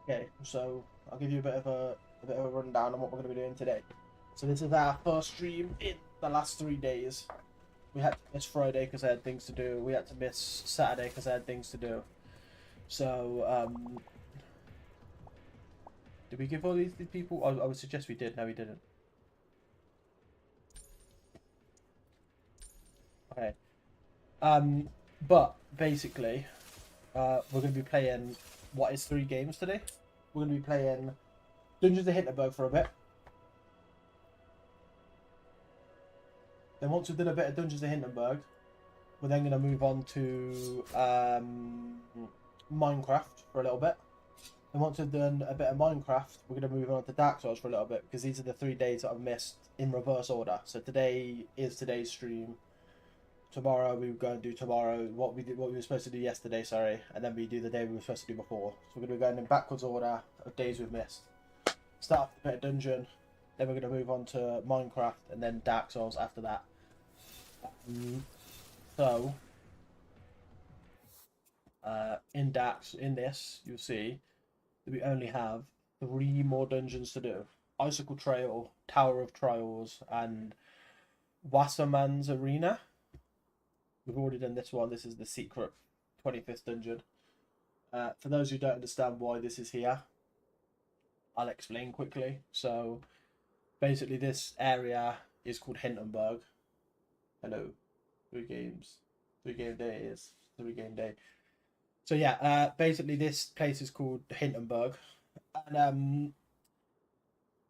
Okay, so I'll give you a bit of a rundown on what we're going to be doing today. So this is our first stream in the last 3 days. We had to miss Friday because I had things to do. We had to miss Saturday because I had things to do. So did we give all these people? I would suggest we did. No, we didn't. Okay. But basically, we're going to be playing what is 3 games today. We're going to be playing Dungeons of Hinterberg for a bit. Then once we've done a bit of Dungeons of Hinterberg, we're then going to move on to Minecraft for a little bit. And once we've done a bit of Minecraft, we're going to move on to Dark Souls for a little bit because these are the 3 days that I've missed in reverse order. So today is today's stream. Tomorrow we were going to do tomorrow what we were supposed to do yesterday, sorry, and then we do the day we were supposed to do before. So we're going to be going in backwards order of days we've missed. Start off with a bit of dungeon, then we're going to move on to Minecraft, and then Dark Souls after that. So in Dax, in this, you'll see that we only have 3 more dungeons to do. Icicle Trail, Tower of Trials, and Wasserman's Arena. We've already done this one. This is the secret 25th dungeon. For those who don't understand why this is here, I'll explain quickly. So basically this area is called Hindenburg. Hello. 3 games. 3 game day is 3 game day. So yeah, basically this place is called Hindenburg, and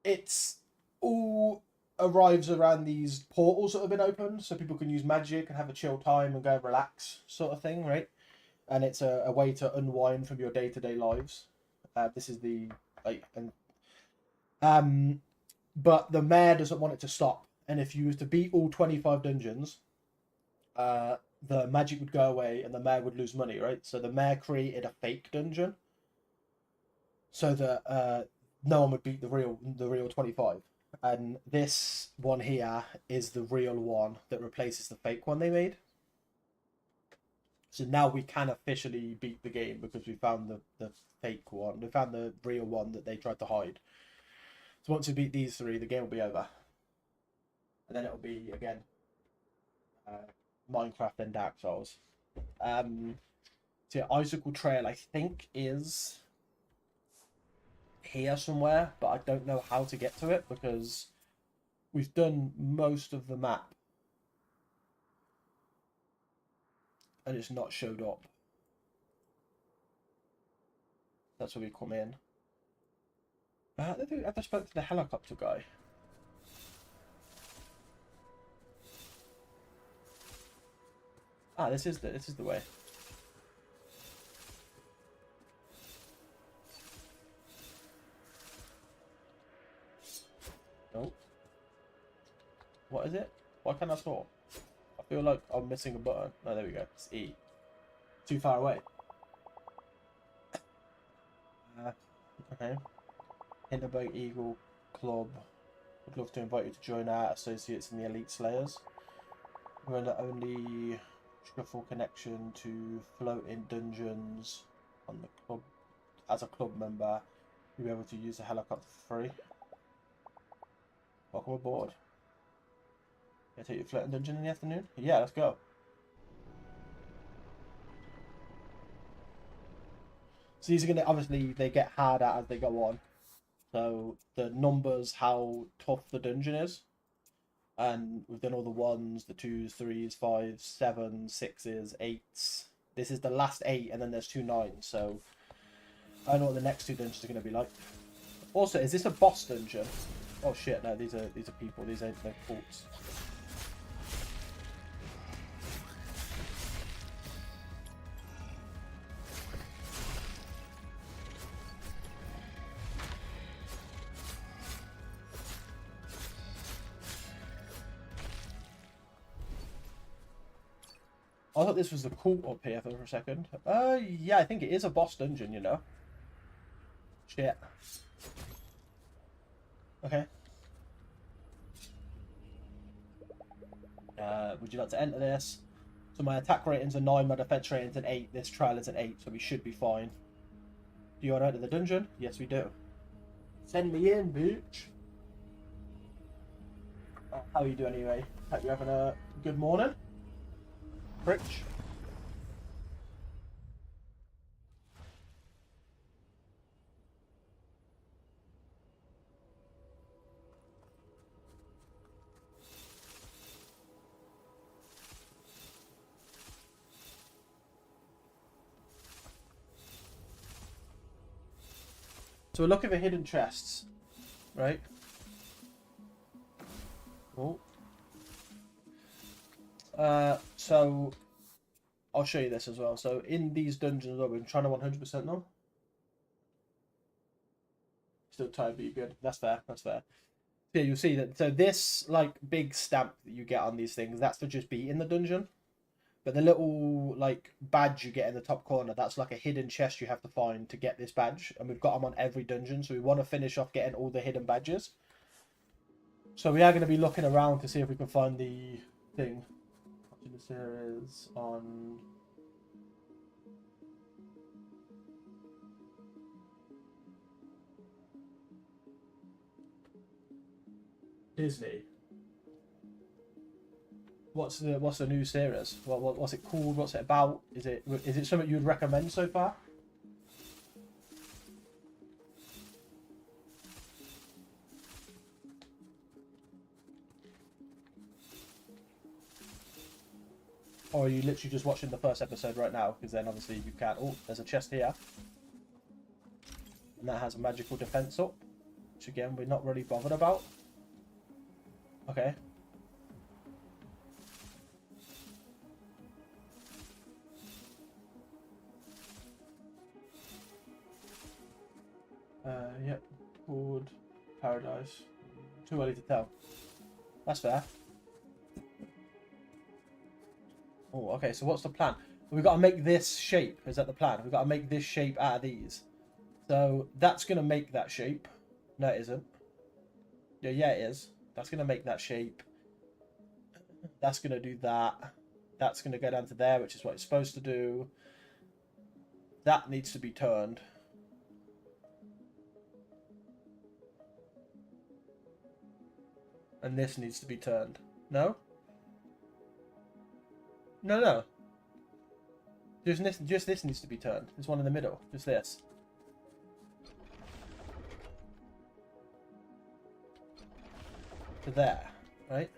it's all arrives around these portals that have been opened, so people can use magic and have a chill time and go and relax, sort of thing, right? And it's a way to unwind from your day to day lives. This is the like, and but the mayor doesn't want it to stop. And if you was to beat all 25 dungeons, the magic would go away and the mayor would lose money, right? So the mayor created a fake dungeon so that no one would beat the real 25. And this one here is the real one that replaces the fake one they made. So now we can officially beat the game because we found the fake one. We found the real one that they tried to hide. So once we beat these 3, the game will be over. And then it'll be, again, Minecraft and Dark Souls. So yeah, Icicle Trail, I think, is here somewhere, but I don't know how to get to it because we've done most of the map and it's not showed up. That's where we come in. I don't think I've ever spoke to the helicopter guy. Ah, this is the way. Nope. What is it? Why can't I sort? I feel like I'm missing a button. Oh, there we go. It's E. Too far away. Okay. Hinterberg Eagle Club. Would love to invite you to join our associates in the Elite Slayers. We're the only shuffle connection to float in dungeons on the club. As a club member, you'll be able to use the helicopter for free. Welcome aboard. Can I take you floating dungeon in the afternoon? Yeah, let's go. So these are gonna obviously they get harder as they go on. So the numbers, how tough the dungeon is, and we've done all the ones, the twos, threes, fives, sevens, sixes, eights. This is the last 8, and then there's 2 9s. So I don't know what the next 2 dungeons are gonna be like. Also, is this a boss dungeon? Oh shit! No, these are people. These ain't no forts. I thought this was the cult up here for a second. Yeah, I think it is a boss dungeon, you know. Shit. Okay. Would you like to enter this? So my attack rating's a 9, my defense rating's an 8. This trial is an 8, so we should be fine. Do you want to enter the dungeon? Yes, we do. Send me in, bitch. How are you doing anyway? Hope you're having a good morning. Rich. So we're looking for hidden chests, right? Oh. So I'll show you this as well. So in these dungeons, we're trying to 100% now. Still tired, but you're good. That's fair. That's fair. Yeah, you'll see that. So this like big stamp that you get on these things, that's for just beating the dungeon. But the little like badge you get in the top corner, that's like a hidden chest you have to find to get this badge. And we've got them on every dungeon, so we want to finish off getting all the hidden badges. So we are going to be looking around to see if we can find the thing. Watching the series on Disney. What's the new series? What's it called? What's it about? Is it something you would recommend so far? Or are you literally just watching the first episode right now? Because then obviously you can't. Oh, there's a chest here. And that has a magical defense up. Which again, we're not really bothered about. Okay. Yep. Wood. Paradise. Too early to tell. That's fair. Oh, okay, so what's the plan? We've got to make this shape. Is that the plan? We've got to make this shape out of these. So that's going to make that shape. No, it isn't. Yeah, it is. That's going to make that shape. That's going to do that. That's going to go down to there, which is what it's supposed to do. That needs to be turned. And this needs to be turned. No? No. Just this needs to be turned. There's one in the middle. Just this. To there, right?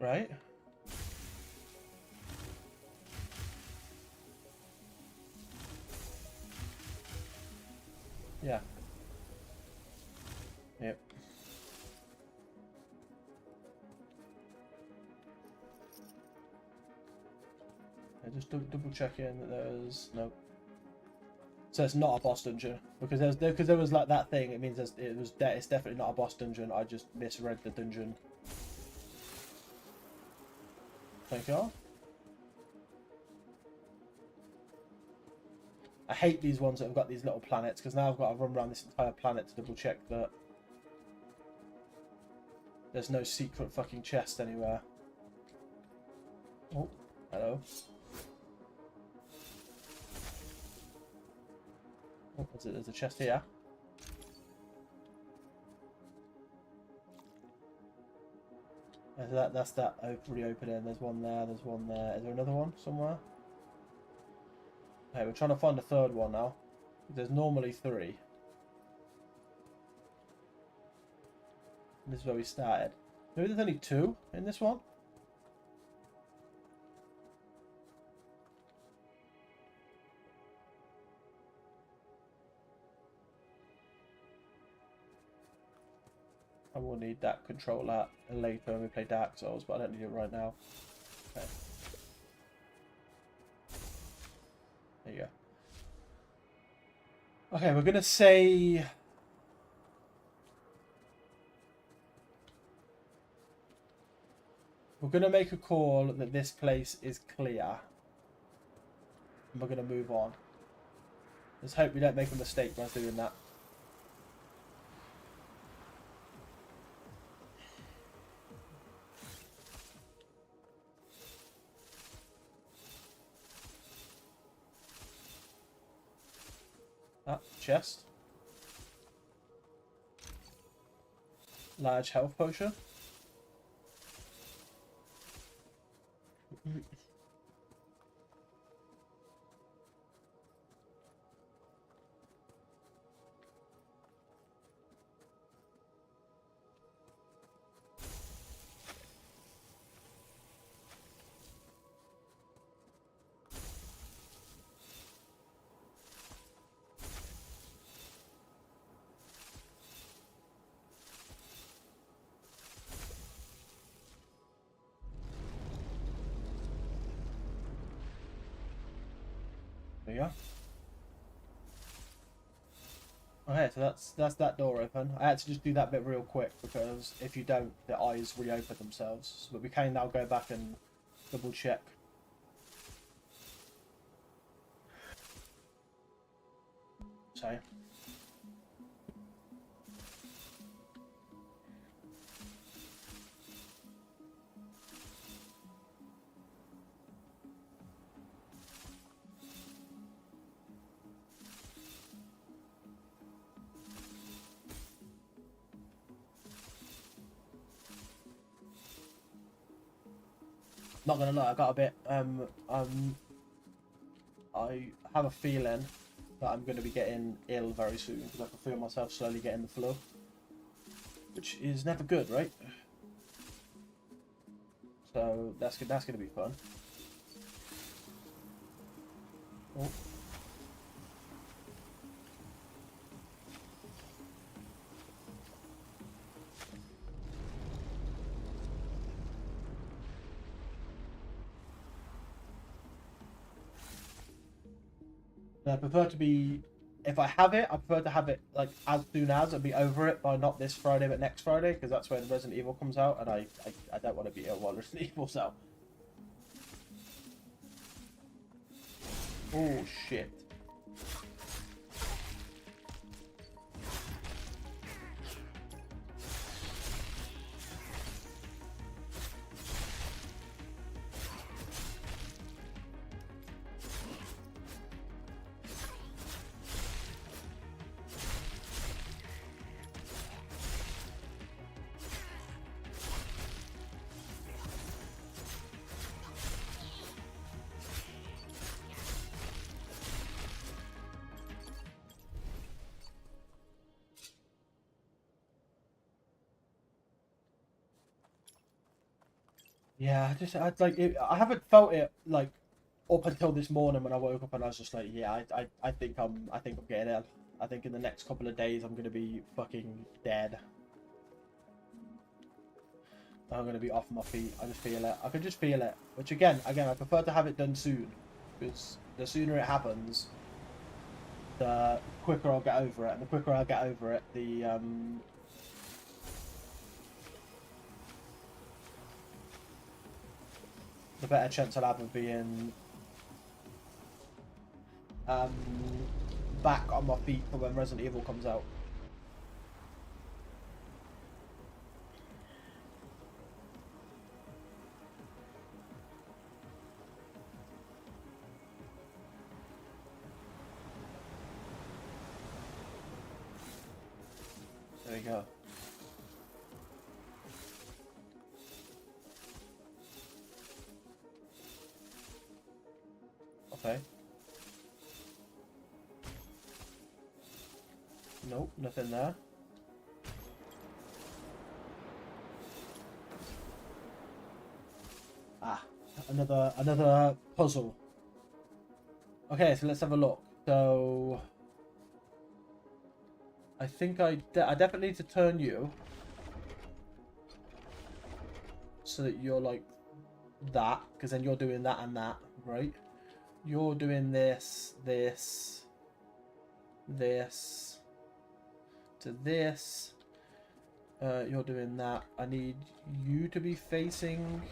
Right? Yeah. Yep. Just double checking that there's no. So it's not a boss dungeon because there was like that thing. It means it's definitely not a boss dungeon. I just misread the dungeon. Thank you. I hate these ones that have got these little planets because now I've got to run around this entire planet to double check that there's no secret fucking chest anywhere. Oh, hello. Oh, there's a chest here. That's that reopening. There's one there. There's one there. Is there another one somewhere? Okay, we're trying to find a third one now. There's normally 3. This is where we started. Maybe there's only 2 in this one. I will need that controller later when we play Dark Souls, but I don't need it right now. Okay. There you go. Okay, we're gonna say we're gonna make a call that this place is clear. And we're gonna move on. Let's hope we don't make a mistake by doing that. Ah, chest. Large health potion. There you go. Okay, so that's that door open. I had to just do that bit real quick because if you don't, the eyes reopen themselves. But we can now go back and double check. So. Not gonna lie, I got a bit I have a feeling that I'm gonna be getting ill very soon because I can feel myself slowly getting the flu. Which is never good, right? So that's gonna be fun. Oh. And I prefer to be, if I have it, I prefer to have it like as soon as and be over it by not this Friday but next Friday because that's when Resident Evil comes out, and I don't want to be ill while Resident Evil's out. Oh shit. Yeah, I like it, I haven't felt it like up until this morning when I woke up and I was just like, yeah, I think I'm getting ill. I think in the next couple of days I'm gonna be fucking dead. I'm gonna be off my feet. I just feel it. I can just feel it. Which again, I prefer to have it done soon, because the sooner it happens, the quicker I'll get over it, and the quicker I get over it, the better chance I'll have of being um, back on my feet for when Resident Evil comes out. There you go. Okay. Nope, nothing there. Ah, another puzzle. Okay, so let's have a look. So I think I definitely need to turn you so that you're like that, because then you're doing that and that, right? You're doing this, this, this, to this. You're doing that. I need you to be facing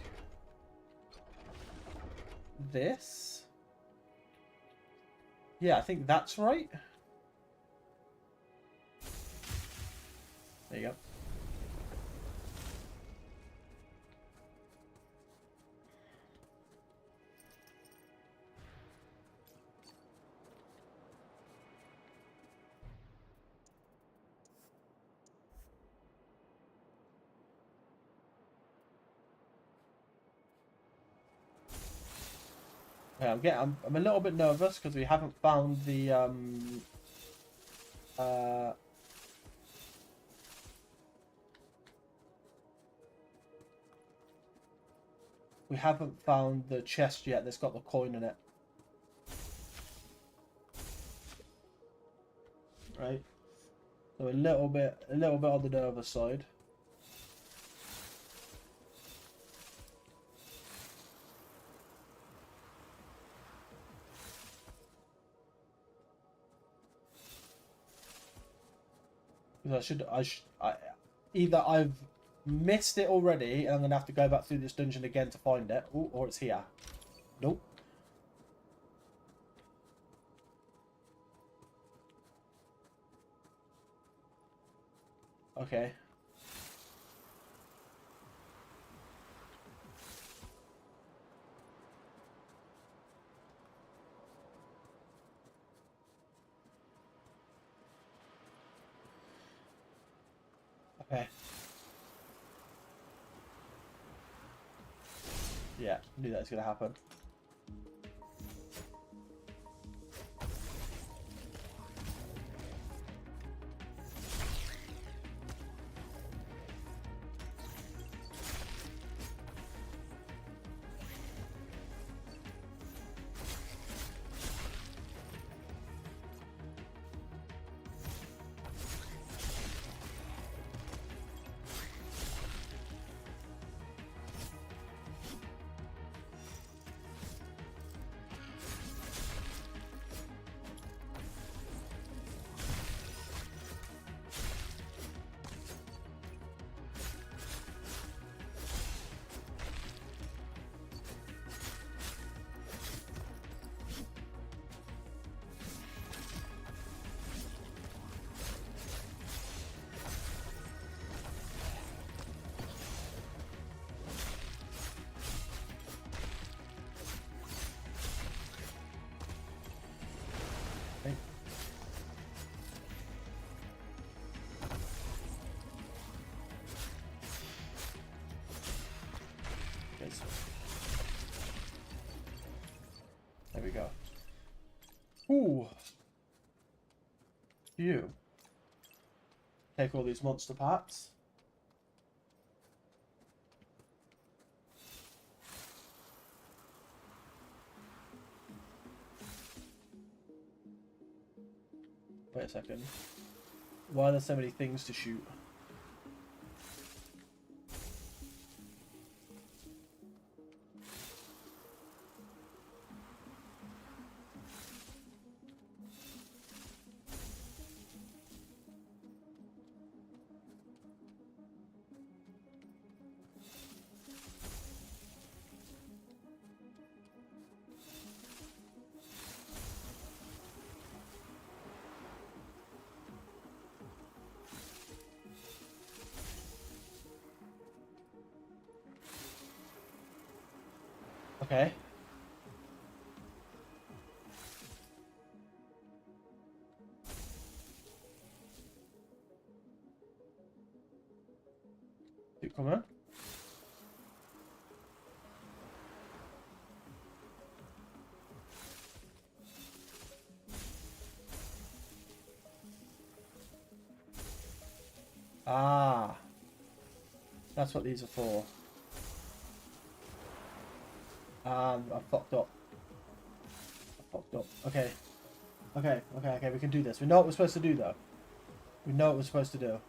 this. Yeah, I think that's right. There you go. Yeah, I'm a little bit nervous because we haven't found the uh we haven't found the chest yet that's got the coin in it. Right? So a little bit on the nervous side. Either I've missed it already and I'm gonna have to go back through this dungeon again to find it, ooh, or it's here. Nope. Okay. Okay. Yeah, knew that was gonna happen. Okay. Okay, so there we go. Ooh. You. Take all these monster parts. Wait a second. Why are there so many things to shoot? Okay. You come in. Ah. That's what these are for. I fucked up. I fucked up. Okay. Okay. We can do this. We know what we're supposed to do, though. We know what we're supposed to do.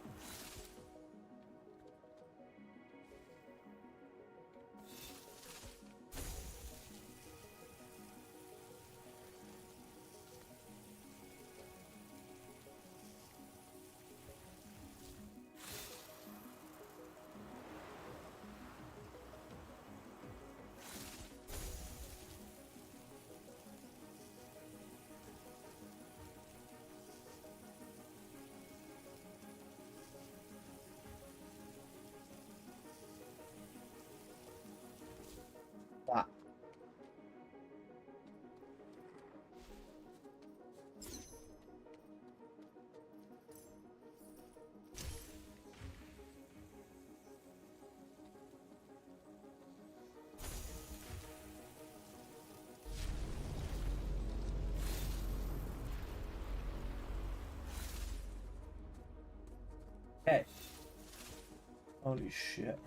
Holy shit.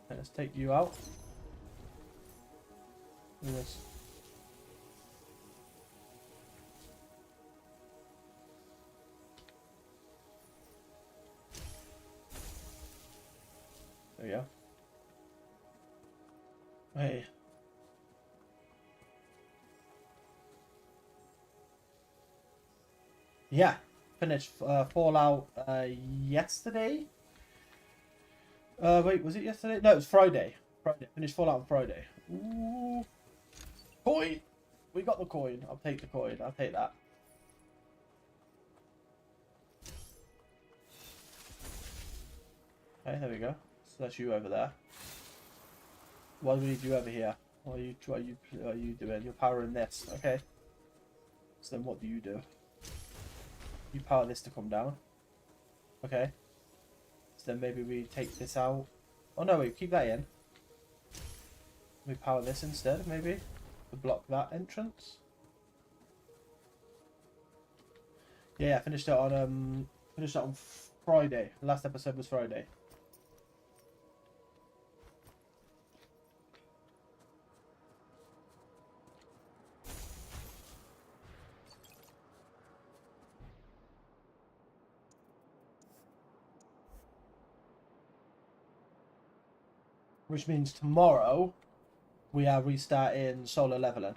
Okay, let's take you out. Look at this. There we go. Hey. Yeah, finished Fallout yesterday. Wait, was it yesterday? No, it was Friday. Friday. Finished Fallout on Friday. Ooh. Coin! We got the coin. I'll take the coin. I'll take that. Okay, there we go. So that's you over there. Why do we need you over here? What are you doing? You're powering this. Okay. So then what do? You power this to come down. Okay. So then maybe we take this out. Oh no, wait, keep that in. We power this instead, maybe, to block that entrance. Yeah, I finished it on Friday. The last episode was Friday. Which means tomorrow we are restarting solo leveling.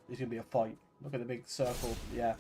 There's gonna be a fight. Look at the big circle. Yeah.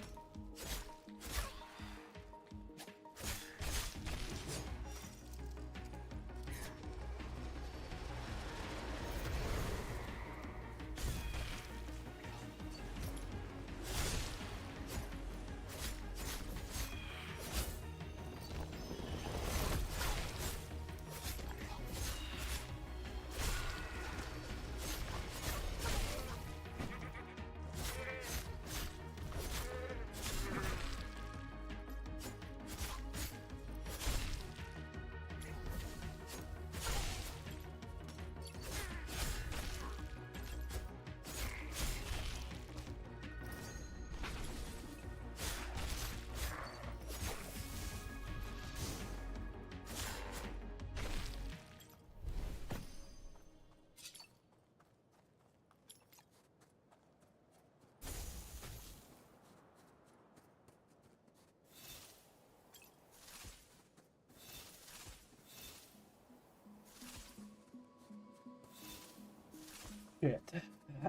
Shit.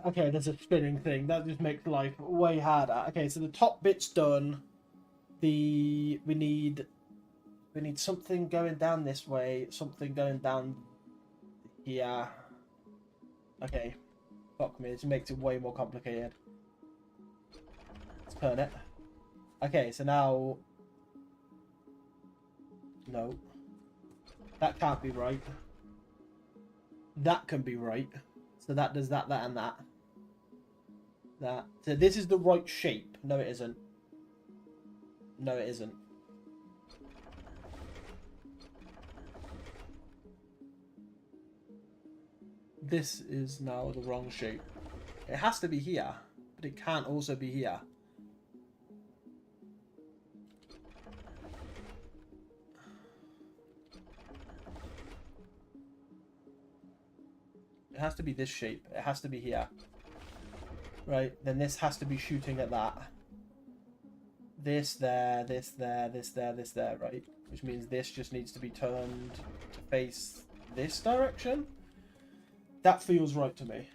Okay, there's a spinning thing. That just makes life way harder. Okay, so the top bit's done. We need something going down this way, something going down here. Okay. Fuck me, it makes it way more complicated. Let's turn it. Okay, so now... No. That can't be right. That can be right. So that does that, and that. That. So this is the right shape. No, it isn't. No, it isn't. This is now the wrong shape. It has to be here, but it can't also be here. It has to be this shape. It has to be here. Right, then this has to be shooting at that. This there, this there, this there, this there, right? Which means this just needs to be turned to face this direction. That feels right to me.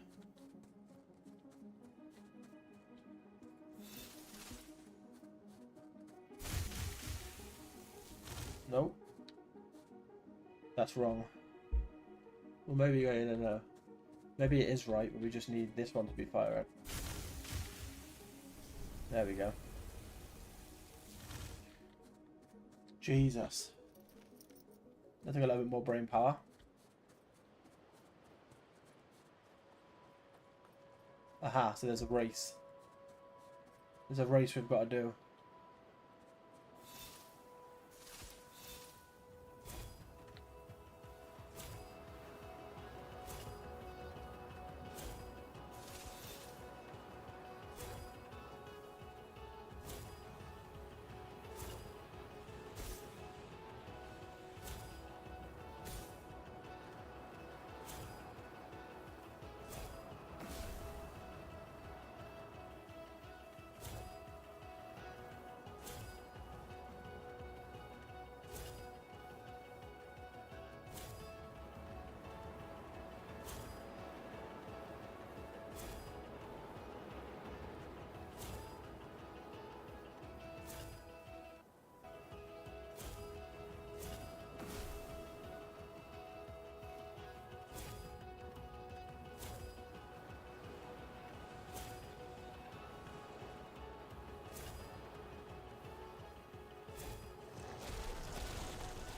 Nope. That's wrong. Well, maybe, no. Maybe it is right, but we just need this one to be fired. There we go. Jesus. I think a little bit more brain power. Aha, so there's a race. There's a race we've got to do.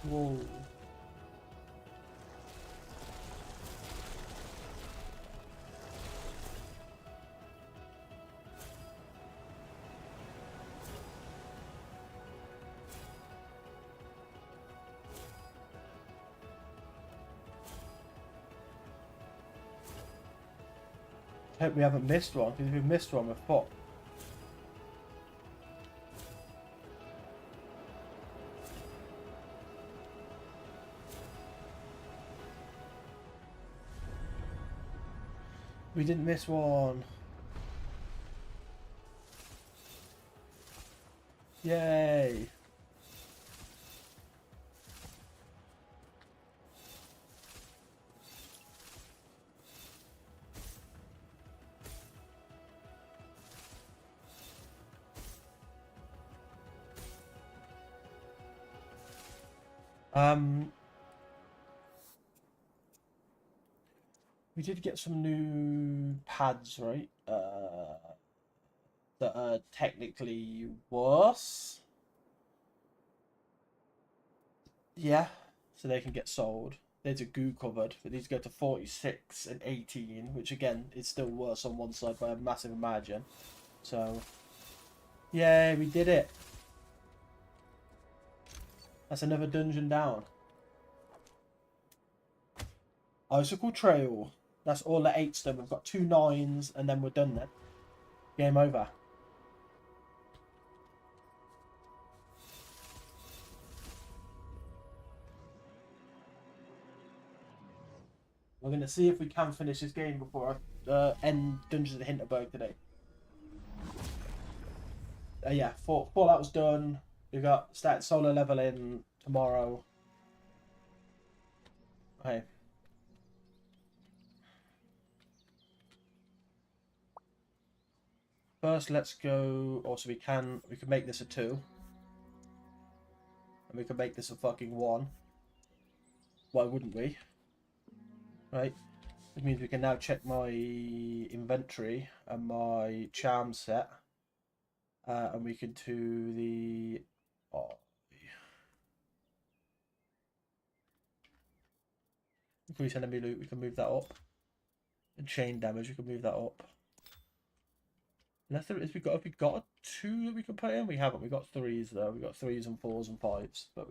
Whoa. I hope we haven't missed one, because if we missed one, we're fucked. We didn't miss one. Yay. We did get some new pads, right? That are technically worse. Yeah, so they can get sold. There's a goo cupboard, but these go to 46 and 18, which again is still worse on one side by a massive margin. So, yay, we did it. That's another dungeon down. Icicle Trail. That's all the 8's done. We've got 2 9s, and then we're done then. Game over. We're going to see if we can finish this game before I end Dungeons of Hinterberg today. Yeah, Fallout was done. We got started solo leveling tomorrow. Okay. First, let's go. Also, we can make this a 2, and we can make this a fucking 1. Why wouldn't we? Right. It means we can now check my inventory and my charm set, and we can do the. Oh. Increase enemy loot. We can move that up. And chain damage. We can move that up. Unless there is, have we got a 2 that we can put in? We haven't. We got 3s though. We got 3s and 4s and 5s, but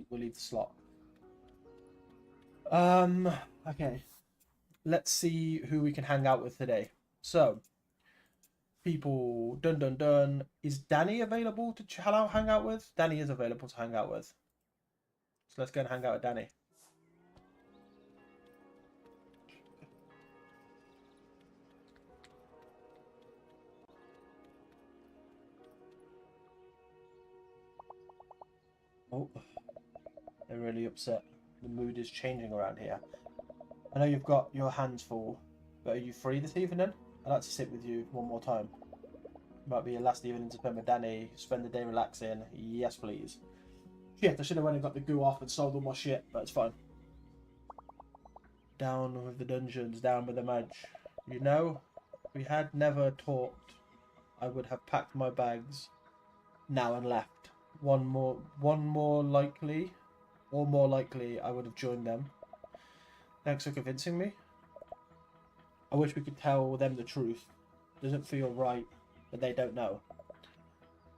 we'll leave the slot. Okay. Let's see who we can hang out with today. So, people, dun. Is Danny available to hang out with? Danny is available to hang out with. So let's go and hang out with Danny. Oh, they're really upset. The mood is changing around here. I know you've got your hands full, but are you free this evening? I'd like to sit with you one more time. Might be your last evening to spend with Danny. Spend the day relaxing. Yes, please. Shit, I should have went and got the goo off and sold all my shit, but it's fine. Down with the dungeons, down with the mage. You know, we had never talked, I would have packed my bags now and left. One more likely, or more likely, I would have joined them. Thanks for convincing me. I wish we could tell them the truth. Doesn't feel right that they don't know.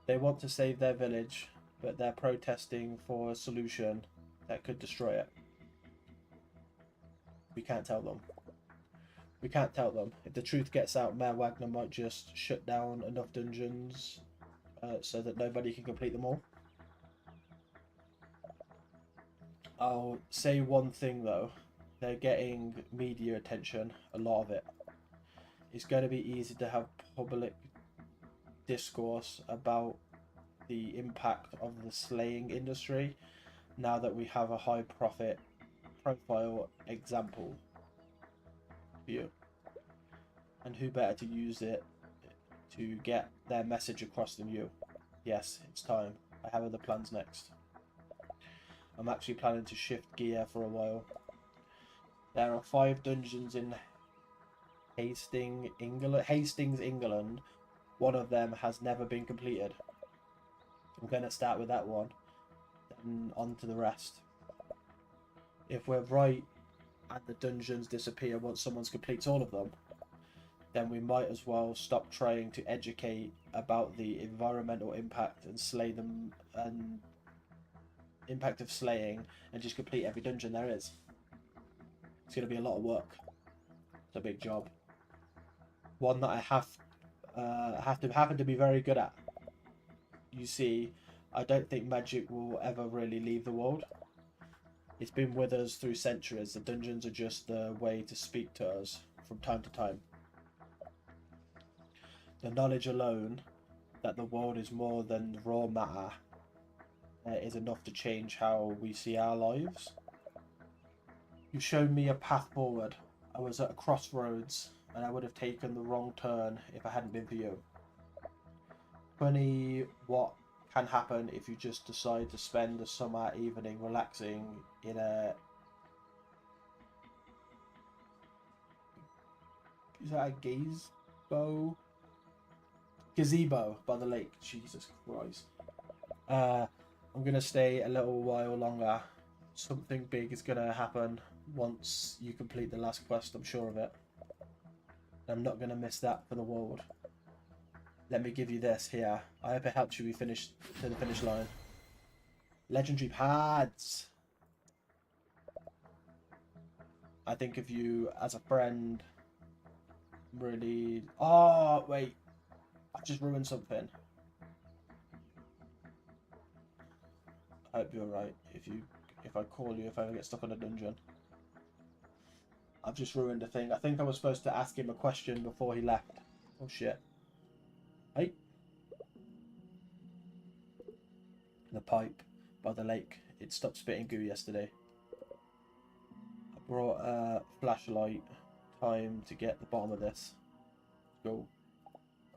They want to save their village, but they're protesting for a solution that could destroy it. We can't tell them. We can't tell them. If the truth gets out, Mayor Wagner might just shut down enough dungeons so that nobody can complete them all. I'll say one thing though. They're getting media attention, a lot of it. It's going to be easy to have public discourse about the impact of the slaying industry now that we have a high profit profile example view. And who better to use it to get their message across than you? Yes, it's time. I have other plans next. I'm actually planning to shift gear for a while. There are 5 dungeons in Hastings, England. One of them has never been completed. I'm going to start with that one, and on to the rest. If we're right and the dungeons disappear once someone completes all of them, then we might as well stop trying to educate about the environmental impact and slay them and impact of slaying and just complete every dungeon there is. It's going to be a lot of work. It's a big job. One that I happen to be very good at. You see, I don't think magic will ever really leave the world. It's been with us through centuries. The dungeons are just the way to speak to us from time to time. The knowledge alone that the world is more than raw matter is enough to change how we see our lives. You showed me a path forward. I was at a crossroads and I would have taken the wrong turn if I hadn't been for you. Funny what can happen if you just decide to spend a summer evening relaxing in a... Is that a gazebo by the lake? Jesus Christ. I'm going to stay a little while longer. Something big is going to happen once you complete the last quest, I'm sure of it. I'm not going to miss that for the world. Let me give you this here. I hope it helps you to the finish line. Legendary pads. I think of you as a friend. Really... Oh, wait. I've just ruined something. I hope you're right. If I call you, if I ever get stuck on a dungeon. I've just ruined a thing. I think I was supposed to ask him a question before he left. Oh shit. Hey. The pipe by the lake. It stopped spitting goo yesterday. I brought a flashlight. Time to get the bottom of this. Go.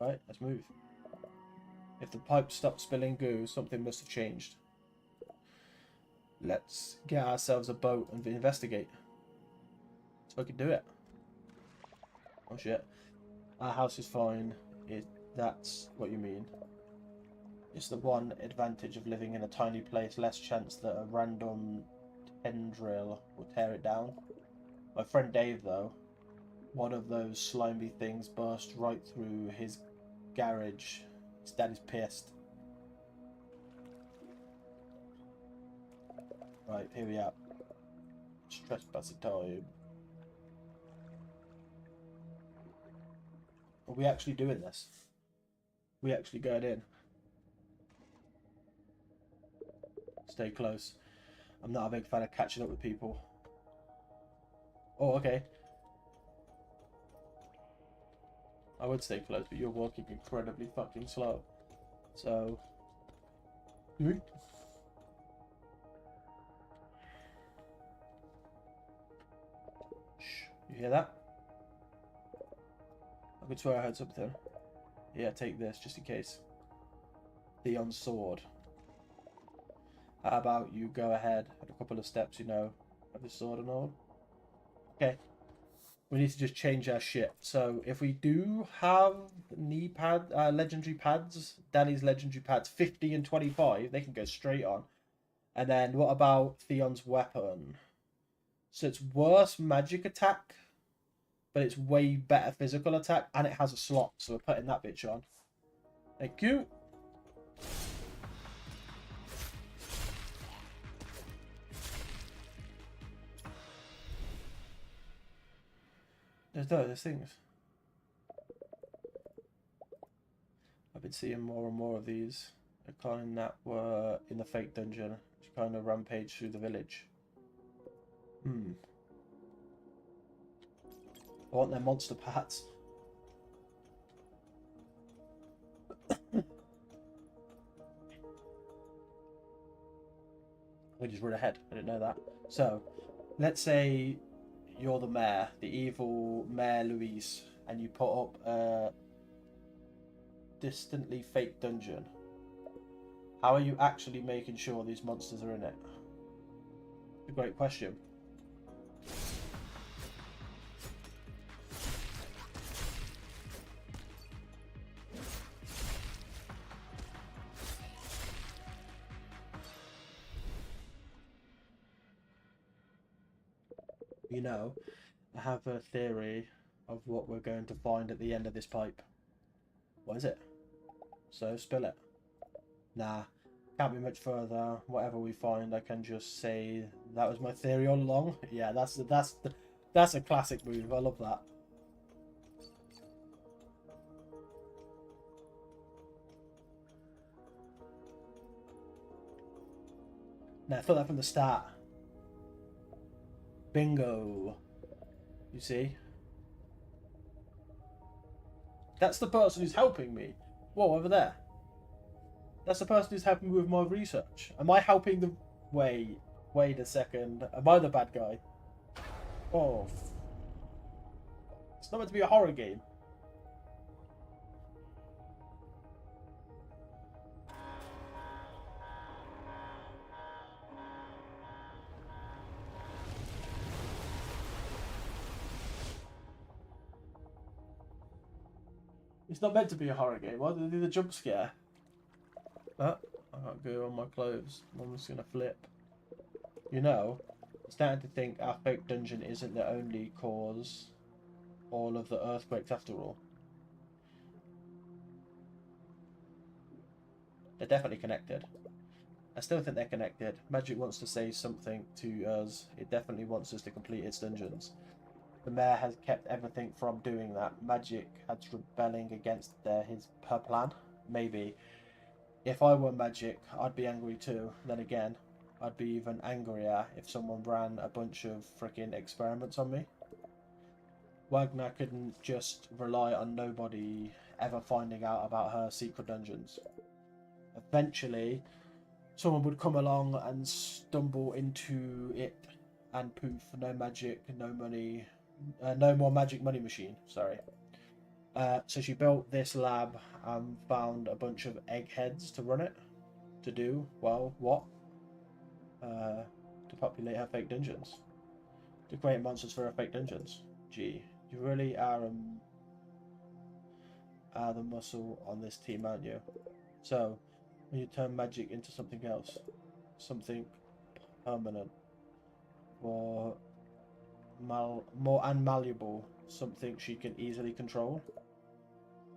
Right, let's move. If the pipe stopped spilling goo, something must have changed. Let's get ourselves a boat and investigate. So I can do it. Oh shit. Our house is fine. That's what you mean. It's the one advantage of living in a tiny place. Less chance that a random tendril will tear it down. My friend Dave, though, one of those slimy things burst right through his garage. His dad is pissed. Right, here we are. It's trespassing time. Are we actually doing this? We actually going in? Stay close. I'm not a big fan of catching up with people. Oh, okay. I would stay close, but you're walking incredibly fucking slow. So... Shh. You hear that? I could swear I heard something. Yeah, take this, just in case. Theon's sword. How about you go ahead, have a couple of steps, you know, of the sword and all? Okay. We need to just change our shit. So, if we do have knee pad, legendary pads, Danny's legendary pads, 50 and 25, they can go straight on. And then, what about Theon's weapon? So, it's worse magic attack, but it's way better physical attack, and it has a slot, so we're putting that bitch on. Thank you. There's things. I've been seeing more and more of these. The kind that were in the fake dungeon, which kind of rampage through the village. I want their monster parts. We just run ahead. I didn't know that. So, let's say you're the mayor, the evil Mayor Louise, and you put up a distantly fake dungeon. How are you actually making sure these monsters are in it? A great question. You know, I have a theory of what we're going to find at the end of this pipe. What is it? So spill it. Nah, can't be much further. Whatever we find, I can just say that was my theory all along. Yeah, that's a classic move. I love that. Now I thought that from the start. Bingo. You see, that's the person who's helping me. Whoa, over there. That's the person who's helping me with my research. Am I helping the? Wait a second. Am I the bad guy? Oh, it's not meant to be a horror game. It's not meant to be a horror game. Why did they do the jump scare? Oh, I can't go on my clothes. Mum's gonna flip. You know, I'm starting to think our fake dungeon isn't the only cause all of the earthquakes after all. They're definitely connected. I still think they're connected. Magic wants to say something to us. It definitely wants us to complete its dungeons. The mayor has kept everything from doing that. Magic has rebelling against her plan. Maybe. If I were Magic, I'd be angry too. Then again, I'd be even angrier if someone ran a bunch of freaking experiments on me. Wagner couldn't just rely on nobody ever finding out about her secret dungeons. Eventually, someone would come along and stumble into it, and poof, no magic, no money, no more magic money machine. Sorry. So she built this lab and found a bunch of eggheads to run it. To do, well, what? To populate her fake dungeons. To create monsters for her fake dungeons. Gee, you really are the muscle on this team, aren't you? So, when you turn magic into something else, something permanent, or more unmalleable, something she can easily control,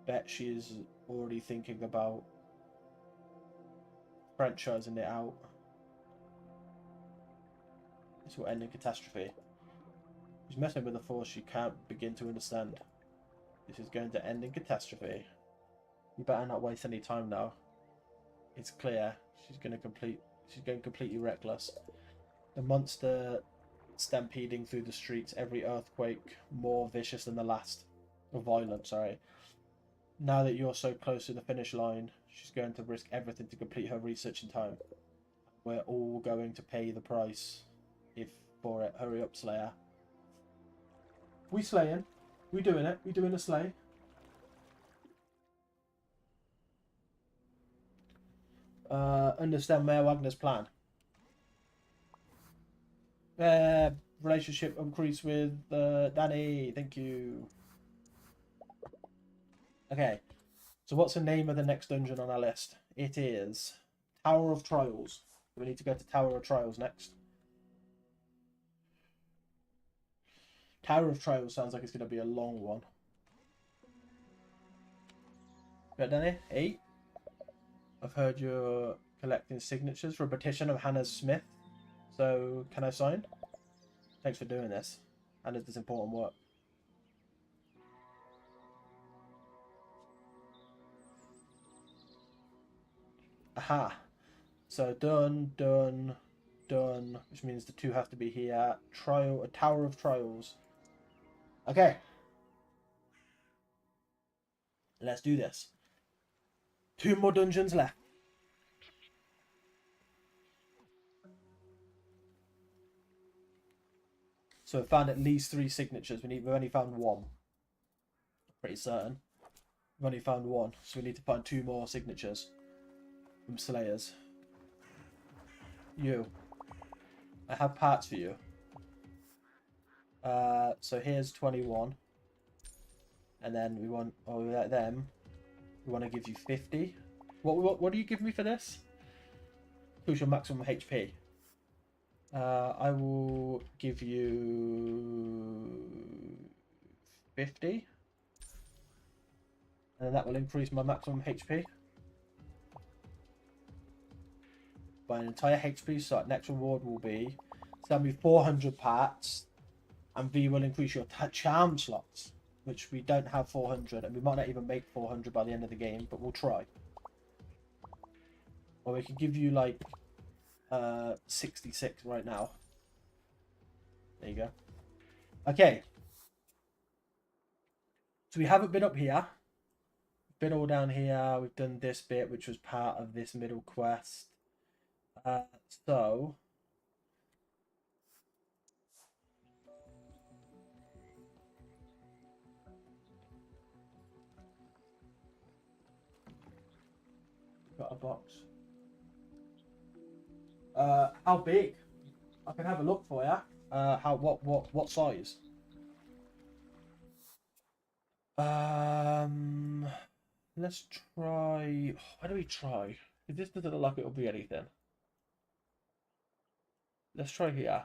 bet she's already thinking about franchising it out. This will end in catastrophe. She's messing with a force she can't begin to understand. This is going to end in catastrophe. You better not waste any time now. It's clear she's going completely reckless. The monster stampeding through the streets, every earthquake more vicious than the last. Or violent, sorry. Now that you're so close to the finish line, she's going to risk everything to complete her research in time. We're all going to pay the price if for it. Hurry up, Slayer. We slaying. We doing it. We doing a slay. Understand Mayor Wagner's plan. Relationship increase with Danny. Thank you. Okay. So what's the name of the next dungeon on our list? It is Tower of Trials. We need to go to Tower of Trials next. Tower of Trials sounds like it's going to be a long one. Right, Danny? 8? I've heard you're collecting signatures for a petition of Hannah Smith. So, can I sign? Thanks for doing this. Hannah does important work. Aha. So, done, done, done. Which means the 2 have to be here. A Tower of Trials. Okay. Let's do this. 2 more dungeons left. So we've found at least 3 signatures. We've only found 1. Pretty certain. We've only found 1, so we need to find 2 more signatures from Slayers. You. I have parts for you. So here's 21. And then we want, we want to give you 50. What do you give me for this? Who's your maximum HP? I will give you 50. And then that will increase my maximum HP by an entire HP. So next reward will be sell me 400 parts, and V will increase your charm slots, which we don't have 400, and we might not even make 400 by the end of the game, but we'll try. Or we can give you like 66 right now. There you go. Okay. So we haven't been up here. We've been all down here. We've done this bit, which was part of this middle quest. So got a box. How big? I can have a look for you. What size? Let's try. Why do we try? If this doesn't look like it'll be anything. Let's try here.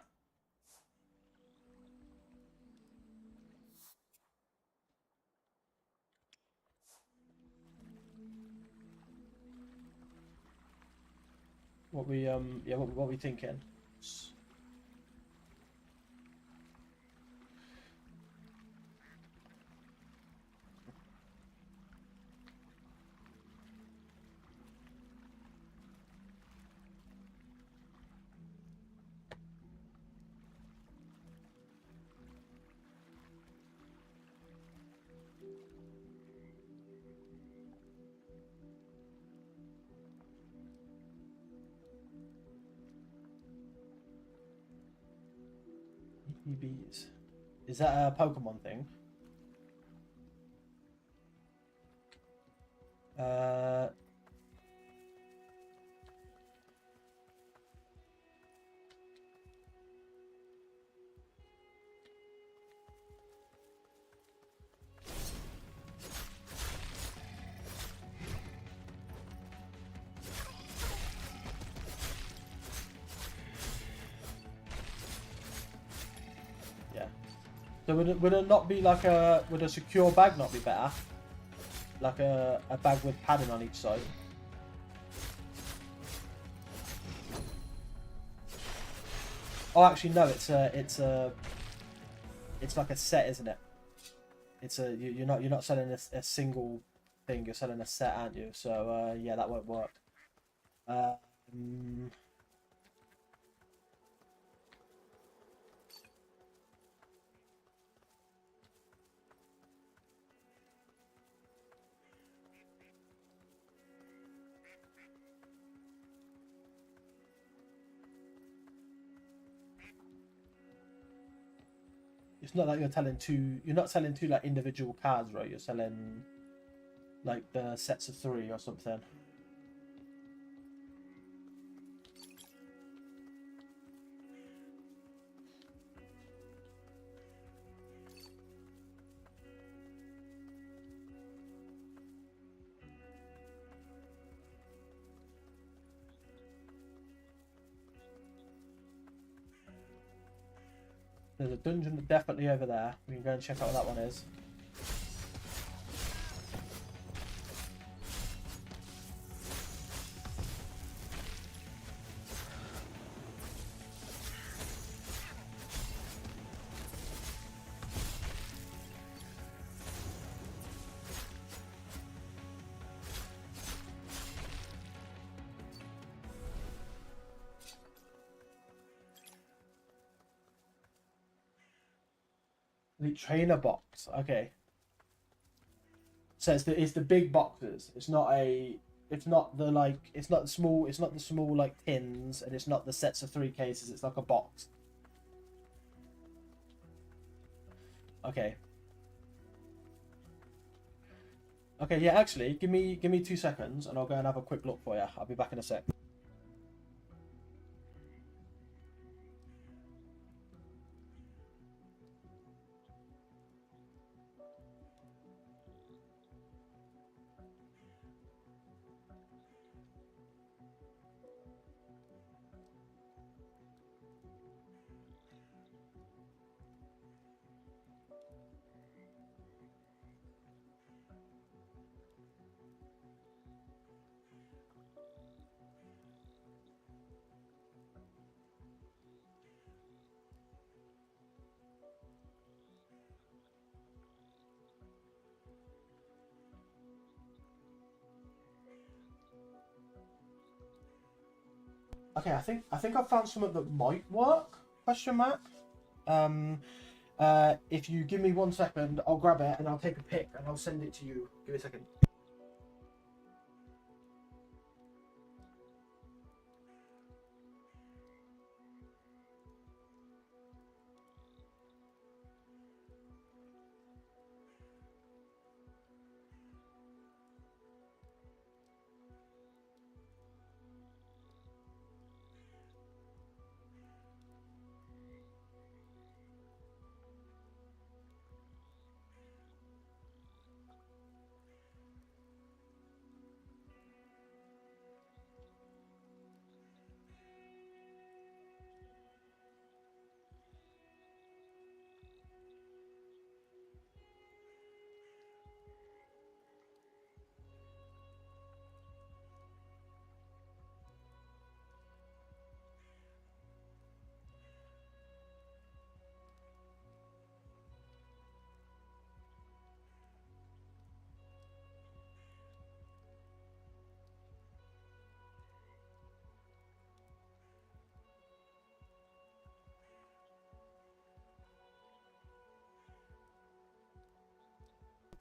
What we what we thinking? EBs. Is that a Pokemon thing? Yeah. So would it not be like would a secure bag not be better? Like a bag with padding on each side? Oh, actually no. It's like a set, isn't it? It's you're not selling a single thing. You're selling a set, aren't you? So yeah, that won't work. It's not like you're telling two. You're not selling two like individual cards, right? You're selling like the sets of 3 or something. There's a dungeon definitely over there. We can go and check out what that one is. The trainer box. Okay. So it's the big boxes. It's not the like it's not the small like tins, and it's not the sets of 3 cases. It's like a box. Okay. Okay, yeah, actually, give me 2 seconds and I'll go and have a quick look for you. I'll be back in a sec. Okay, I think I've found something that might work. Question mark. If you give me 1 second, I'll grab it and I'll take a pic and I'll send it to you. Give me a second.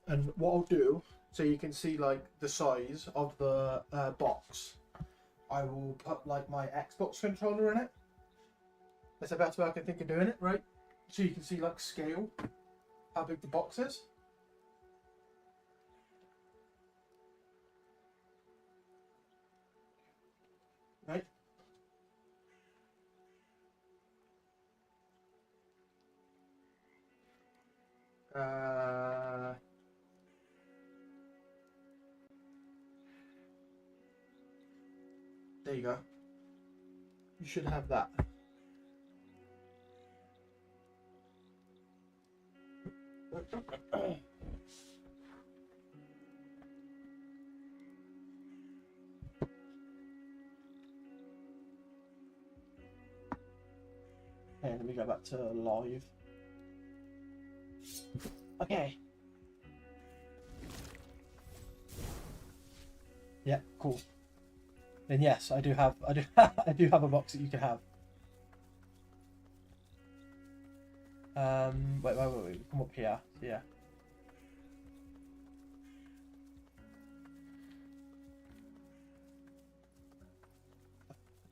And what I'll do, so you can see like the size of the box, I will put like my Xbox controller in it. That's the best way I can think of doing it, right? So you can see like scale, how big the box is. Right? There you go. You should have that. Okay, let me go back to live. Okay. Yeah, cool. Then yes, I do have I do have a box that you can have. Wait. Come up here. Yeah.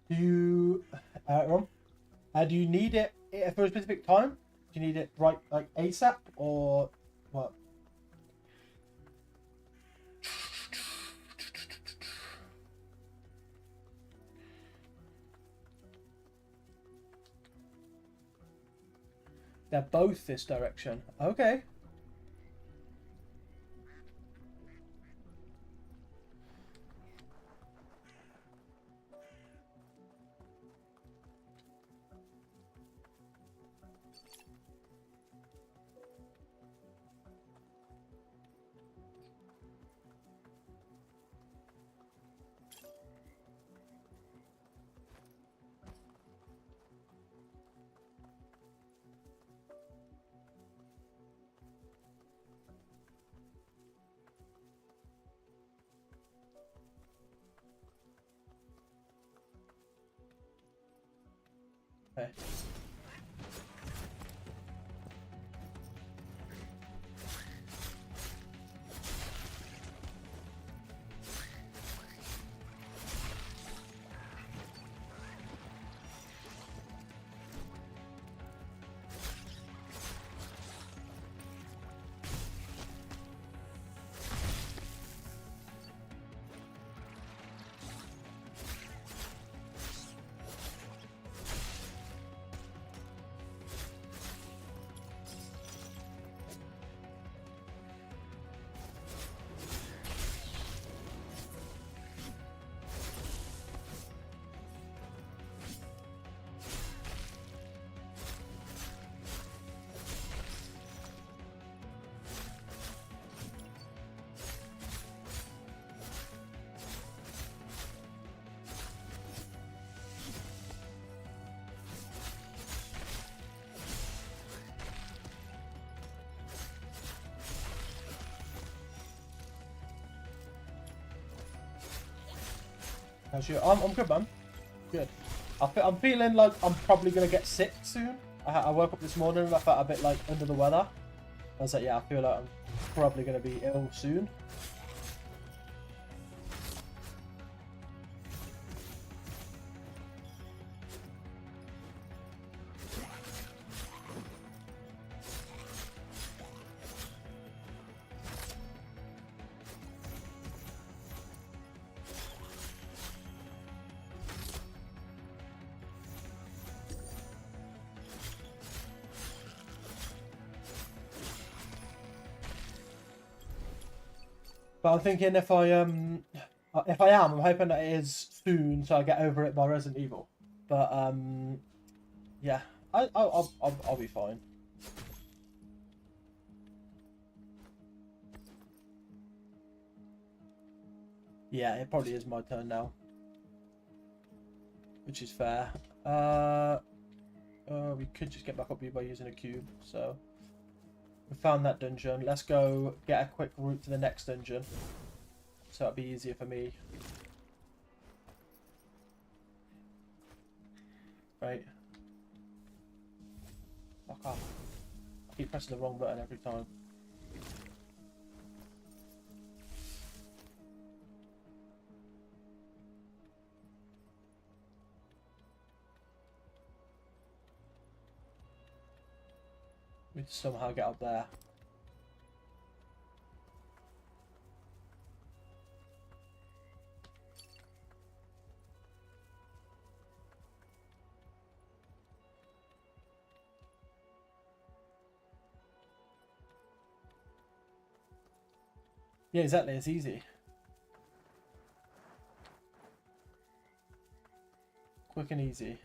Do you, Ron? Do you need it for a specific time? Do you need it right like ASAP or what? They're both this direction. Okay. Okay. How's your? I'm good, man. Good. I'm feeling like I'm probably going to get sick soon. I woke up this morning and I felt a bit like under the weather. I was like, yeah, I feel like I'm probably going to be ill soon. But I'm thinking if I'm hoping that it is soon, so I get over it by Resident Evil. But yeah, I'll be fine. Yeah, it probably is my turn now, which is fair. We could just get back up here by using a cube. So we found that dungeon. Let's go get a quick route to the next dungeon, so it'll be easier for me. Right. Fuck off. I keep pressing the wrong button every time. We somehow get up there. Yeah, exactly. It's easy. Quick and easy.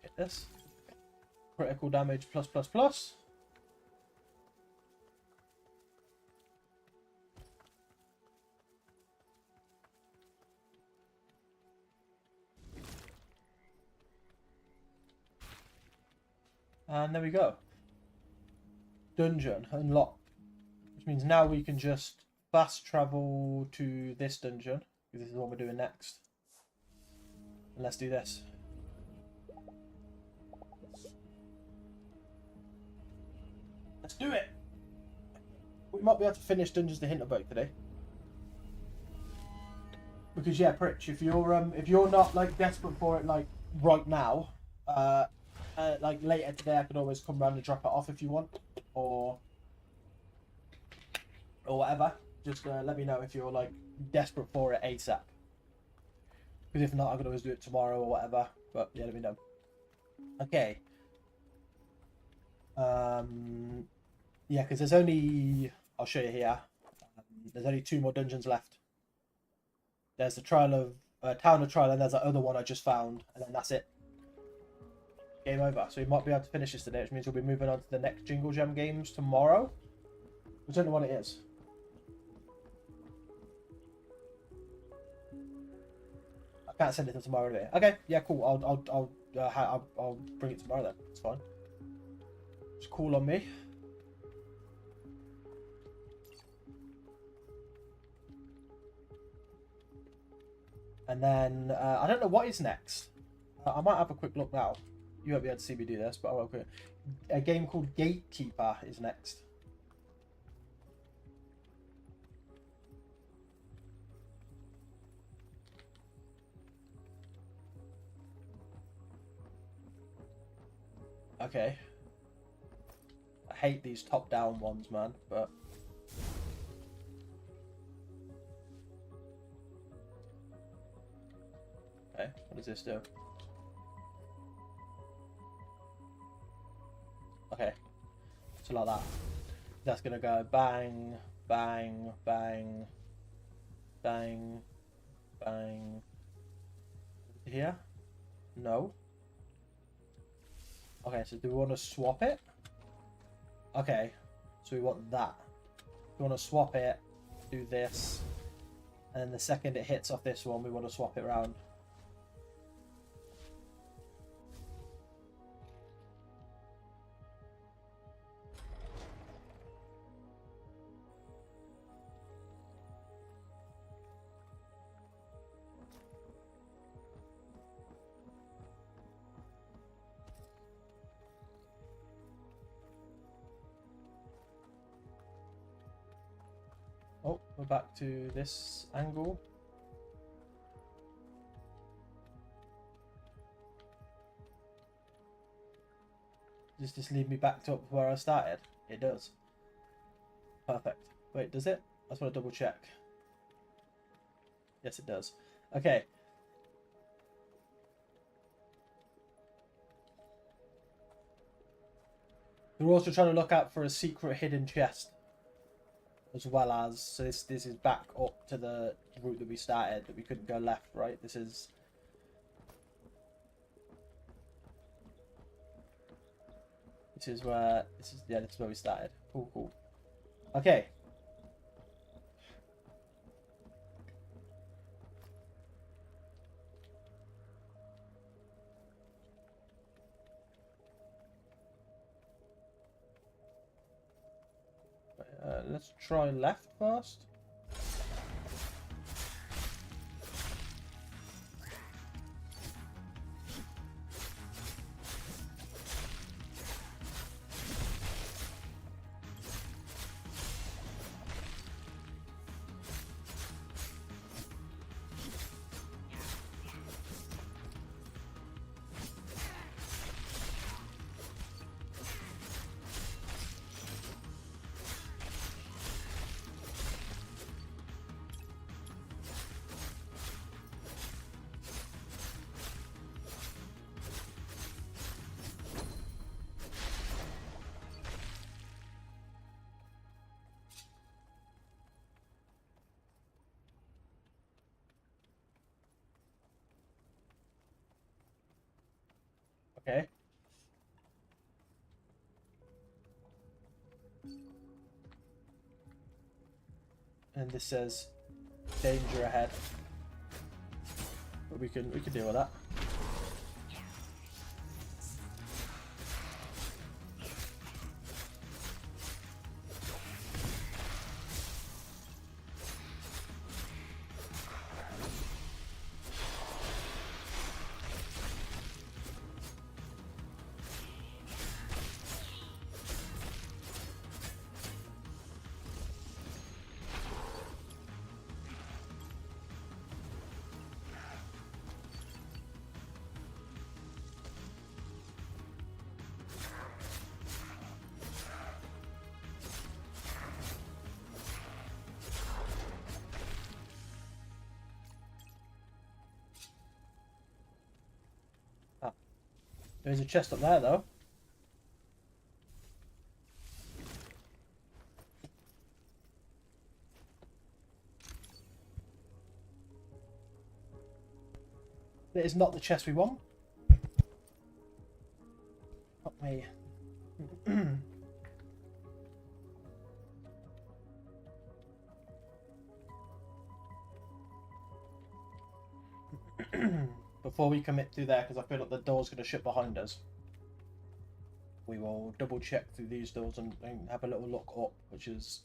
Get this. Critical damage plus plus plus. And there we go. Dungeon unlocked. Which means now we can just fast travel to this dungeon. Because this is what we're doing next. And let's do this. Let's do it! We might be able to finish Dungeons to Hinterberg today. Because yeah, Pritch, if you're not like desperate for it like right now, like later today I could always come round and drop it off if you want. Or whatever. Just let me know if you're like desperate for it ASAP. Because if not, I could always do it tomorrow or whatever. But yeah, let me know. Okay. Yeah, because there's only, I'll show you here. There's only 2 more dungeons left. There's the trial of town of trial, and there's that other one I just found, and then that's it. Game over. So we might be able to finish this today, which means we'll be moving on to the next Jingle Jam Games tomorrow. I don't know what it is. I can't send it till tomorrow anyway. Okay, yeah, cool. I'll bring it tomorrow then. It's fine. It's cool on me. And then I don't know what is next. I might have a quick look now. You won't be able to see me do this, but I'll quick. A game called Gatekeeper is next. Okay. I hate these top-down ones, man, but... Okay, what does this do? Okay, so like that. That's gonna go bang, bang, bang, bang, bang. Here? No. Okay, so do we want to swap it? Okay, so we want that. We want to swap it, do this, and then the second it hits off this one, we want to swap it around. We're back to this angle. Does this lead me back to up where I started? It does. Perfect. Wait, does it? I just want to double check. Yes, it does. Okay. We're also trying to look out for a secret hidden chest, as well as, so this is back up to the route that we started, that we couldn't go left, right? This is where this is where we started. Cool. Okay. Let's try left first. Okay. And this says danger ahead. But we can deal with that. There's a chest up there, though. It is not the chest we want. Fuck me. Before we commit through there, because I feel like the door's going to shut behind us, we will double check through these doors and have a little look up, which is...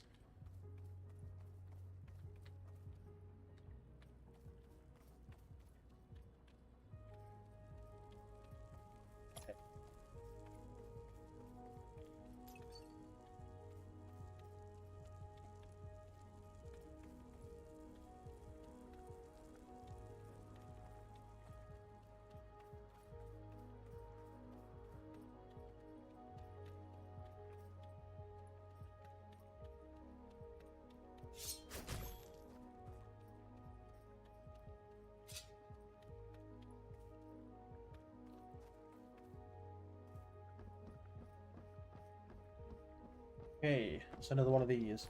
Okay, it's another one of these.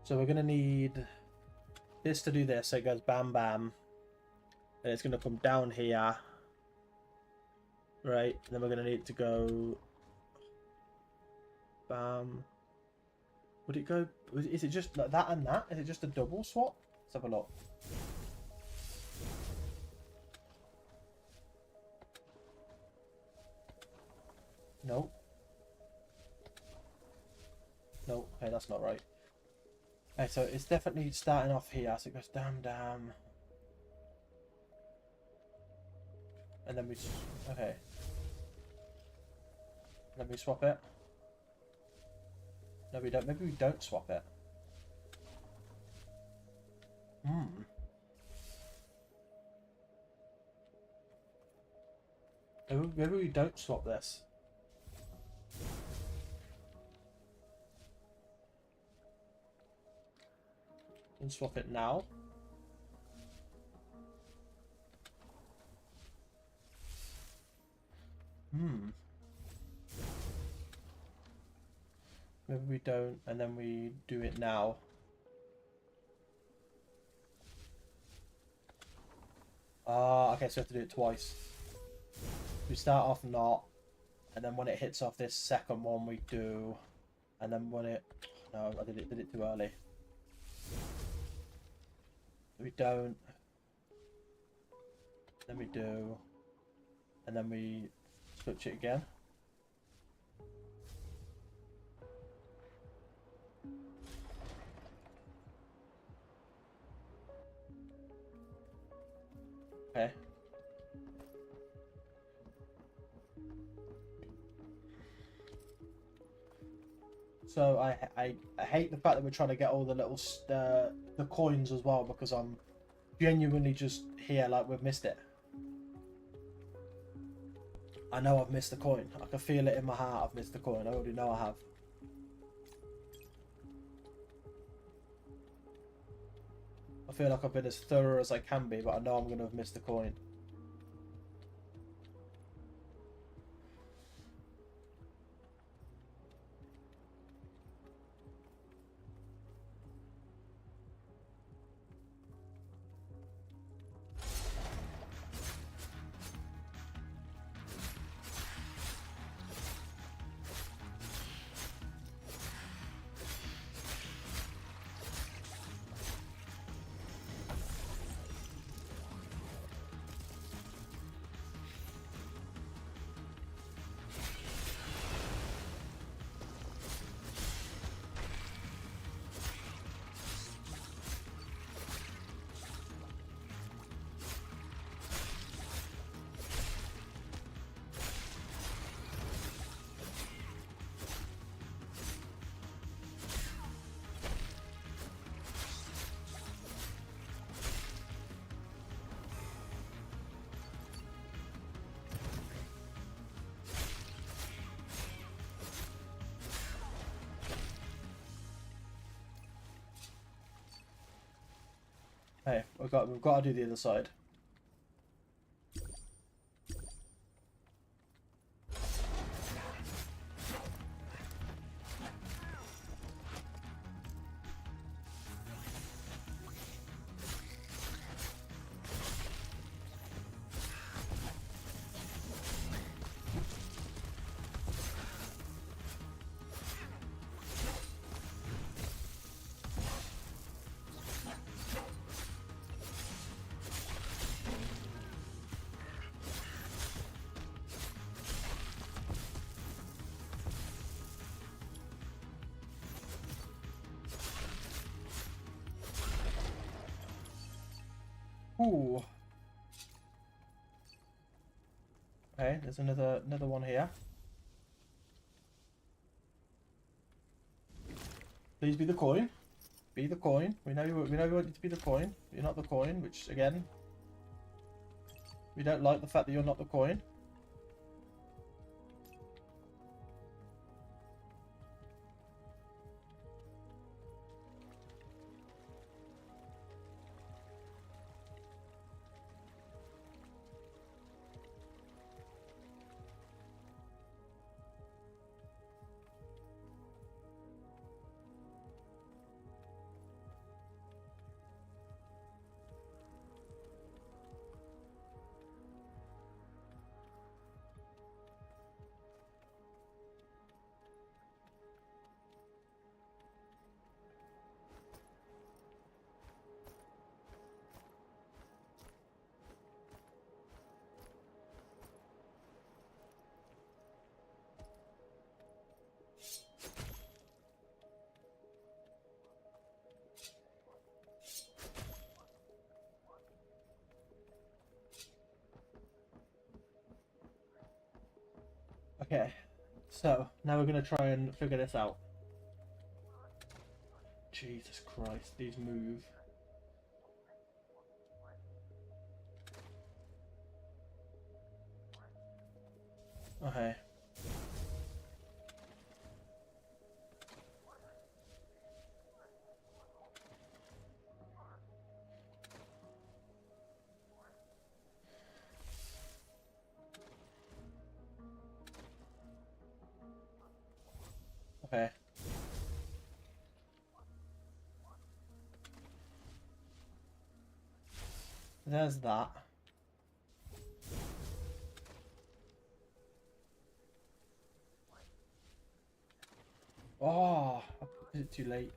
So we're going to need this to do this, so it goes bam bam. And it's going to come down here. Right, and then we're going to need to go... Bam. Would it go... Is it just like that and that? Is it just a double swap? Let's have a look. No. No, okay, that's not right. Okay, so it's definitely starting off here, so it goes damn damn. And then we... Okay. Then we swap it. No, we don't. Maybe we don't swap it. Hmm. Maybe we don't swap this. And swap it now. Hmm. Maybe we don't, and then we do it now. Ah, okay, so we have to do it twice. We start off not, and then when it hits off this second one we do, and then when it... No, I did it too early. We don't. Then we do, and then we switch it again. Okay. So I hate the fact that we're trying to get all the little the coins as well, because I'm genuinely just here like we've missed it. I know I've missed the coin. I can feel it in my heart. I've missed the coin. I already know I have. I feel like I've been as thorough as I can be, but I know I'm going to have missed the coin. Hey, we've got to do the other side. Ooh. Okay, there's another one here. Please be the coin. Be the coin. We know you want you to be the coin. You're not the coin, which again, we don't like the fact that you're not the coin. Okay, so now we're gonna try and figure this out. Jesus Christ, these move. Okay. Okay. There's that. Oh, I put it too late.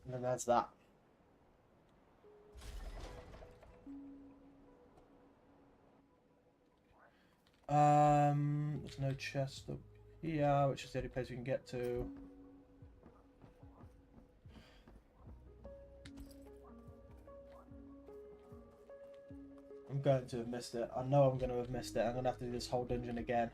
And then there's that. There's no chest up here, which is the only place we can get to. I'm going to have missed it. I know I'm going to have missed it. I'm going to have to do this whole dungeon again.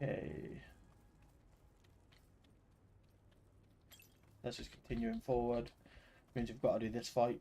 Okay. Let's just continuing forward. Means we've got to do this fight.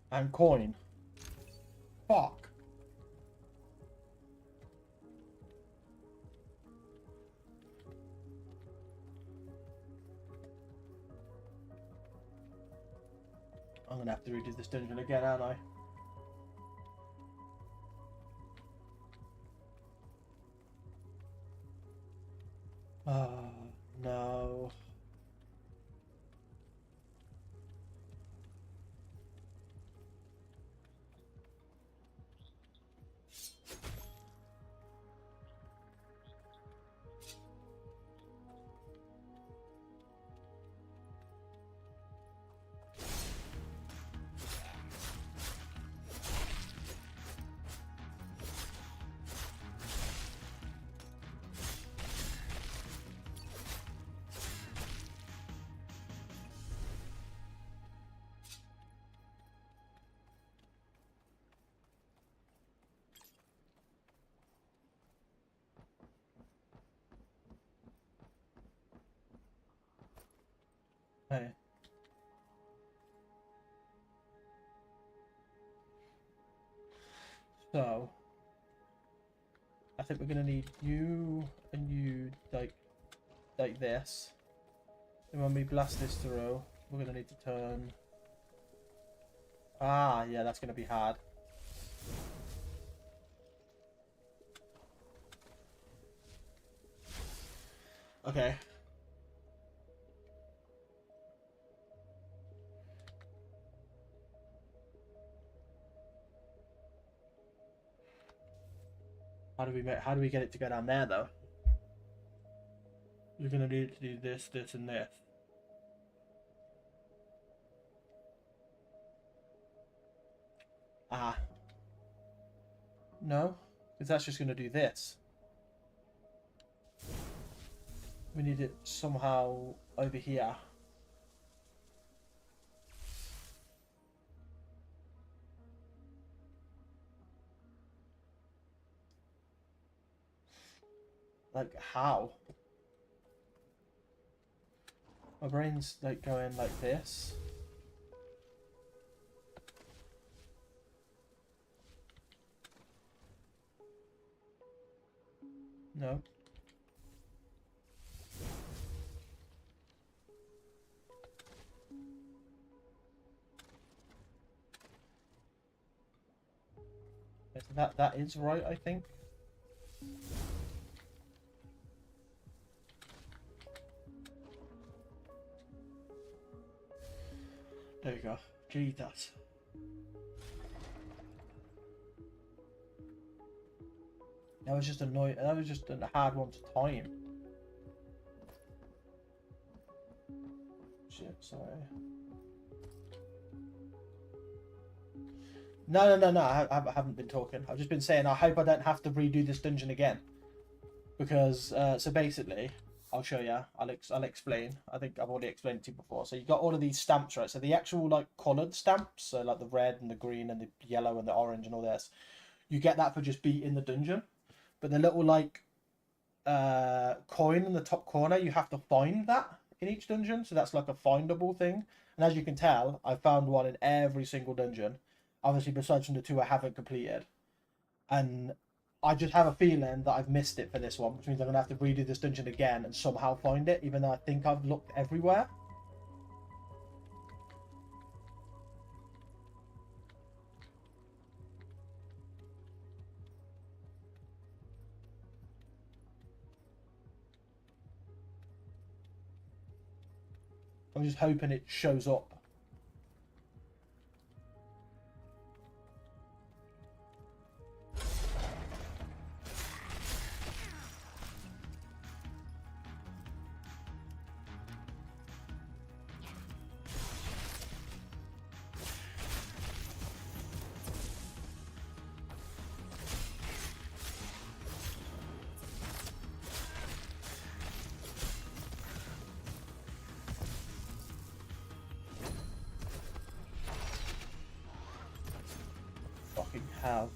And coin. Fuck. I'm gonna have to redo this dungeon again, aren't I? Oh, no. Hey. So, I think we're gonna need you and you like this. And when we blast this through, we're gonna need to turn. Ah, yeah, that's gonna be hard. Okay. How do we get it to go down there though? You're gonna need to do this, this, and this. Ah. No? Because that's just gonna do this. We need it somehow over here. Like, how? My brain's like going like this. No. That is right, I think. There you go. Jesus. That was just annoying. That was just a hard one to time. Shit, sorry. No. I haven't been talking. I've just been saying I hope I don't have to redo this dungeon again. Because, so basically, I'll show you. I'll explain. I think I've already explained it to you before. So you got all of these stamps, right? So the actual, like, coloured stamps, so like the red and the green and the yellow and the orange and all this, you get that for just beating the dungeon. But the little, like, coin in the top corner, you have to find that in each dungeon. So that's like a findable thing. And as you can tell, I found one in every single dungeon. Obviously, besides from the two I haven't completed. And I just have a feeling that I've missed it for this one, which means I'm going to have to redo this dungeon again and somehow find it, even though I think I've looked everywhere. I'm just hoping it shows up. Fucking hell.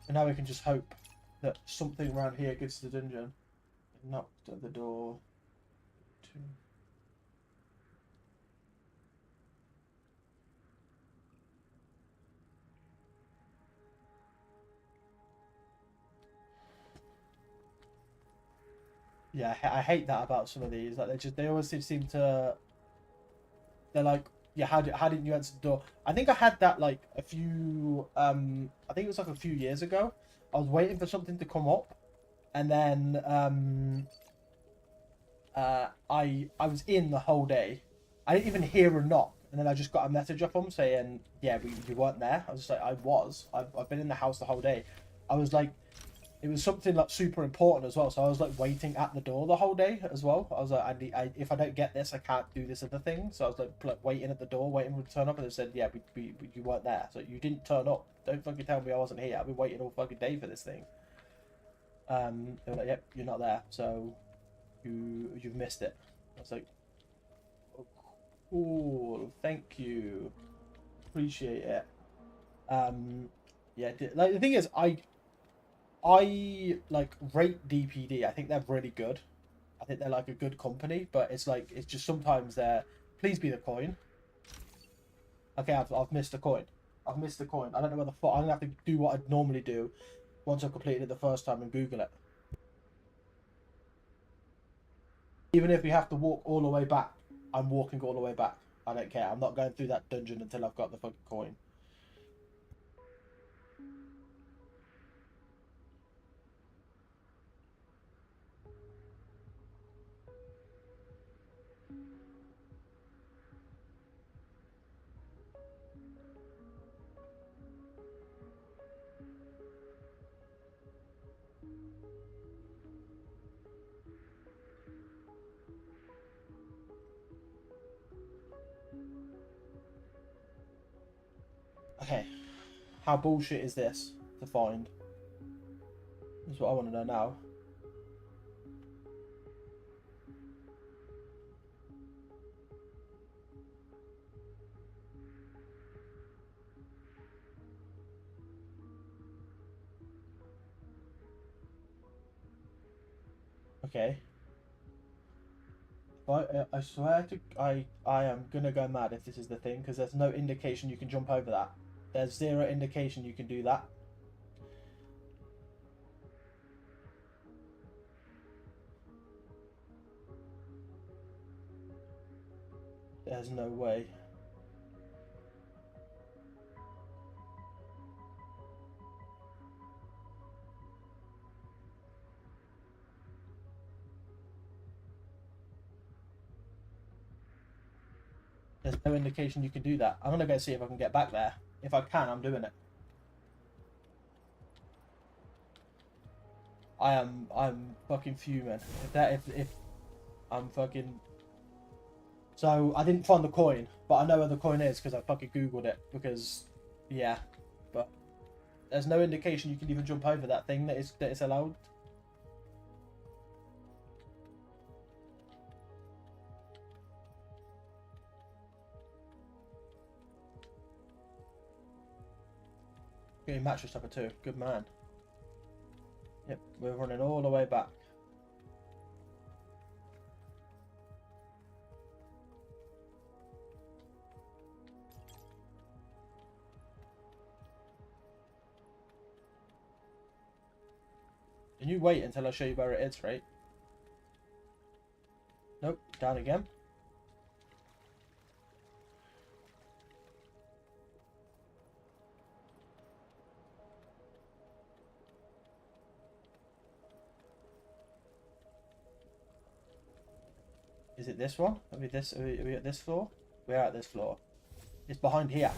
And now we can just hope that something around here gets to the dungeon. Knocked at the door. Two. Yeah, I hate that about some of these. Like they always seem to. They're like, yeah, how didn't you answer the door? I think I had that like a few. I think it was like a few years ago. I was waiting for something to come up, and then I was in the whole day. I didn't even hear a knock, and then I just got a message off him saying, "Yeah, we weren't there." I was just like, "I was. I've been in the house the whole day." I was like, it was something like super important as well. So I was like waiting at the door the whole day as well. I was like, if I don't get this, I can't do this other thing. So I was like waiting at the door, waiting for it to turn up, and they said, yeah, you weren't there, so you didn't turn up. Don't fucking tell me I wasn't here. I've been waiting all fucking day for this thing. They were like, yep, you're not there, so you've missed it. I was like, oh, cool, thank you, appreciate it. Yeah, like the thing is, I like rate DPD. I think they're really good. I think they're like a good company, but it's like it's just sometimes they're. Please be the coin. Okay, I've missed a coin. I've missed a coin. I don't know where the fuck. I'm gonna have to do what I'd normally do once I've completed it the first time and Google it. Even if we have to walk all the way back, I'm walking all the way back. I don't care. I'm not going through that dungeon until I've got the fucking coin. Okay, how bullshit is this to find? That's what I want to know now. Okay. I swear to I am gonna go mad if this is the thing, because there's no indication you can jump over that. There's zero indication you can do that. There's no way. There's no indication you can do that. I'm gonna go see if I can get back there. If I can, I'm doing it. I'm fucking fuming. If I'm fucking. So I didn't find the coin, but I know where the coin is because I fucking googled it. Because, yeah, but there's no indication you can even jump over that thing that is allowed. Getting mattress number 2. Good man. Yep, we're running all the way back. Can you wait until I show you where it is, right? Nope, down again. Is it this one? Are we at this floor? We are at this floor. It's behind here.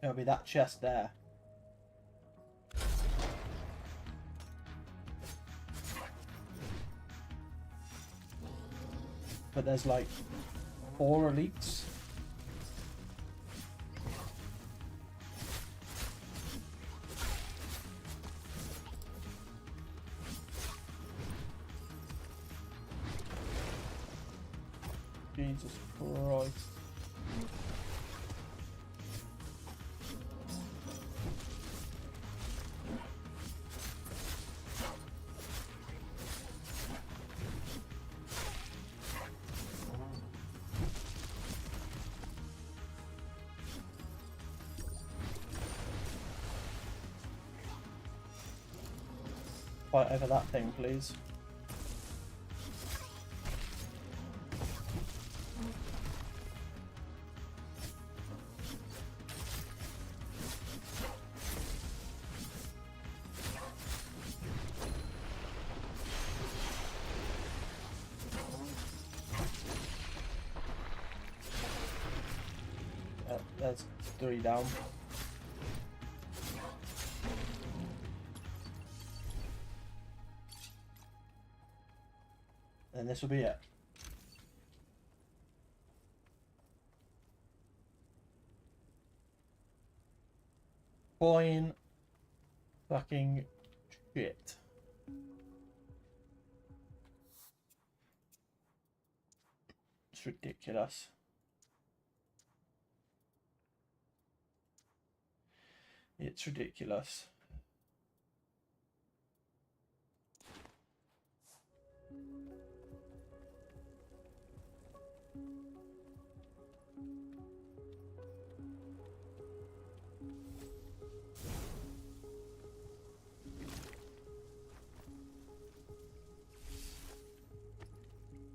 It'll be that chest there. But there's like 4 elites. Jesus Christ. Fight over that thing, please. That's 3 down. And this will be it. Coin fucking shit. It's ridiculous. It's ridiculous.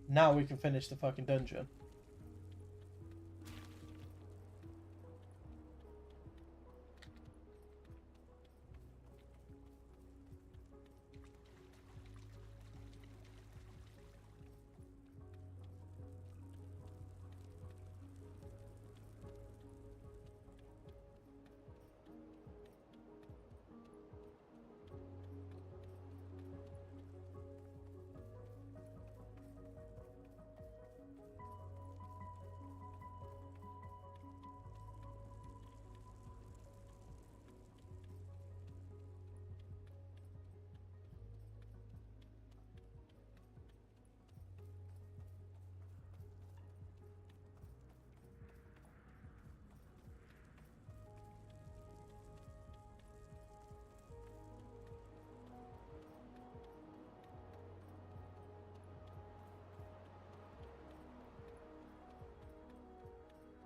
Now we can finish the fucking dungeon.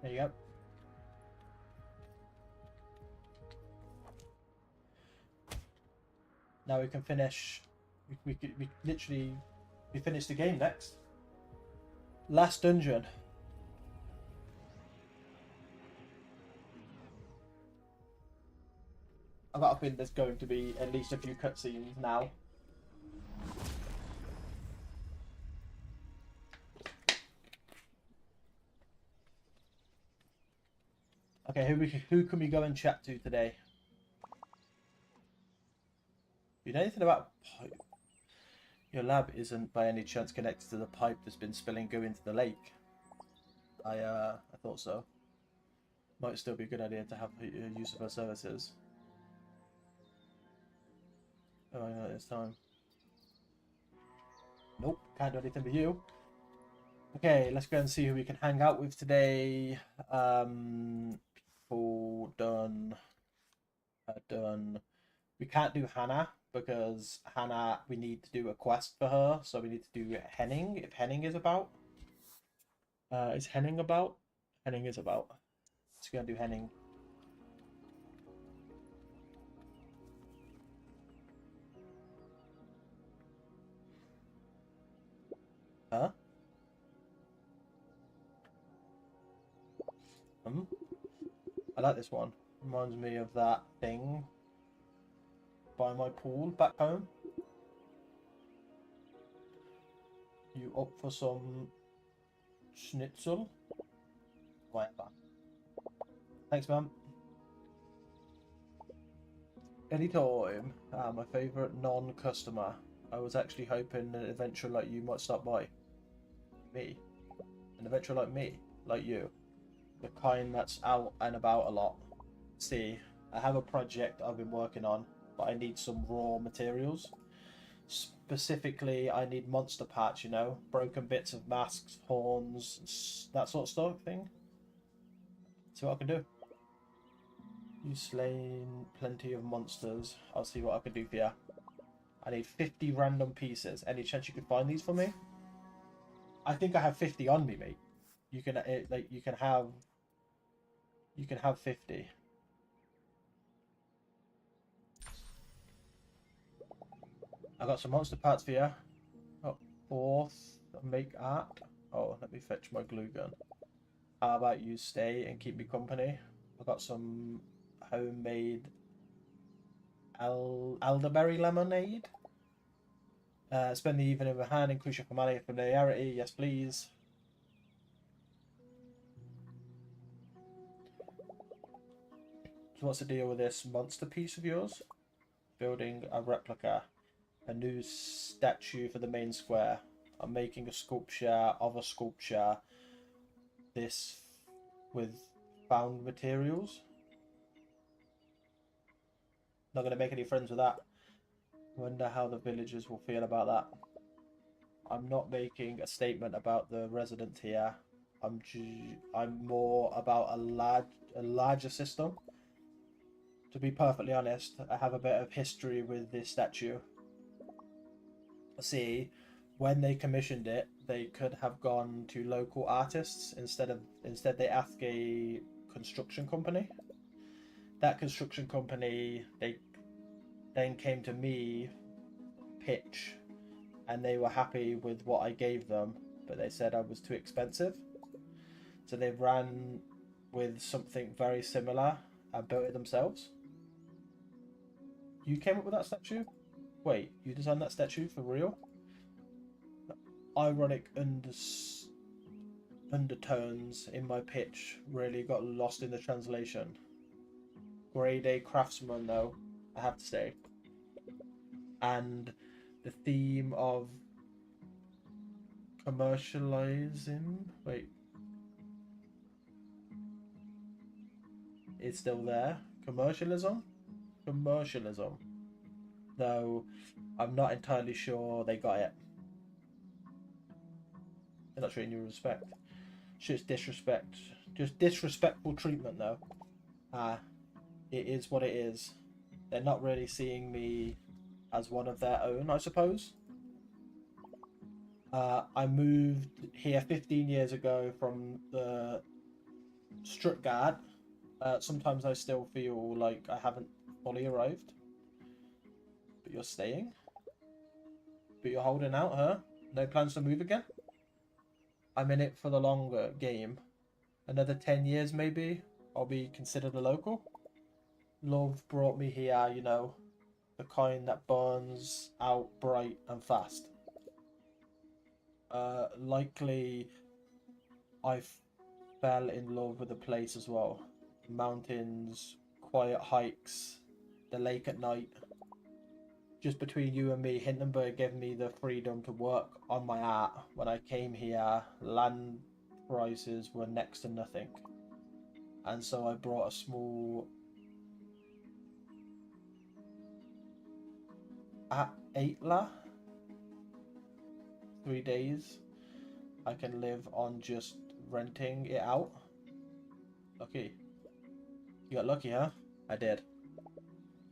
There you go. Now we can finish. We literally finish the game next. Last dungeon. I've got a feeling there's going to be at least a few cutscenes now. Okay, who can we go and chat to today? You know anything about pipe? Your lab isn't by any chance connected to the pipe that's been spilling goo into the lake. I thought so. Might still be a good idea to have use of her services. Oh, I know this time. Nope, can't do anything with you. Okay, let's go and see who we can hang out with today. People done. Done. We can't do Hannah because Hannah, we need to do a quest for her, so we need to do Henning if Henning is about. Is Henning about? Henning is about. Let's go and do Henning. Huh? I like this one. Reminds me of that thing by my pool back home. You up for some schnitzel? Whatever. Thanks, man. Anytime. My favourite non-customer. I was actually hoping an adventurer like you might stop by. Me. An adventurer like me. Like you. The kind that's out and about a lot. See, I have a project I've been working on, but I need some raw materials. Specifically, I need monster parts, you know? Broken bits of masks, horns, that sort of stuff thing. See what I can do. You've slain plenty of monsters. I'll see what I can do for you. I need 50 random pieces. Any chance you could find these for me? I think I have 50 on me, mate. You can you can have 50. I got some monster parts for you. Oh, fourth, make art. Oh, let me fetch my glue gun. How about you stay and keep me company? I got some homemade elderberry lemonade. Spend the evening with a hand, increase your familiarity. Yes, please. So what's the deal with this monster piece of yours? Building a replica. A new statue for the main square. I'm making a sculpture of a sculpture. This with found materials. Not going to make any friends with that. Wonder how the villagers will feel about that. I'm not making a statement about the residents here. I'm more about a larger system. To be perfectly honest, I have a bit of history with this statue. See, when they commissioned it, they could have gone to local artists instead they asked a construction company. That construction company they then came to me, pitch, and they were happy with what I gave them, but they said I was too expensive. So they ran with something very similar and built it themselves. You came up with that statue? Wait, you designed that statue for real? Ironic undertones in my pitch really got lost in the translation. Grade A craftsman though, I have to say. And the theme of commercializing, wait, is still there. Commercialism? Commercialism. Though I'm not entirely sure they got it. They're not treating you with respect. Just disrespect. Just disrespectful treatment though. It is what it is. They're not really seeing me as one of their own, I suppose. I moved here 15 years ago from the Stuttgart. Sometimes I still feel like I haven't fully arrived. But you're staying? But you're holding out, huh? No plans to move again? I'm in it for the longer game. Another 10 years maybe, I'll be considered a local. Love brought me here, you know. The kind that burns out bright and fast. Likely I fell in love with the place as well. Mountains, quiet hikes, the lake at night. Just between you and me, Hindenburg gave me the freedom to work on my art. When I came here, land prices were next to nothing. And so I brought a small... At Eitla, 3 days, I can live on just renting it out. Lucky. You got lucky, huh? I did.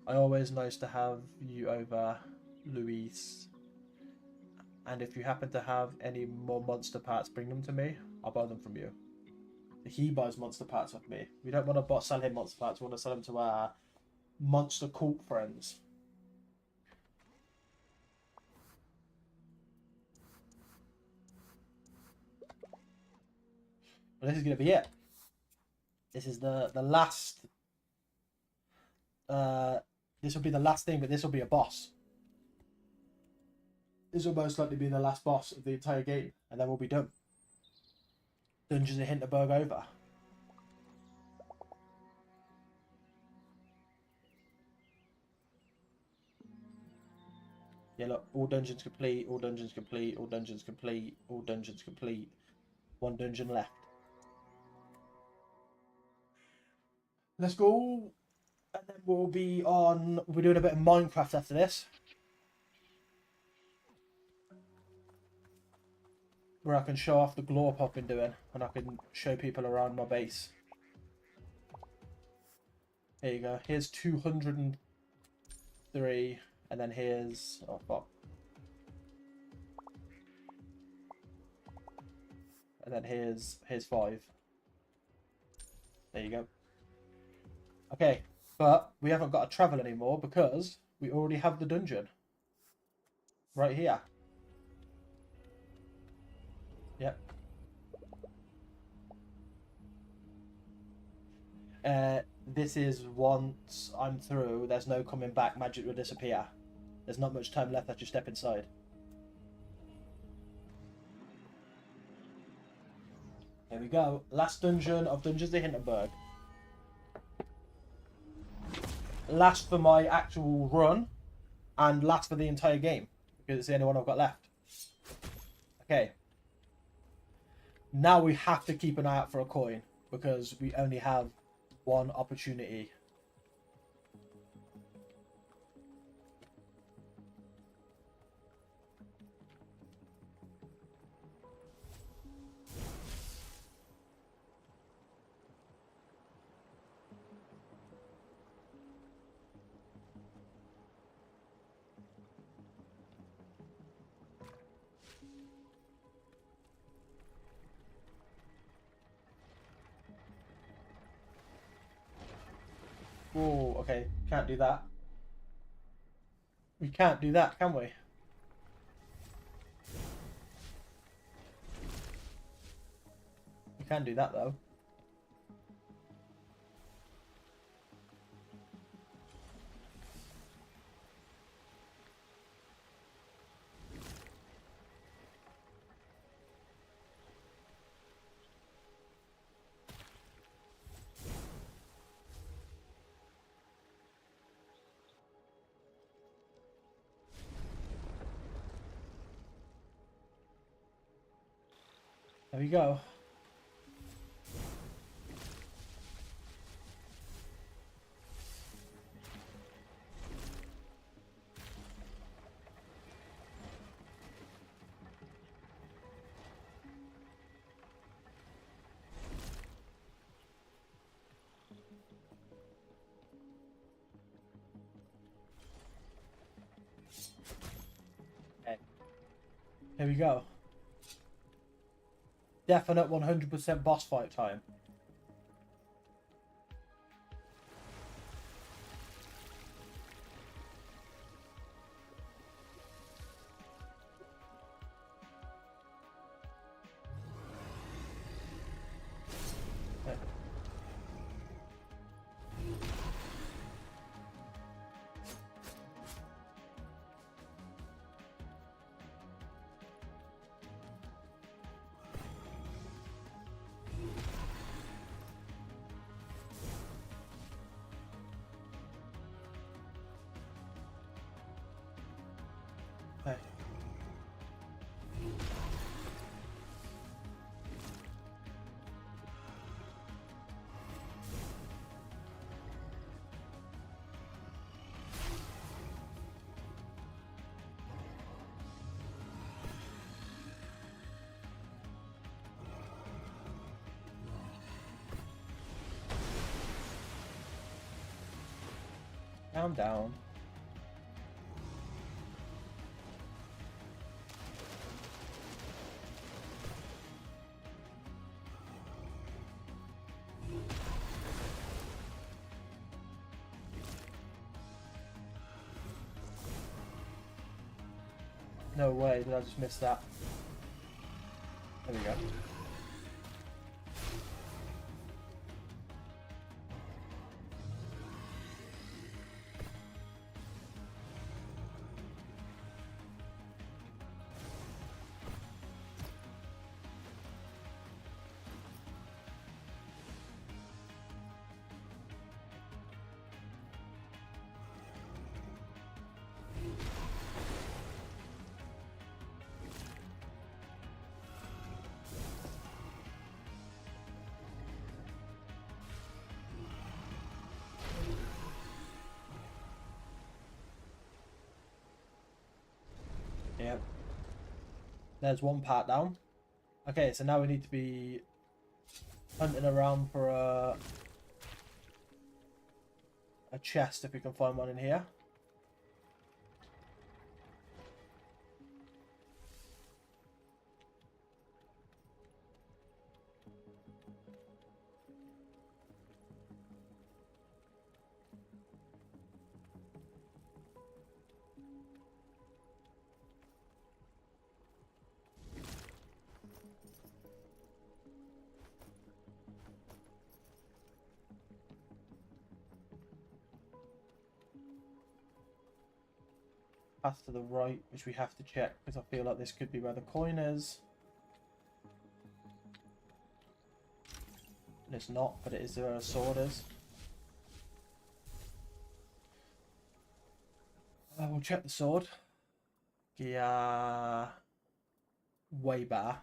Always nice to have you over, Luis. And if you happen to have any more monster parts, bring them to me. I'll buy them from you. He buys monster parts off me. We don't want to sell him monster parts. We want to sell them to our monster cult friends. Well, this is going to be it. This is the last. This will be the last thing, but this will be a boss. This will most likely be the last boss of the entire game, and then we'll be done. Dungeons of Hinterberg over. Yeah, look, all dungeons complete, all dungeons complete, all dungeons complete, all dungeons complete. One dungeon left. Let's go, and then we'll be on. We're doing a bit of Minecraft after this, where I can show off the glorp I've been doing, and I can show people around my base. Here you go. Here's 203, and then here's fuck. And then here's 5. There you go. Okay, but we haven't got to travel anymore because we already have the dungeon right here. Yep. This is once I'm through, there's no coming back, magic will disappear. There's not much time left after you step inside. Here we go. Last dungeon of Dungeons of Hinterberg. last for my actual run and last for the entire game because it's the only one I've got left. Okay. Now we have to keep an eye out for a coin because we only have one opportunity. Oh, okay. Can't do that. We can't do that, can we? We can do that, though. There we go. Okay. Here we go. Definite 100% boss fight time. Okay. Okay. Calm down. No way, did I just miss that? There we go. Yep. There's one part down. Okay, so now we need to be hunting around for a chest if we can find one in here. Path to the right, which we have to check because I feel like this could be where the coin is. And it's not, but it is where a sword is. We'll check the sword. Yeah. Way better.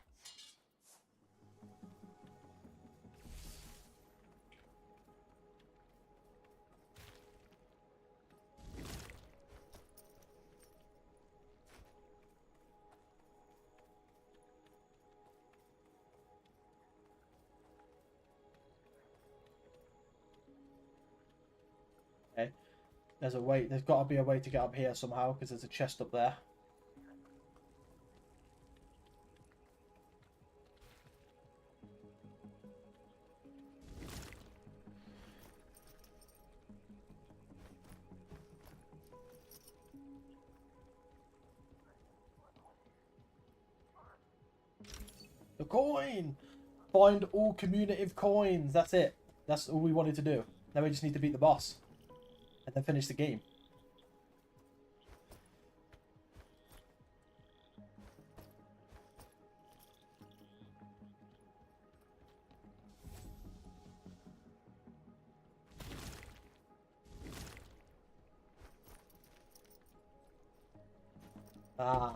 Okay. There's a way. There's got to be a way to get up here somehow because there's a chest up there. The coin! Find all commutative coins. That's it. That's all we wanted to do. Now we just need to beat the boss. And then finish the game. Ah.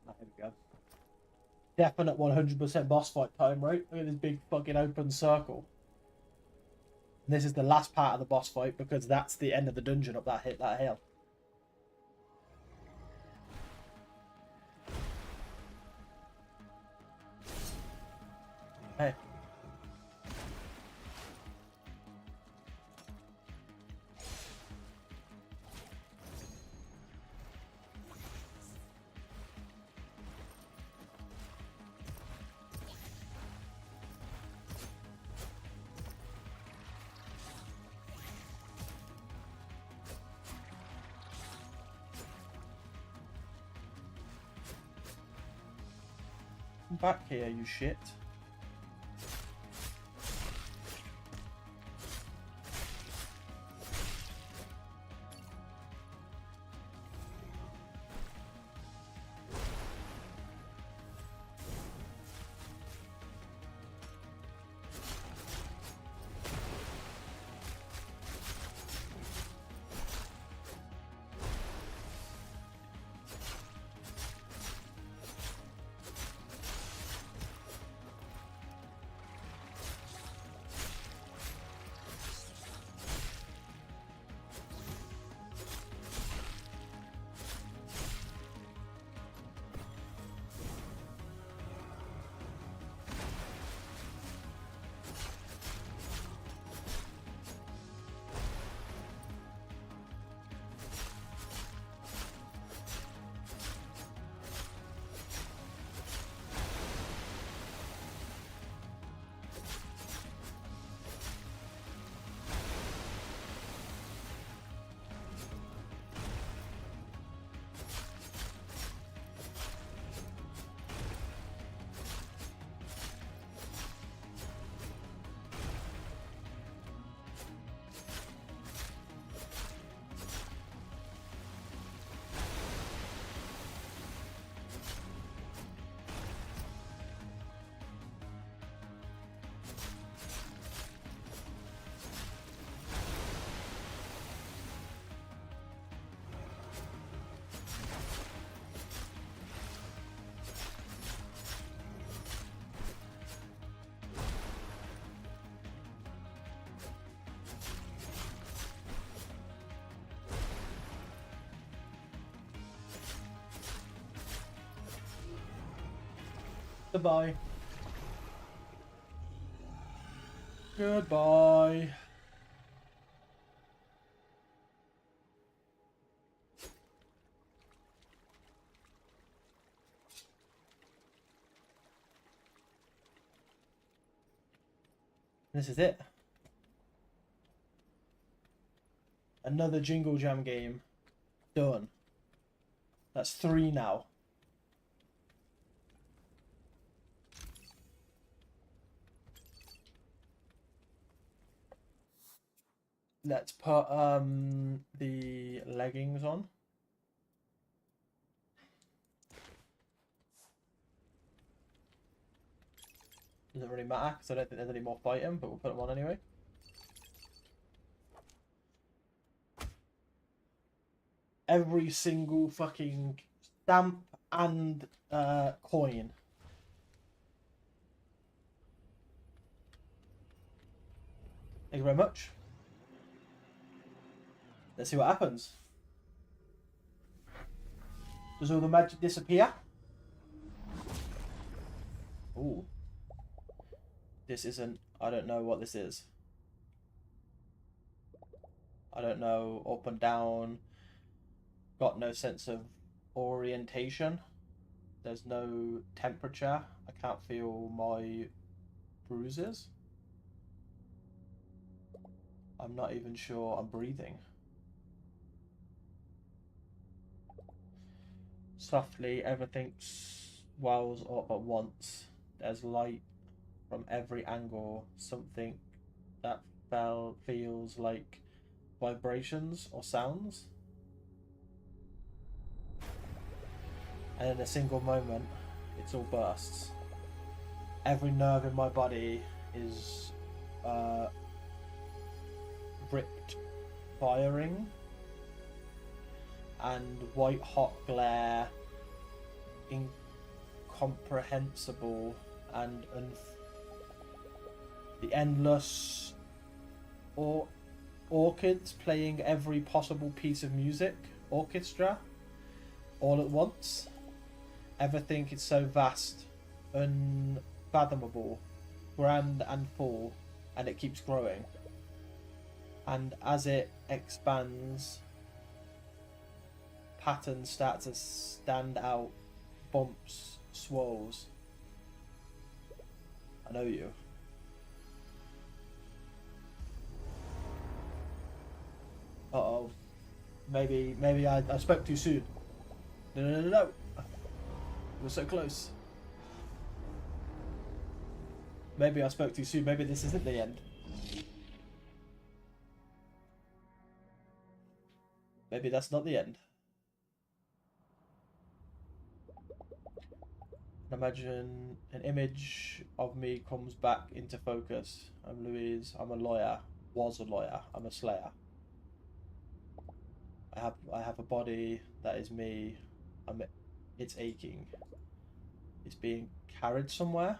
There we go. Definite 100% boss fight time, right? Look at this big fucking open circle. And this is the last part of the boss fight because that's the end of the dungeon up that hill. Hey. Come back here, you shit. Goodbye. Goodbye. This is it. Another Jingle Jam game. Done. That's 3 now. Let's put the leggings on. Doesn't really matter because I don't think there's any more fighting, but we'll put them on anyway. Every single fucking stamp and coin. Thank you very much. Let's see what happens. Does all the magic disappear? Ooh. This isn't... I don't know what this is. I don't know. Up and down. Got no sense of orientation. There's no temperature. I can't feel my bruises. I'm not even sure I'm breathing. Softly, everything swells up at once. There's light from every angle. Something that feels like vibrations or sounds. And in a single moment, it's all bursts. Every nerve in my body is ripped, firing, and white hot glare, incomprehensible, and the endless orchids playing every possible piece of music, orchestra, all at once. Everything is so vast, unfathomable, grand and full, and it keeps growing. And as it expands, patterns start to stand out, bumps, swirls. I know you. Uh-oh. Maybe I spoke too soon. No. We're so close. Maybe I spoke too soon. Maybe this isn't the end. Maybe that's not the end. Imagine an image of me comes back into focus. I'm Louise. I'm a lawyer. Was a lawyer. I'm a slayer. I have a body that is me. It's aching. It's being carried somewhere.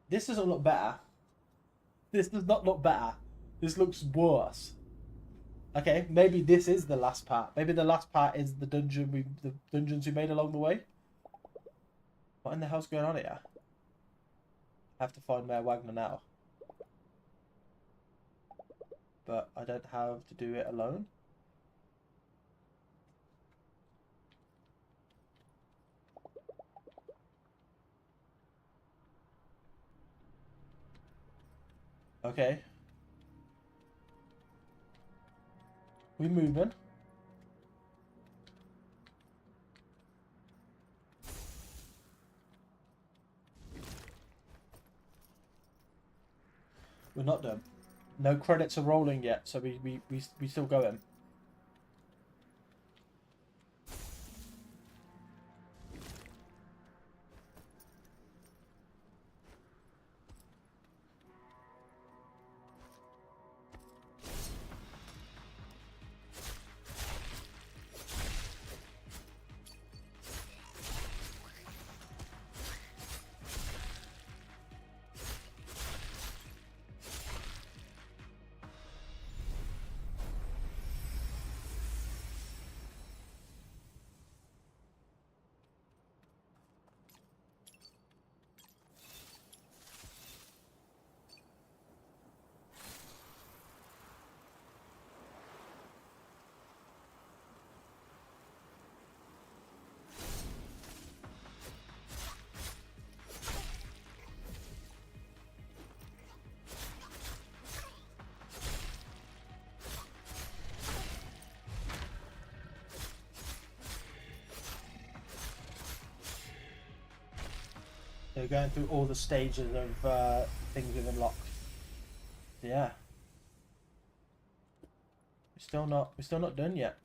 This doesn't look better. This does not look better. This looks worse. Okay, maybe this is the last part. Maybe the last part is the dungeons we made along the way. What in the hell's going on here? I have to find Mayor Wagner now. But I don't have to do it alone. Okay. We moving. We're not done. No credits are rolling yet, so we still going. They're going through all the stages of things we've unlocked. Yeah. We're still not done yet.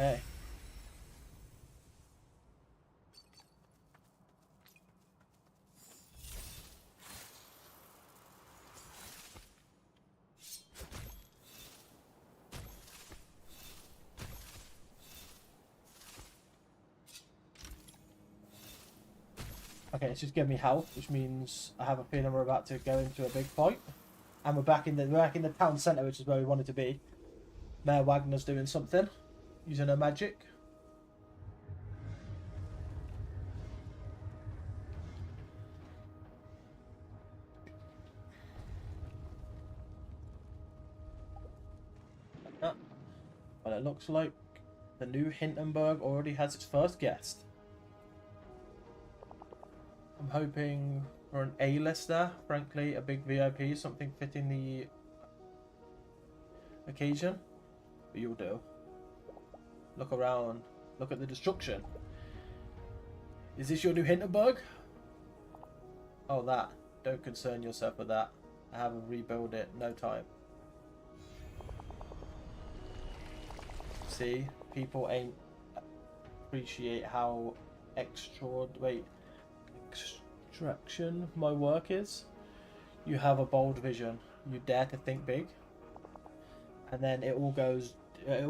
Okay. Okay, it's just giving me health, which means I have a feeling we're about to go into a big fight. And we're back in the town centre, which is where we wanted to be. Mayor Wagner's doing something, using her magic. Ah, well, it looks like the new Hindenburg already has its first guest. I'm hoping for an A-lister, frankly, a big VIP, something fitting the occasion. But you'll do. Look around. Look at the destruction. Is this your new Hindenburg? Oh, that. Don't concern yourself with that. I have a rebuild it, no time. See, people ain't appreciate how extraction my work is. You have a bold vision. You dare to think big, and then it all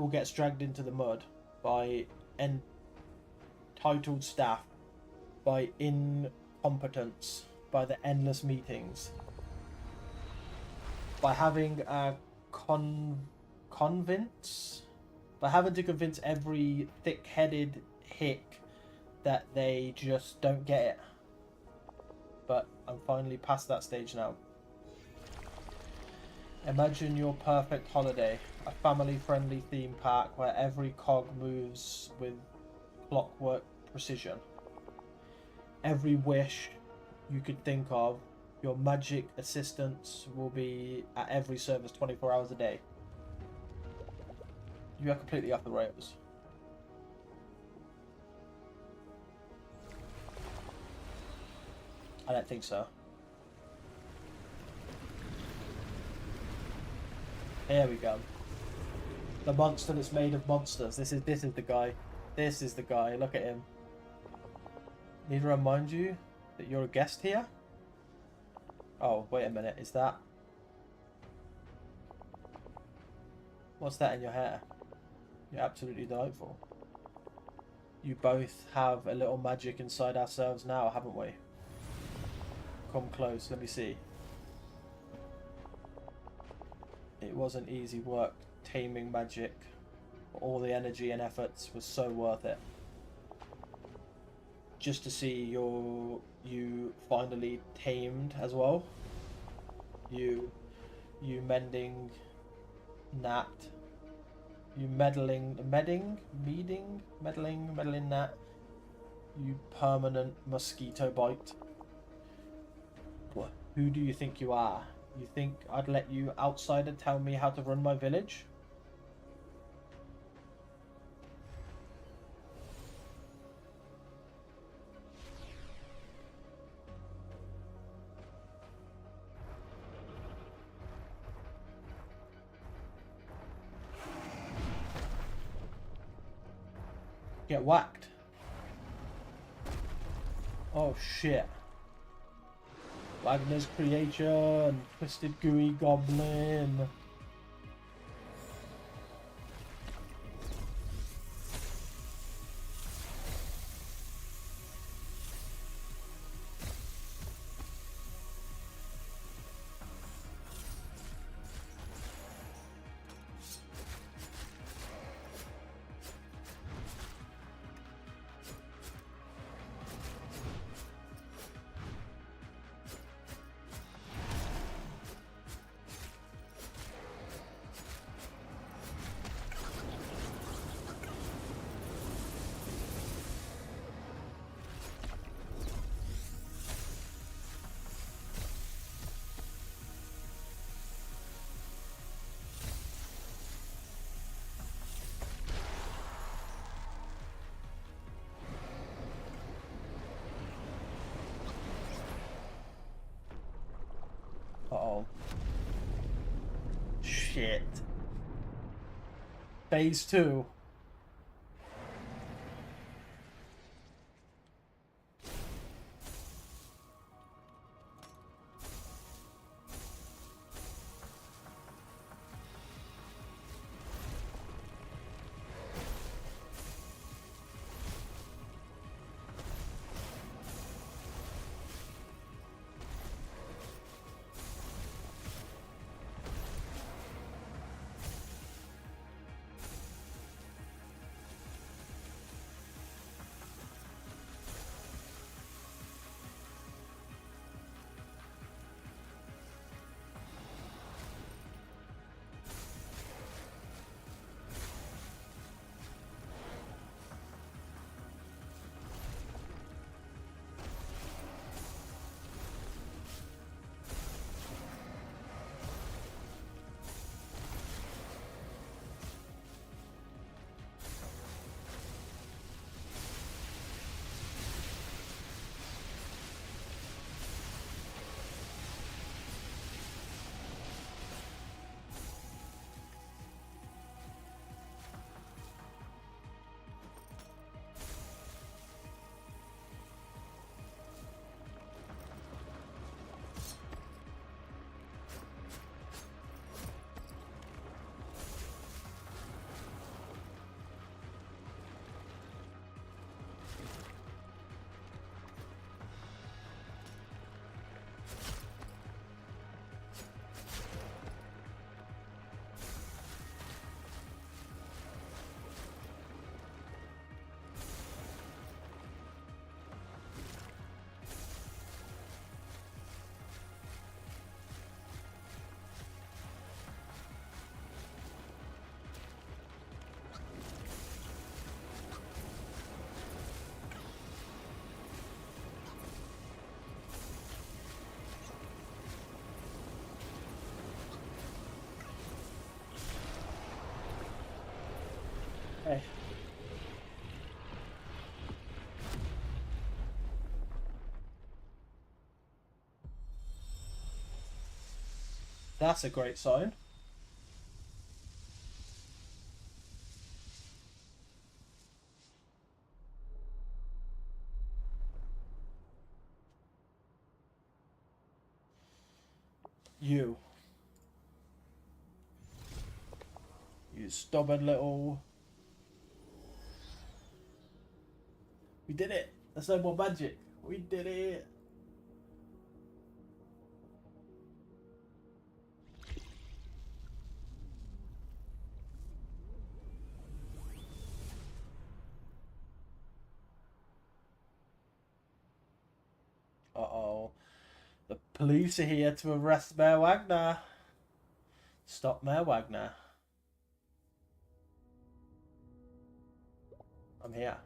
gets dragged into the mud by entitled staff, by incompetence, by the endless meetings, by having a convince. By having to convince every thick-headed hick that they just don't get it. But I'm finally past that stage now. Imagine your perfect holiday. A family-friendly theme park where every cog moves with clockwork precision. Every wish you could think of, your magic assistants will be at every service 24 hours a day. You are completely off the rails. I don't think so. Here we go. The monster that's made of monsters. This is the guy. This is the guy. Look at him. Need to remind you that you're a guest here? Oh, wait a minute. Is that... What's that in your hair? You're absolutely delightful. You both have a little magic inside ourselves now, haven't we? Come close, let me see. It wasn't easy work taming magic, but all the energy and efforts was so worth it. Just to see you finally tamed as well. You mending Nat. You meddling Nat. You permanent mosquito bite. What? Who do you think you are? You think I'd let you outsider tell me how to run my village? Get whacked. Oh shit. Wagner's creation. Twisted gooey goblin. Uh-oh. Shit. Phase 2. That's a great sign. You stubborn little... We did it! There's no more magic. We did it! Uh-oh. The police are here to arrest Mayor Wagner. Stop Mayor Wagner. I'm here.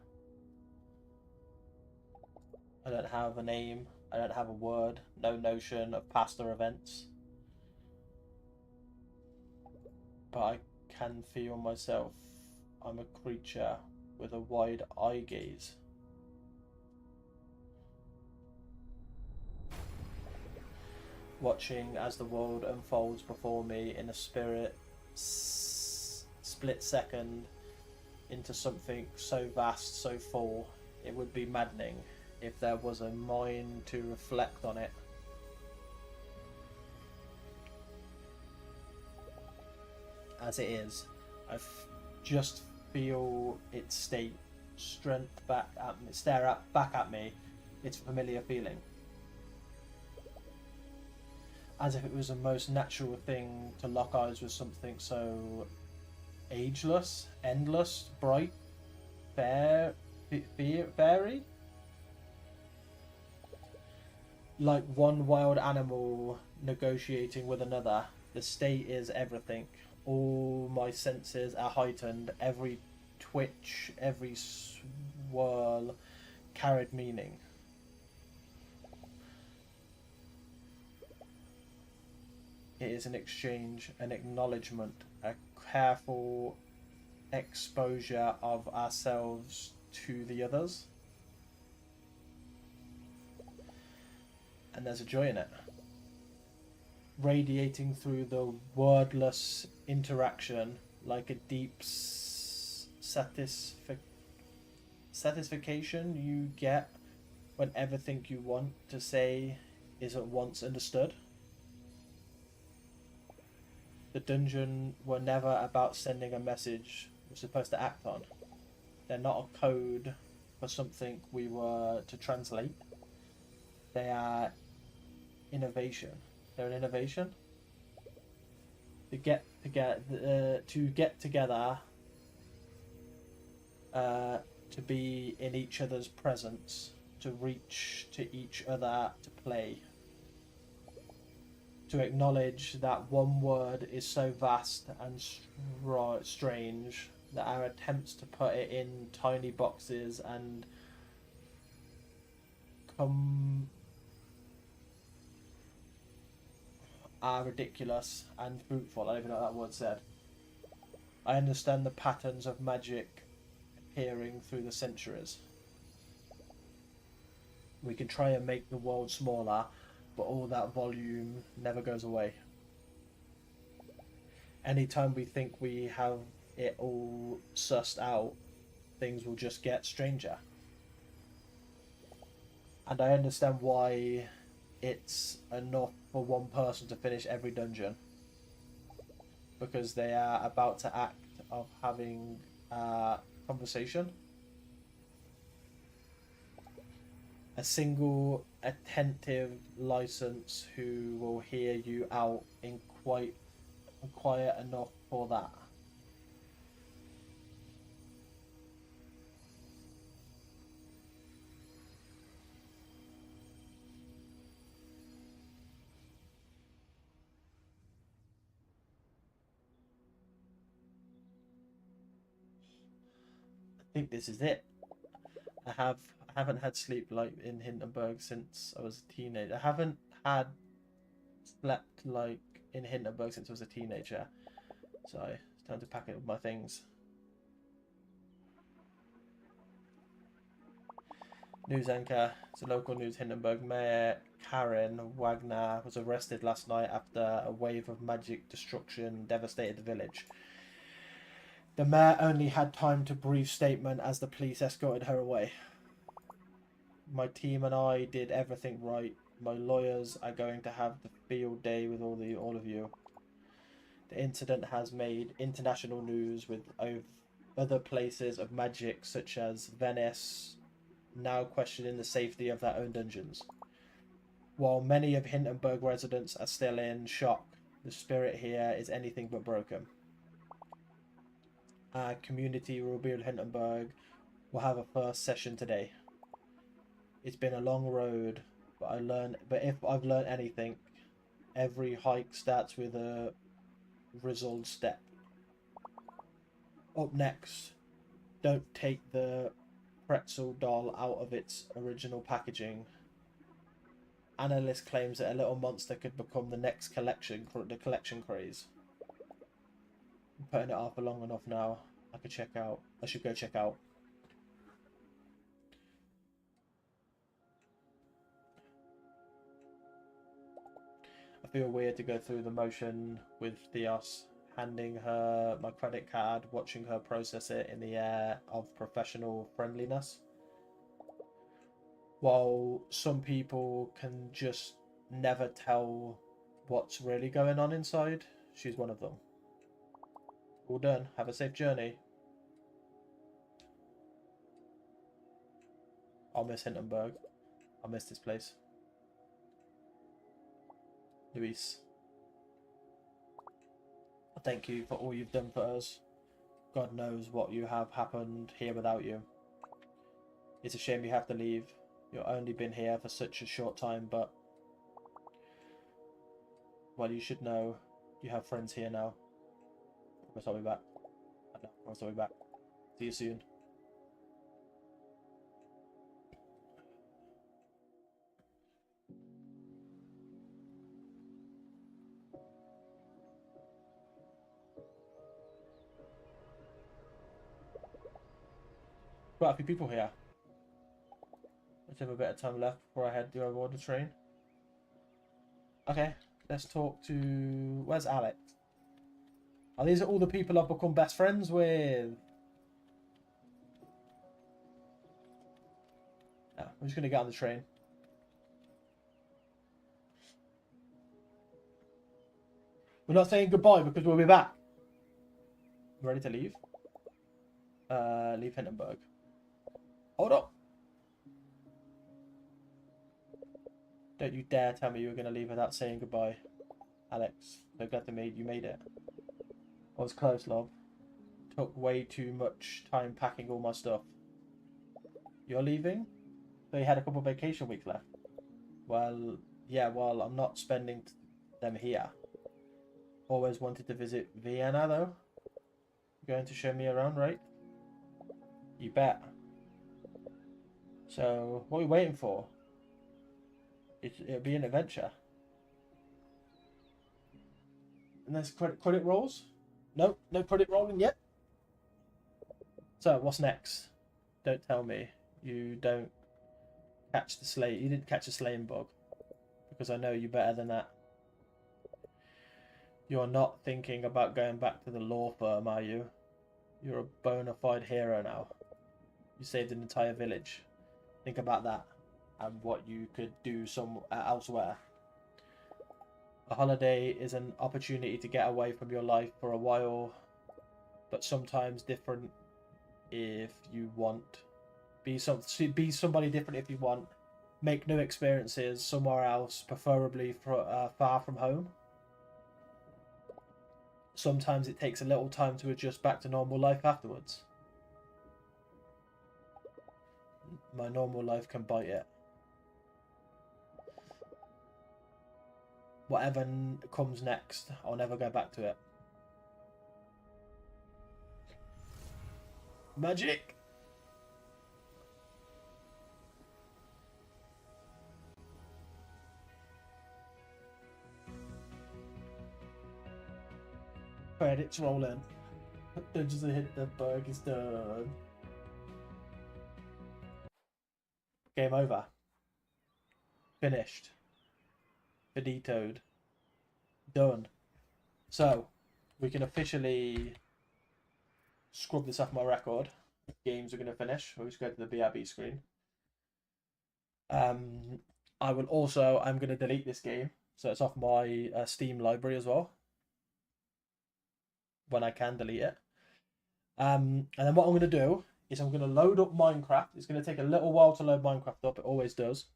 I don't have a name. I don't have a word. No notion of past or events. But I can feel myself. I'm a creature with a wide eye gaze. Watching as the world unfolds before me in a split second into something so vast, so full, it would be maddening if there was a mind to reflect on it. As it is, I just feel its state, strength back at me, back at me, its familiar feeling. As if it was the most natural thing to lock eyes with something so ageless, endless, bright, fairy. Like one wild animal negotiating with another, the state is everything. All my senses are heightened. Every twitch, every swirl carried meaning. It is an exchange, an acknowledgement, a careful exposure of ourselves to the others. And there's a joy in it. Radiating through the wordless interaction like a deep satisfaction you get when everything you want to say is at once understood. The dungeon were never about sending a message we're supposed to act on. They're not a code for something we were to translate. They are innovation. They're an innovation. To get together, to be in each other's presence, to reach to each other, to play. To acknowledge that one word is so vast and strange that our attempts to put it in tiny boxes and are ridiculous and fruitful. I don't even know what that word said. I understand the patterns of magic appearing through the centuries. We can try and make the world smaller, but all that volume never goes away. Anytime we think we have it all sussed out, things will just get stranger. And I understand why it's enough for one person to finish every dungeon, because they are about to act of having a conversation. A single attentive license who will hear you out in quiet enough for that. I think this is it. I haven't had sleep like in Hindenburg since I was a teenager. I haven't had slept like in Hindenburg since I was a teenager. So it's time to pack up my things. News anchor. It's a local news. Hindenburg Mayor Karen Wagner was arrested last night after a wave of magic destruction devastated the village. The mayor only had time to brief statement as the police escorted her away. My team and I did everything right. My lawyers are going to have the field day with all of you. The incident has made international news with other places of magic such as Venice now questioning the safety of their own dungeons. While many of Hindenburg residents are still in shock, the spirit here is anything but broken. Our community rebuild Hindenburg will have a first session today. It's been a long road, but if I've learned anything, every hike starts with a resolved step. Up next, don't take the pretzel doll out of its original packaging. Analyst claims that a little monster could become the next collection craze. I'm putting it off for long enough now. I should go check out. I feel weird to go through the motion with Theos, handing her my credit card, watching her process it in the air of professional friendliness. While some people can just never tell what's really going on inside, she's one of them. All done. Have a safe journey. I'll miss Hindenburg. I'll miss this place. Luis, thank you for all you've done for us. God knows what you have happened here without you. It's a shame you have to leave. You've only been here for such a short time, but... well, you should know you have friends here now. I promise I'll be back. I promise I'll be back. See you soon. Quite a few people here. Let's have a bit of time left before I head over the train. Okay, let's talk to... where's Alex? Oh, these are all the people I've become best friends with. No, I'm just going to get on the train. We're not saying goodbye because we'll be back. Ready to leave? Leave Hindenburg. Hold up. Don't you dare tell me you were going to leave without saying goodbye. Alex, so glad you made it. I was close, love. Took way too much time packing all my stuff. You're leaving? So you had a couple of vacation weeks left. Well, yeah, well, I'm not spending them here. Always wanted to visit Vienna, though. Going to show me around, right? You bet. So, what are we waiting for? It'll be an adventure. And there's credit rolls? Nope, no credit rolling yet. So, what's next? Don't tell me you don't catch the slay. You didn't catch a slaying bug. Because I know you better than that. You're not thinking about going back to the law firm, are you? You're a bona fide hero now. You saved an entire village. Think about that and what you could do elsewhere. A holiday is an opportunity to get away from your life for a while, but sometimes different if you want. Be somebody different if you want. Make new experiences somewhere else, preferably far from home. Sometimes it takes a little time to adjust back to normal life afterwards. My normal life can bite it. Whatever comes next, I'll never go back to it. Magic! Credits rolling. Dungeons of Hindenburg is done. Game over. Finished. Finitoed. Done. So, we can officially scrub this off my record. Games are going to finish. We'll just go to the BRB screen. I will also, I'm going to delete this game. So it's off my Steam library as well. When I can delete it. And then what I'm going to do is I'm going to load up Minecraft. It's going to take a little while to load Minecraft up. It always does.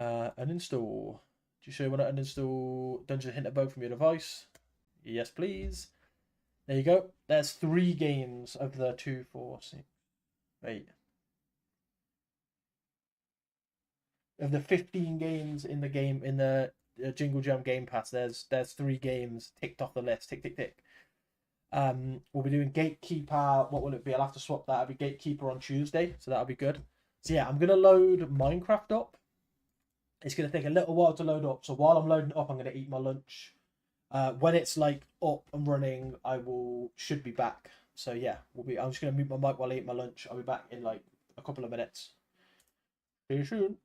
Uninstall. Do you sure you want to uninstall Dungeon Hinterberg from your device? Yes, please. There you go. There's 3 games of the 2, 4, 6, 8. Of the 15 games in the Jingle Jam Game Pass, there's 3 games ticked off the list. Tick, tick, tick. We'll be doing Gatekeeper. What will it be? I'll have to swap that. It'll be Gatekeeper on Tuesday, so that'll be good. So yeah, I'm gonna load Minecraft up. It's gonna take a little while to load up. So while I'm loading it up, I'm gonna eat my lunch. When it's like up and running, should be back. So yeah, I'm just gonna mute my mic while I eat my lunch. I'll be back in like a couple of minutes. See you soon.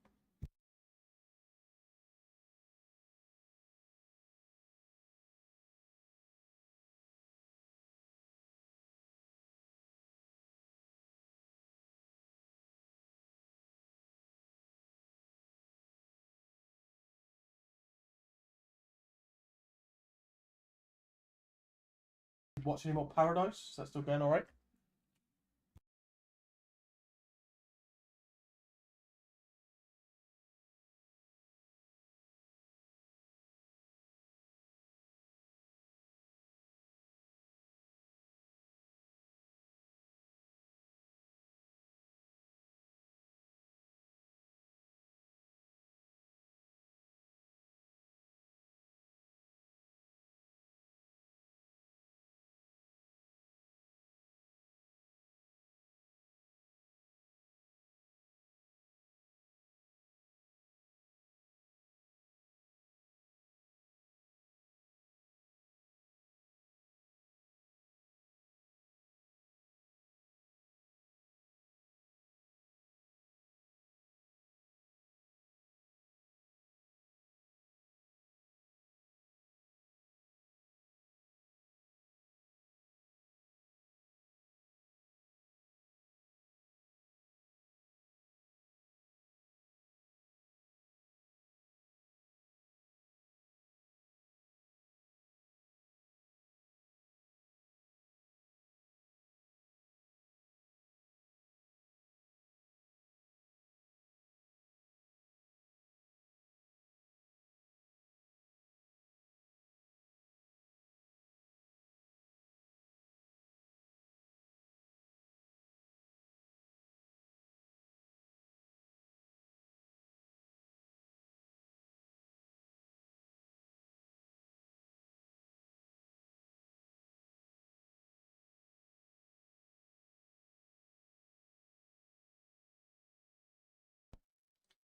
Watching any more Paradise? Is that still going all right?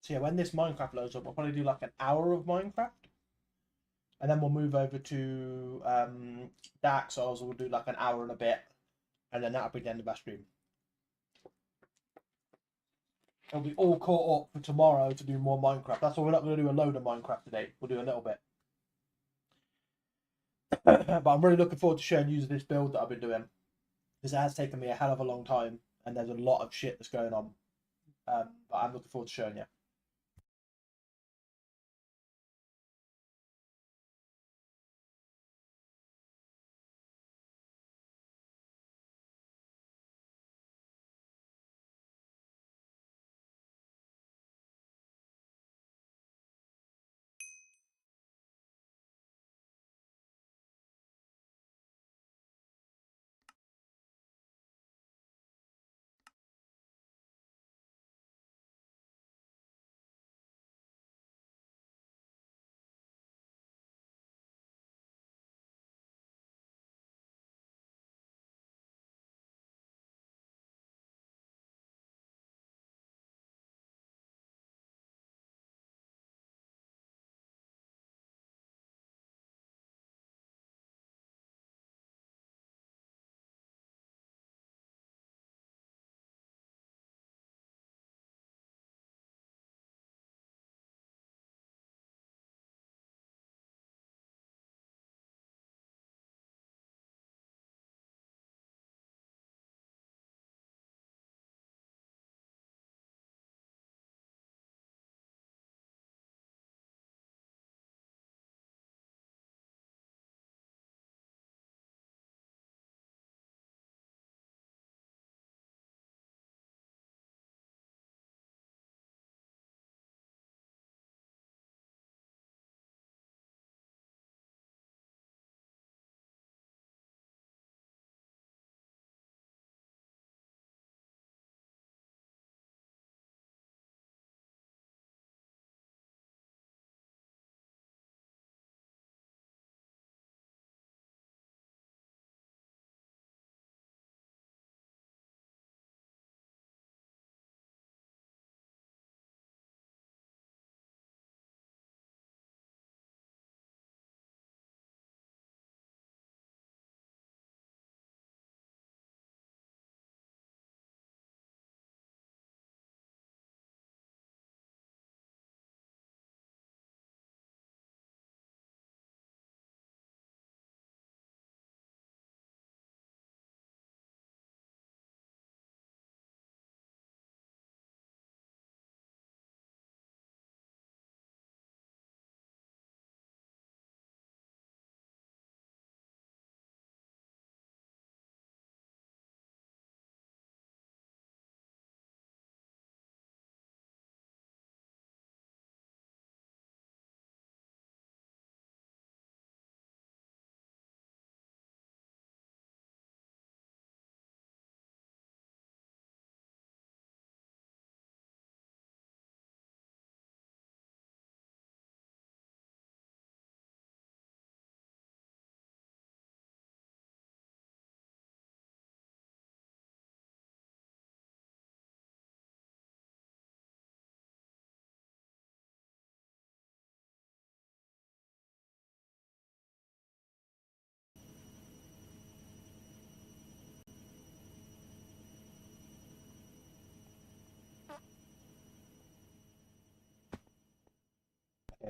So yeah, when this Minecraft loads up, I'll probably do like an hour of Minecraft, and then we'll move over to Dark Souls. We'll do like an hour and a bit, and then that'll be the end of our stream. It'll be all caught up for tomorrow to do more Minecraft. That's why we're not going to do a load of Minecraft today. We'll do a little bit. But I'm really looking forward to showing you this build that I've been doing, because it has taken me a hell of a long time, and there's a lot of shit that's going on. But I'm looking forward to showing you.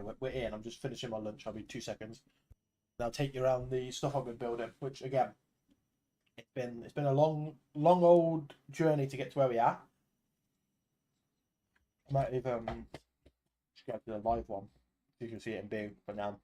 Okay, we're in. I'm just finishing my lunch. I'll be 2 seconds. And I'll take you around the stuff I've been building, which again, it's been a long old journey to get to where we are. I might even just go to the live one so you can see it in big for now.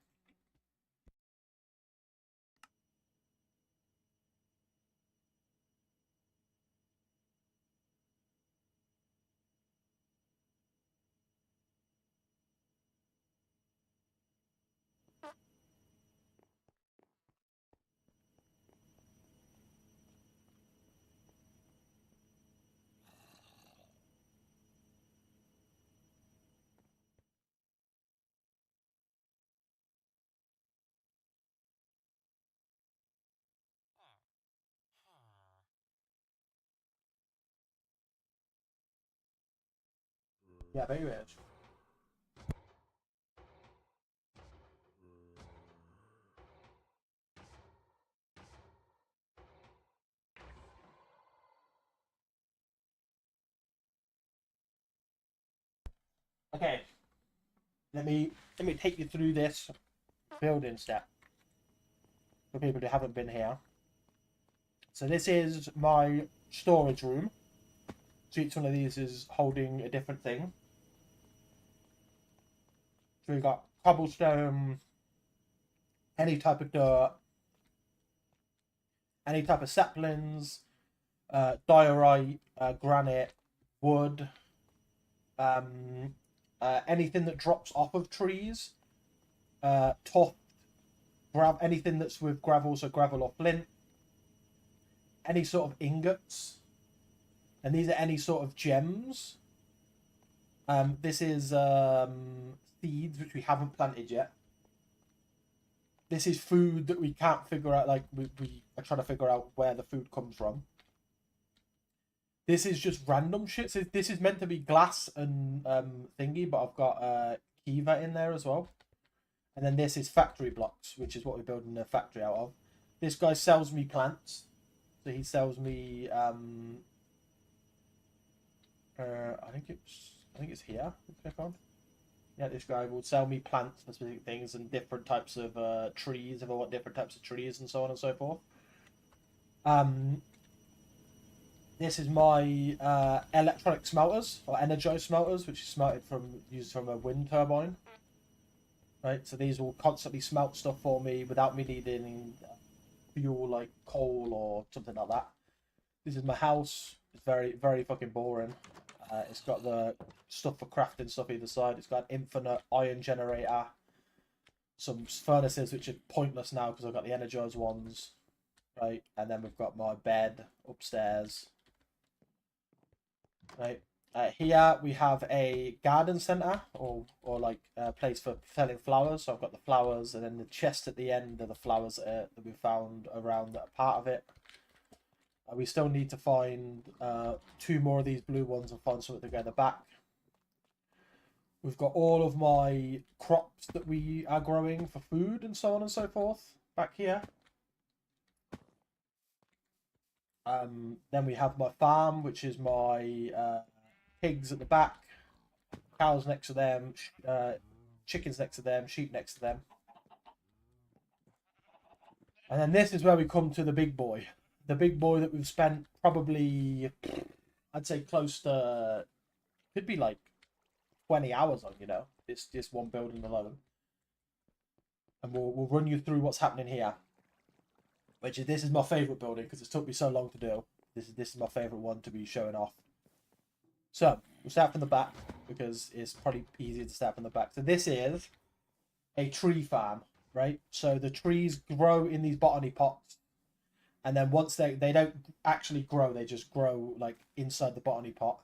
Yeah, very much. Okay, let me take you through this building step for people who haven't been here. So this is my storage room. So each one of these is holding a different thing. So we've got cobblestone, any type of dirt, any type of saplings, diorite, granite, wood, anything that drops off of trees, tuff, anything that's with gravel, so gravel or flint, any sort of ingots, and these are any sort of gems. This is seeds which we haven't planted yet. This is food that we can't figure out. Like we are trying to figure out where the food comes from. This is just random shit. So this is meant to be glass and thingy, but I've got Kiva in there as well. And then this is factory blocks, which is what we're building a factory out of. This guy sells me plants. So he sells me I think it's here. Click on. Yeah, this guy will sell me plants for specific things and different types of trees if I want different types of trees and so on and so forth. This is my electronic smelters or energized smelters, which is used from a wind turbine. Right, so these will constantly smelt stuff for me without me needing fuel like coal or something like that. This is my house. It's very fucking boring. It's got the stuff for crafting stuff either side. It's got an infinite iron generator. Some furnaces which are pointless now because I've got the energized ones. Right, and then we've got my bed upstairs. Right, here we have a garden center or like a place for selling flowers. So I've got the flowers, and then the chest at the end are the flowers that we found around that are part of it. We still need to find 2 more of these blue ones and find something to go in the back. We've got all of my crops that we are growing for food and so on and so forth back here. Then we have my farm, which is my pigs at the back, cows next to them, chickens next to them, sheep next to them. And then this is where we come to the big boy. The big boy that we've spent probably, I'd say close to, could be like 20 hours on, you know, it's just one building alone. And we'll run you through what's happening here. Which is, this is my favourite building because it's took me so long to do. This is my favourite one to be showing off. So, we'll start from the back because it's probably easier to start from the back. So this is a tree farm, right? So the trees grow in these botany pots. And then once they don't actually grow, they just grow like inside the botany pot.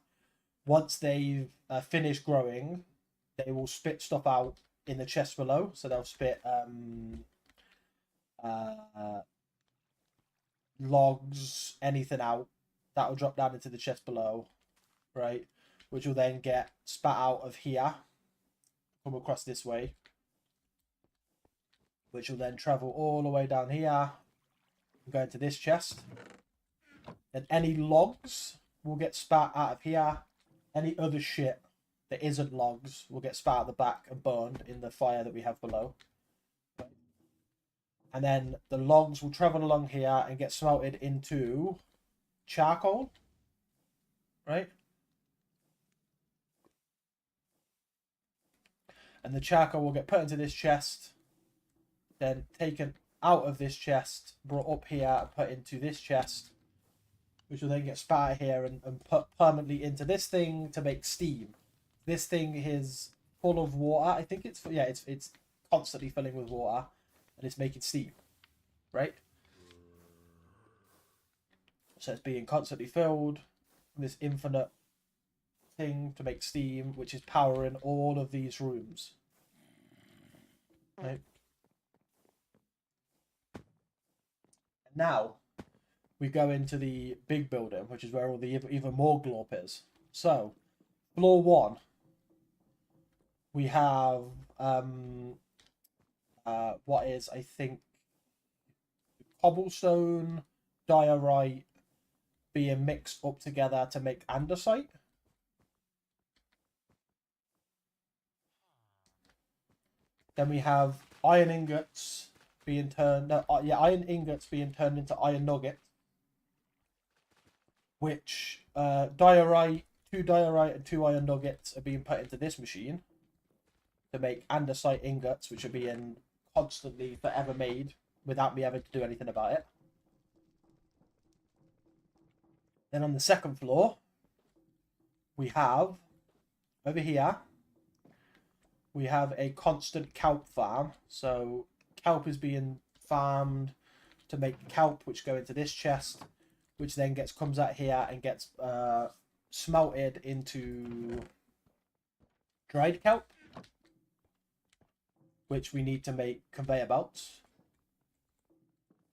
Once they've finished growing, they will spit stuff out in the chest below. So they'll spit logs, anything out. That will drop down into the chest below, right? Which will then get spat out of here, come across this way, which will then travel all the way down here and go into this chest. And any logs will get spat out of here. Any other shit that isn't logs will get spat at the back and burned in the fire that we have below. And then the logs will travel along here and get smelted into charcoal, right? And the charcoal will get put into this chest, then taken out of this chest, brought up here and put into this chest, which will then get spat here and put permanently into this thing to make steam. This thing is full of water. I think it's constantly filling with water, and it's making steam, right? So it's being constantly filled with this infinite thing to make steam, which is powering all of these rooms, right? And now we go into the big building, which is where all the even more glorp is. So floor 1, we have what is, I think, cobblestone, diorite being mixed up together to make andesite. Then we have iron ingots being turned, iron ingots being turned into iron nuggets, which diorite, 2 diorite and 2 iron nuggets are being put into this machine to make andesite ingots, which are being constantly forever made without me having to do anything about it. Then on the second floor, we have, over here, we have a constant kelp farm. So kelp is being farmed to make kelp, which go into this chest, which then comes out here and gets smelted into dried kelp, which we need to make conveyor belts.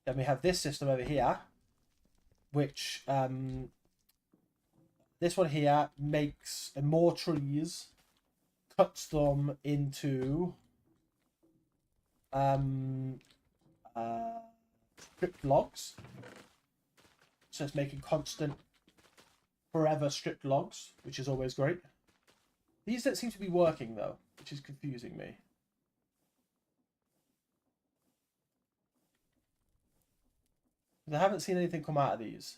Then we have this system over here, which this one here makes more trees, cuts them into stripped logs. So it's making constant, forever stripped logs, which is always great. These don't seem to be working though, which is confusing me. I haven't seen anything come out of these.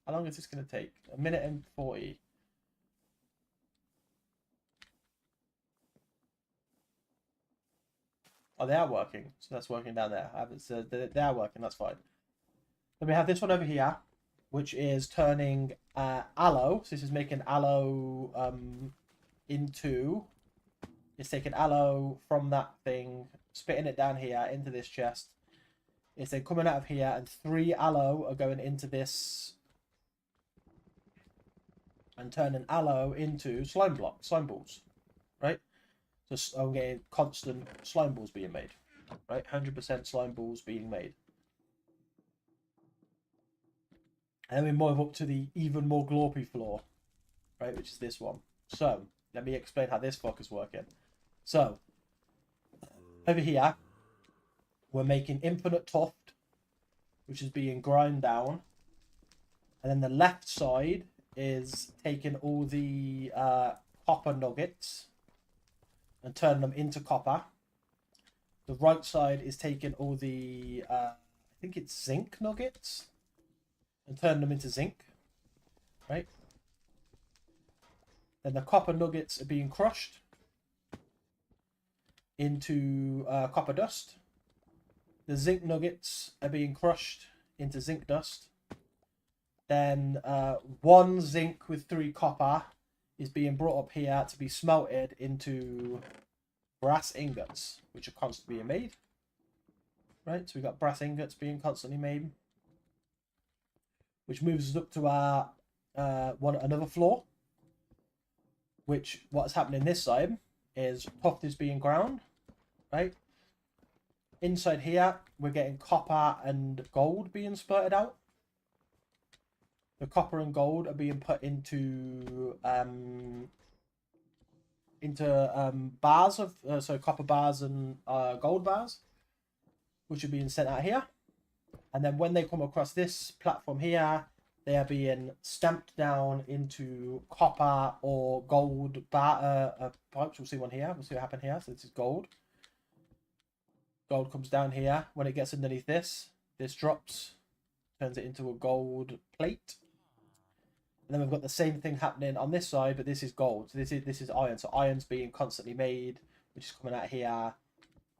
How long is this going to take? 1:40. Oh, they are working. So that's working down there. I haven't said they are working. That's fine. Then we have this one over here, which is turning aloe. So this is making aloe into. It's taking aloe from that thing, spitting it down here into this chest. It's then coming out of here, and 3 aloe are going into this and turning aloe into slime balls, right? So I'm getting constant slime balls being made, right? 100% slime balls being made. And then we move up to the even more glorpy floor, right? Which is this one. So let me explain how this fucker's working. So over here, we're making infinite tuft, which is being ground down. And then the left side is taking all the copper nuggets and turning them into copper. The right side is taking all the, I think it's zinc nuggets and turning them into zinc, right? Then the copper nuggets are being crushed into copper dust. The zinc nuggets are being crushed into zinc dust. Then 1 zinc with 3 copper is being brought up here to be smelted into brass ingots, which are constantly being made. Right, so we've got brass ingots being constantly made, which moves us up to our another floor. Which what's happening this side is tuft is being ground, right? Inside here, we're getting copper and gold being spurted out. The copper and gold are being put into bars of so copper bars and gold bars, which are being sent out here. And then when they come across this platform here, They are being stamped down into copper or gold pipes. We'll see one here. We'll see what happened here. So this is gold. Gold comes down here. When it gets underneath this drops, turns it into a gold plate. And then we've got the same thing happening on this side, but this is gold. So this is iron. So iron's being constantly made, which is coming out here,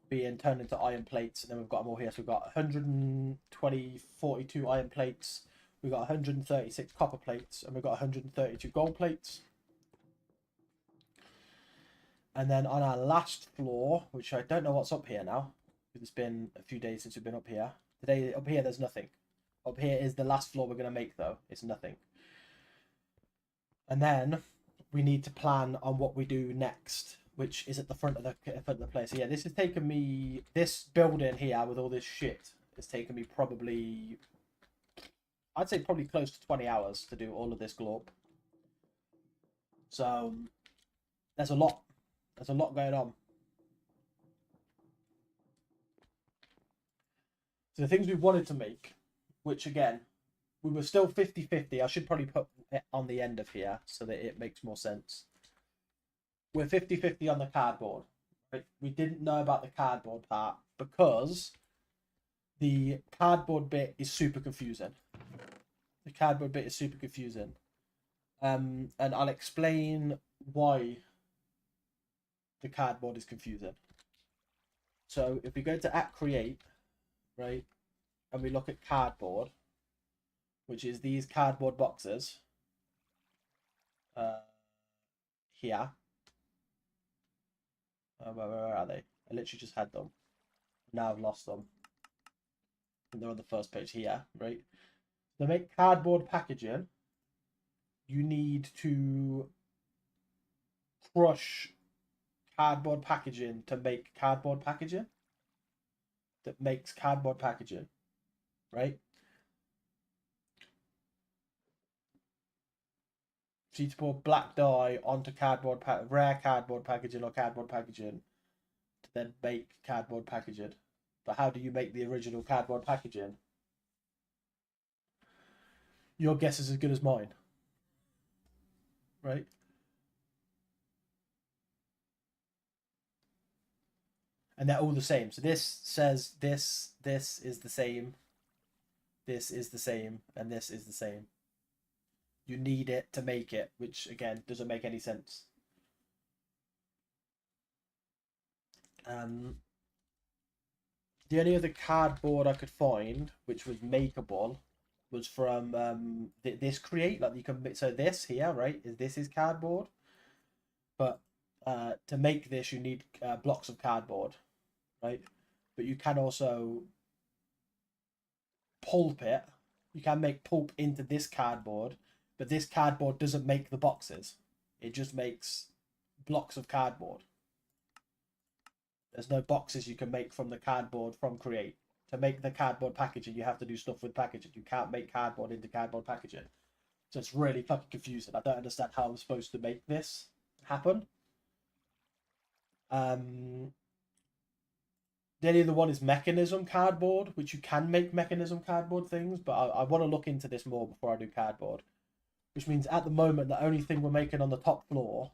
being turned into iron plates. And then we've got more here. So we've got 42 iron plates. We've got 136 copper plates, and we've got 132 gold plates. And then on our last floor, which I don't know what's up here now, because it's been a few days since we've been up here. Today, up here, there's nothing. Up here is the last floor we're going to make, though. It's nothing. And then we need to plan on what we do next, which is at the front of the place. So yeah, this has taken me, this building here with all this shit has taken me probably, I'd say probably close to 20 hours to do all of this glorp. So there's a lot. There's a lot going on. So the things we wanted to make, which again, we were still 50-50. I should probably put it on the end of here so that it makes more sense. We're 50-50 on the cardboard. Right? We didn't know about the cardboard part because the cardboard bit is super confusing. The cardboard bit is super confusing. And I'll explain why the cardboard is confusing. So if we go to @create, right, and we look at cardboard, which is these cardboard boxes here. Where are they? I literally just had them. Now I've lost them. And they're on the first page here, right? To make cardboard packaging, you need to crush cardboard packaging to make cardboard packaging that makes cardboard packaging, right? So you need to pour black dye onto rare cardboard packaging or cardboard packaging to then make cardboard packaging. But how do you make the original cardboard packaging? Your guess is as good as mine, right? And they're all the same. So this says this is the same, this is the same, and this is the same. You need it to make it, which again doesn't make any sense. The only other cardboard I could find which was makeable was from this create, like you can, so this here, right, this is cardboard, but to make this you need blocks of cardboard, right? But you can also pulp it. You can make pulp into this cardboard, but this cardboard doesn't make the boxes. It just makes blocks of cardboard. There's no boxes you can make from the cardboard from Create. To make the cardboard packaging, you have to do stuff with packaging. You can't make cardboard into cardboard packaging. So it's really fucking confusing. I don't understand how I'm supposed to make this happen. The only other one is mechanism cardboard, which you can make mechanism cardboard things, but I want to look into this more before I do cardboard. Which means at the moment, the only thing we're making on the top floor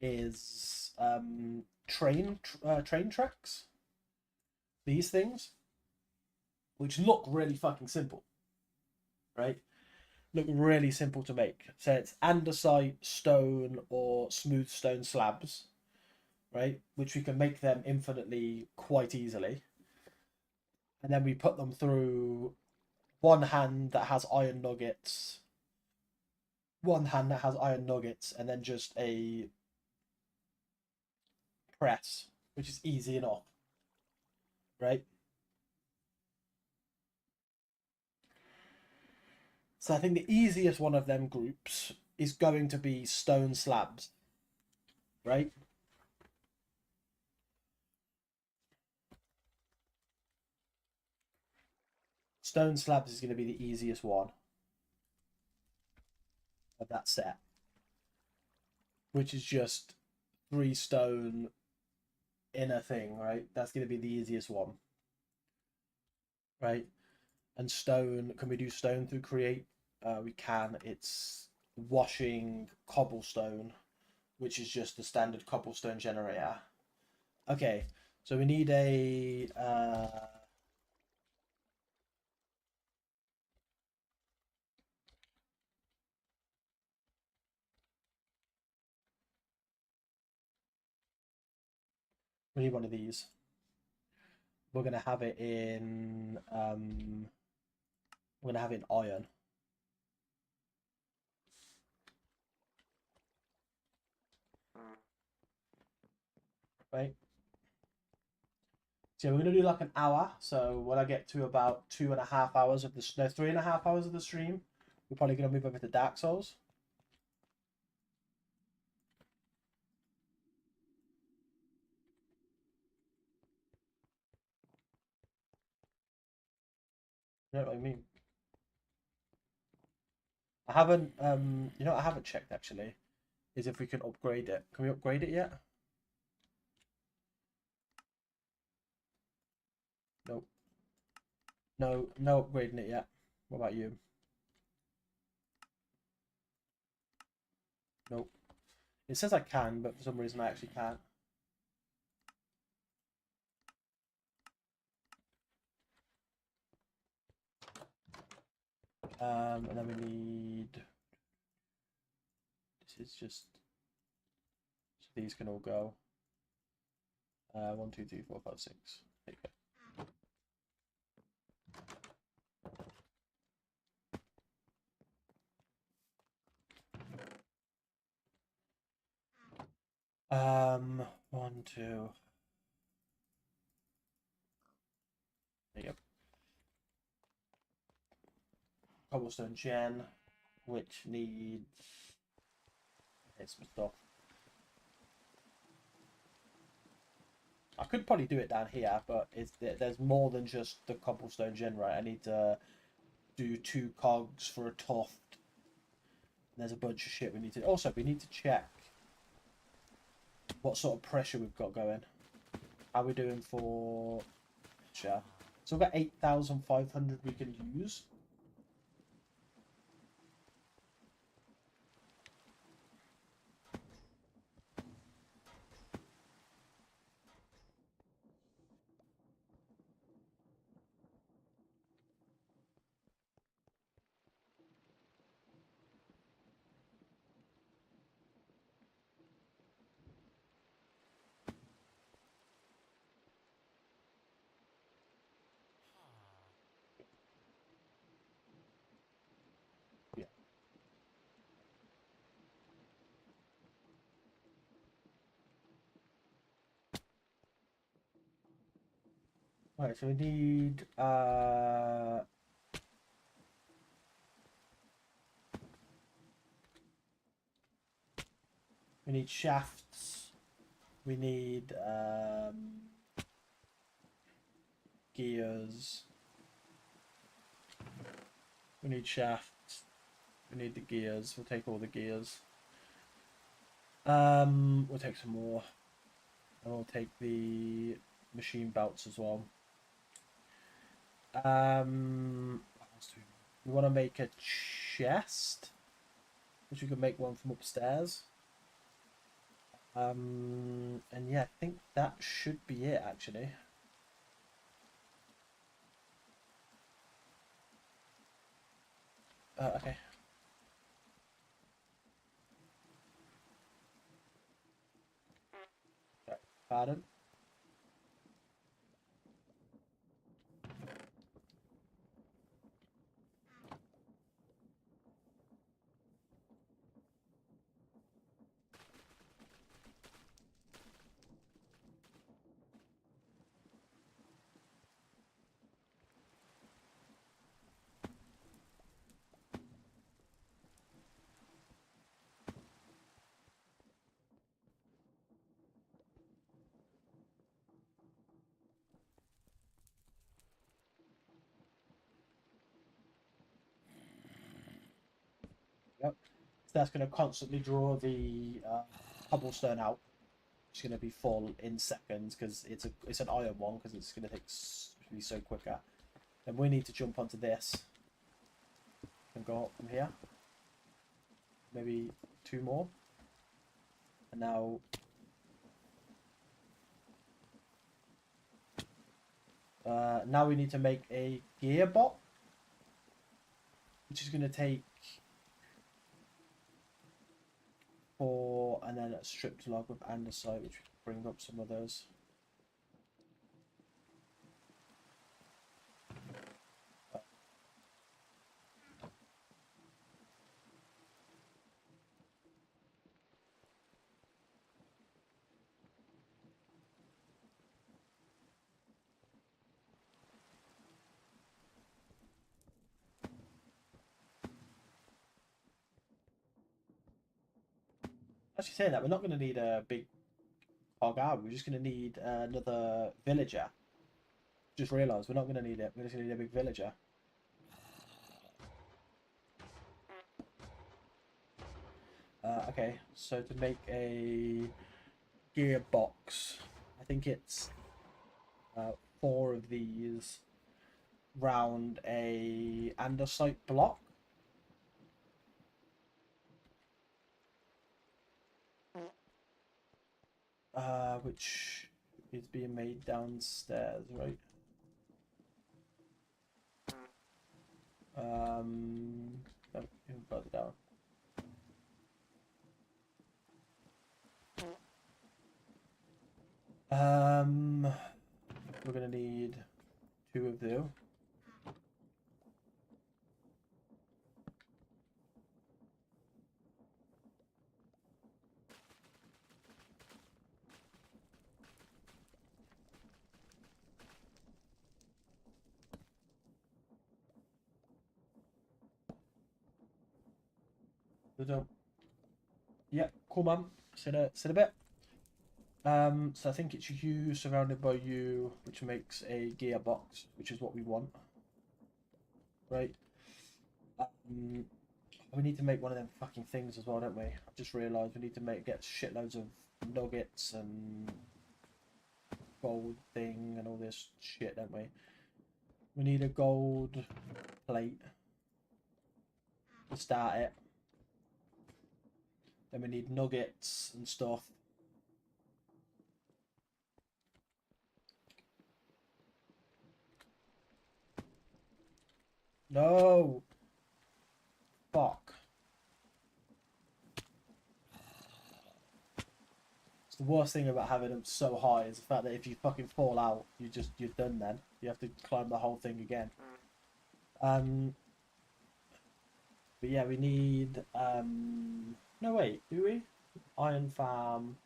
is train tracks. These things, which look really fucking simple, right? Look really simple to make. So it's andesite, stone, or smooth stone slabs, right? Which we can make them infinitely quite easily. And then we put them through one hand that has iron nuggets, and then just a press, which is easy enough, right? So I think the easiest one of them groups is going to be stone slabs, right? Stone slabs is going to be the easiest one of that set, which is just 3 stone in a thing, right? That's going to be the easiest one, right? And stone, can we do stone through Create? we can. It's washing cobblestone, which is just the standard cobblestone generator. Okay, so we need a we need one of these. We're gonna have it in we're gonna have it in iron. Right. So we're gonna do like an hour. So when I get to about 2.5 hours of the 3.5 hours of the stream, we're probably gonna move over to Dark Souls. You know what I mean? I haven't you know what I haven't checked actually is if we can upgrade it. Can we upgrade it yet? Nope. No, no upgrading it yet. What about you? Nope. It says I can, but for some reason I actually can't. And then we need. This is just. So these can all go. 1, 2, 3, 4, 5, 6. There you go. 1, 2. There you go. Cobblestone gen, which needs some stuff. I could probably do it down here, but there's more than just the cobblestone gen, right? I need to do 2 cogs for a tuft. There's a bunch of shit we need to. Also, we need to check what sort of pressure we've got going. How are we doing for pressure? So we've got 8,500 we can use. Yeah. Right, so we need shafts. We need gears. We need shafts. We need the gears. We'll take all the gears. We'll take some more. And we'll take the machine belts as well. What else do we want to make a chest, which we could make one from upstairs. And yeah, I think that should be it actually. Okay. Okay. Pardon. Yep. So that's going to constantly draw the cobblestone out. It's going to be full in seconds because it's an iron one because it's going to be so quicker. And we need to jump onto this. can go up from here. Maybe 2 more. And now now we need to make a gearbox, which is going to take 4, and then a stripped log with andesite, which will bring up some of those. Actually, saying that, we're not going to need a big hog, are we? We're just going to need another villager. Just realised we're not going to need it. We're just going to need a big villager. Okay, so to make a gearbox, I think it's 4 of these round a andesite block. Which is being made downstairs, right? No, even further down. We're gonna need 2 of them. Yeah, cool, man. Sit a bit. So I think it's you surrounded by you, which makes a gearbox, which is what we want, right? We need to make one of them fucking things as well, don't we? I've just realised we need to get shitloads of nuggets and gold thing and all this shit, don't we? We need a gold plate to start it. Then we need nuggets and stuff. No! Fuck. It's the worst thing about having them so high is the fact that if you fucking fall out, you're done then. You have to climb the whole thing again. But yeah, we need no wait, do we? Iron farm.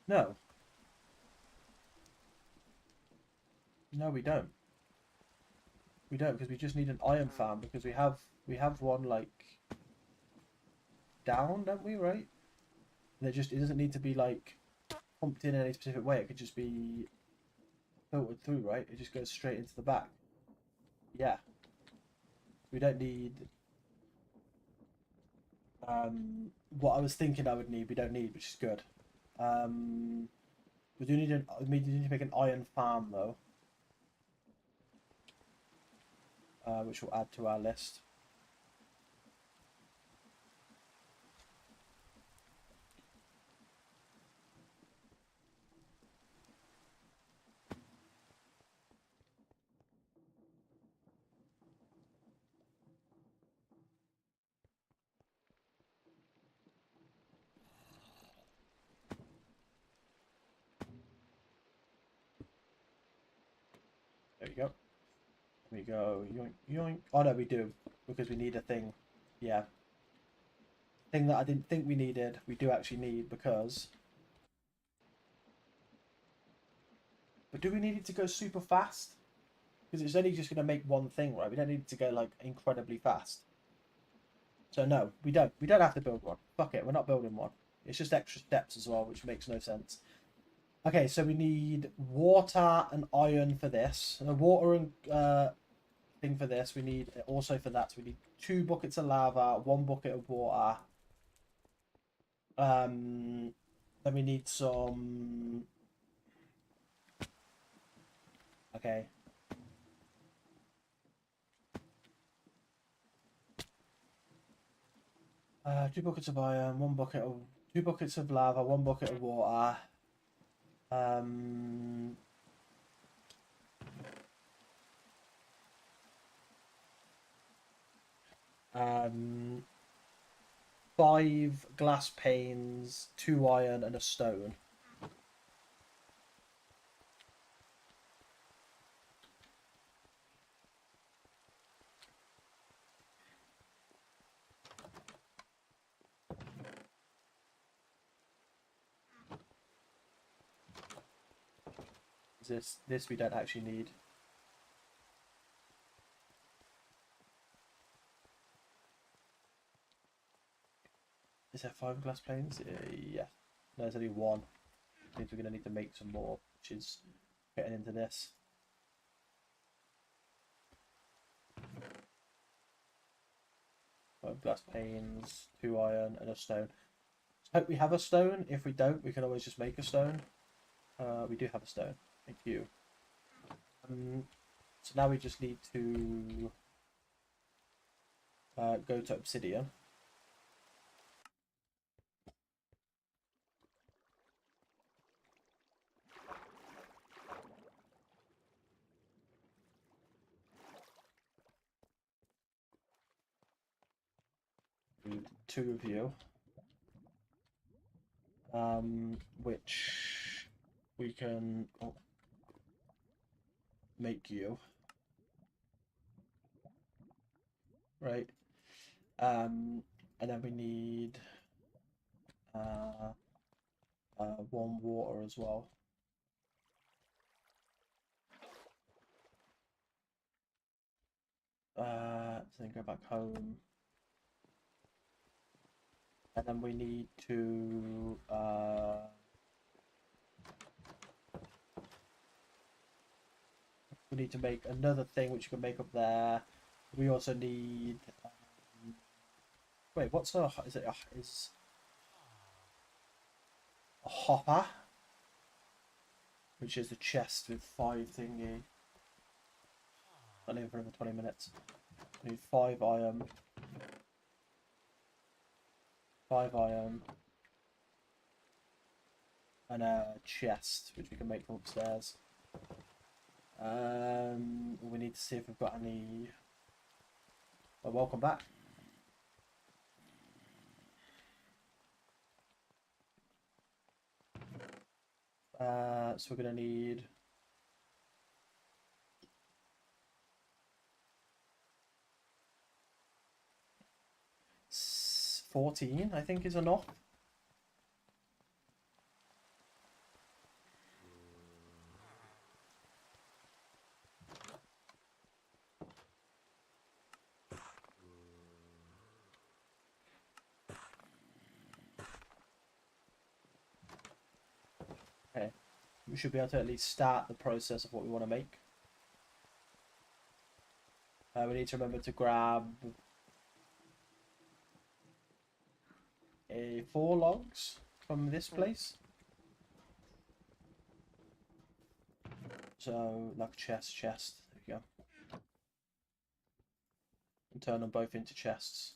No. No, we don't. We don't, because we just need an iron farm, because we have one like down, don't we, right? And it doesn't need to be like pumped in any specific way, it could just be filtered through, right? It just goes straight into the back. Yeah. We don't need what I was thinking I would need, we don't need, which is good. We do need we need to make an iron farm though. Which we'll add to our list. There we go. We go yoink yoink. Oh no, we do, because we need a thing. Yeah. Thing that I didn't think we needed, we do actually need, because. But do we need it to go super fast? Because it's only just going to make one thing, right? We don't need it to go like incredibly fast. So no, we don't. We don't have to build one. Fuck it, we're not building one. It's just extra steps as well, which makes no sense. Okay, so we need water and iron for this. Water and thing for this. We need also for that. So we need 2 buckets of lava, 1 bucket of water. Then we need some Okay. 2 buckets of iron, 2 buckets of lava, 1 bucket of water. Um, um, 5 glass panes, 2 iron, and a stone. This we don't actually need. Is there 5 glass panes? Yeah. No, there's only 1. Means we're gonna need to make some more, which is getting into this. 5 glass panes, 2 iron, and a stone. So hope we have a stone. If we don't, we can always just make a stone. We do have a stone. Thank you. So now we just need to go to obsidian. Need 2 of you. Which we can make you. Right. And then we need 1 water as well. Then go back home. And then we need to make another thing which you can make up there. We also need wait, what's a is it is a hopper, which is a chest with 5 thingy. I'll leave it for another 20 minutes. We need 5 iron. 5 iron. And a chest, which we can make from upstairs. We need to see if we've got any. Well, welcome back. So we're gonna need 14, I think, is enough. Okay, we should be able to at least start the process of what we want to make. We need to remember to grab 4 logs from this place. So, like chest. There we go. And turn them both into chests.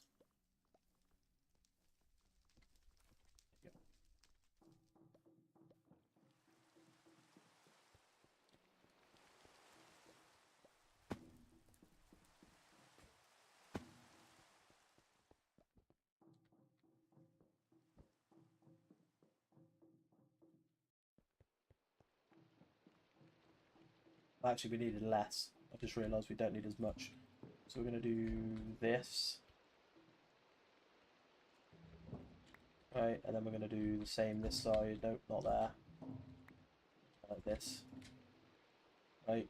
Actually, we needed less. I just realised we don't need as much. So we're going to do this. Right, and then we're going to do the same this side. Nope, not there. Like this. Right.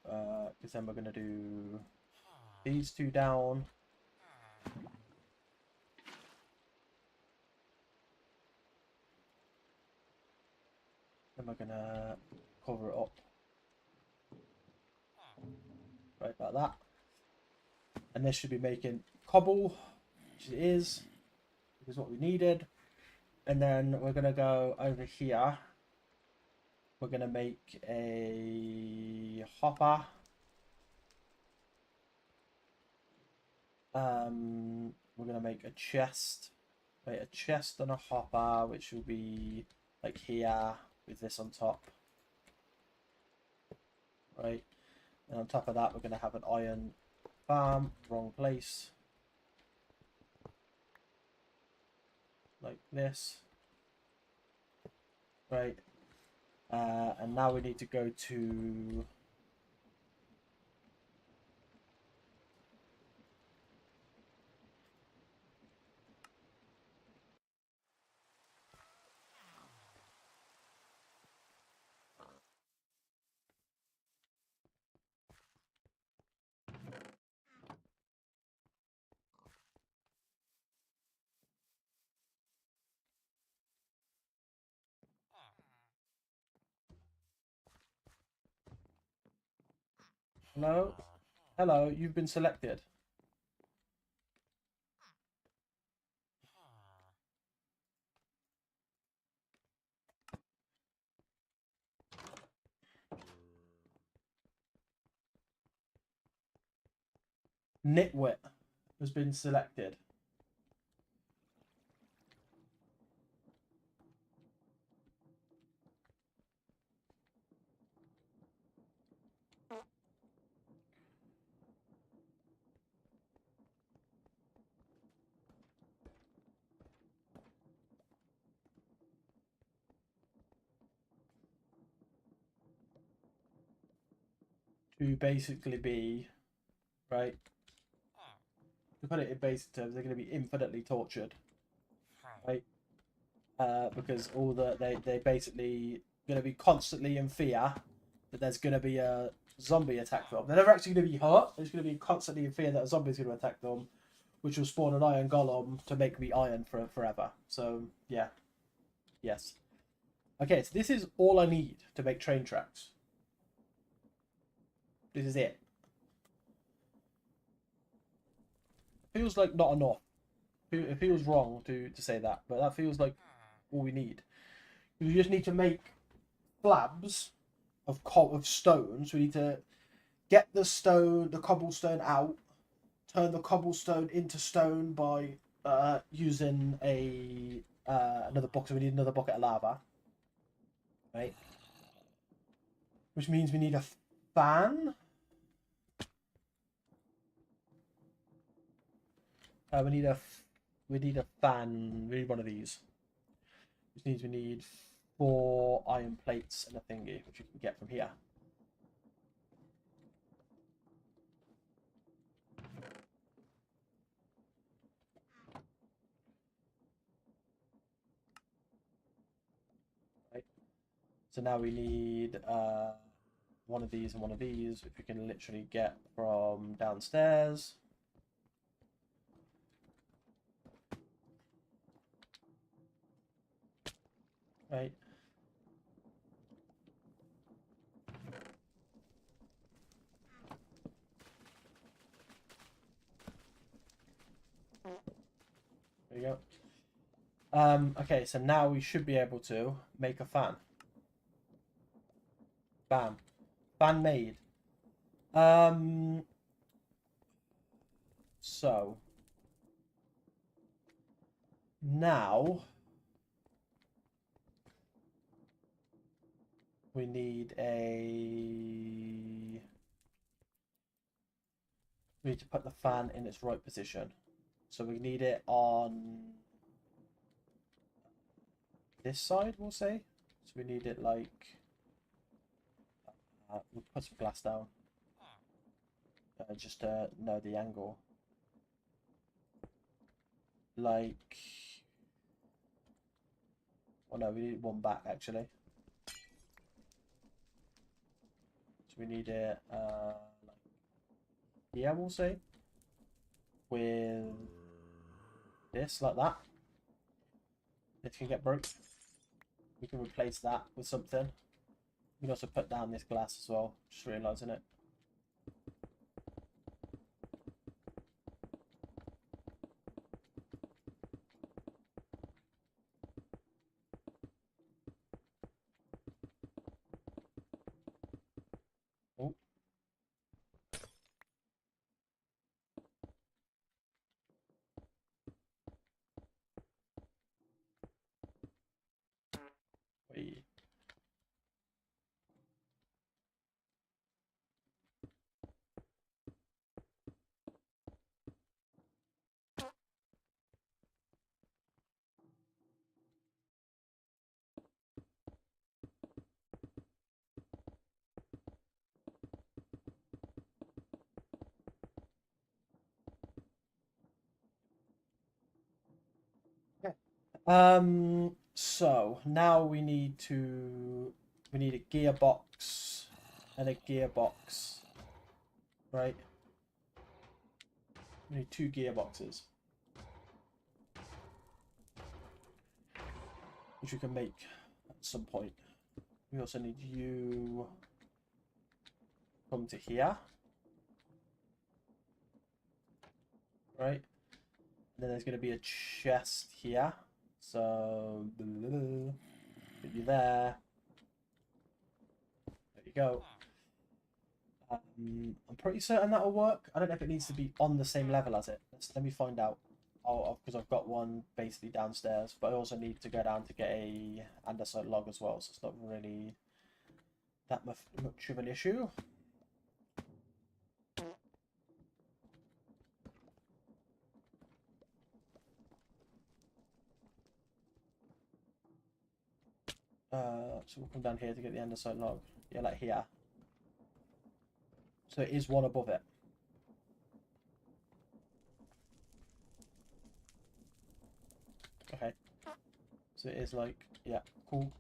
Because then we're going to do these 2 down. Then we're going to cover it up. Right, like that. And this should be making cobble, which it is what we needed. And then we're going to go over here We're going to make a hopper. We're going to make a chest. Wait, a chest and a hopper, which will be like here with this on top. Right. And on top of that, we're going to have an iron farm. Wrong place. Like this. Right. And now we need to go to... Hello? Hello, you've been selected. Nitwit has been selected. To basically be, right? To put it in basic terms, they're going to be infinitely tortured, right? Because all they basically going to be constantly in fear that there's going to be a zombie attack them. They're never actually going to be hurt. They're just going to be constantly in fear that a zombie is going to attack them, which will spawn an iron golem to make me iron for forever. So yeah, yes. Okay, so this is all I need to make train tracks. This is it. Feels like not enough. It feels wrong to say that, but that feels like all we need. We just need to make slabs of stone. So we need to get the cobblestone out, turn the cobblestone into stone by using another bucket. So we need another bucket of lava, right? Which means we need a fan. We need a fan. We need one of these. Which means we need 4 iron plates and a thingy, which you can get from here. Right. So now we need one of these and one of these, which we can literally get from downstairs. Right. There you go. Okay, so now we should be able to make a fan. Bam. Fan made. So now we need to put the fan in its right position. So we need it on this side, we'll say. So we need it like we'll put some glass down just to know the angle. Like, oh no, we need one back actually. So we need it like here, we'll say, with this like that. This can get broke. We can replace that with something. We can also put down this glass as well. Just realising it. Wait. So now we need a gearbox and a gearbox, right? We need 2 gearboxes, which we can make at some point. We also need you come to here, right? And then there's going to be a chest here, so put you there. There you go. I'm pretty certain that'll work. I don't know if it needs to be on the same level as it. Let me find out. Oh, because I've got one basically downstairs, but I also need to go down to get a andesite log as well, so it's not really that much of an issue. So we'll come down here to get the andesite log. Yeah, like here. So it is one above it. Okay. So it is like, yeah, cool.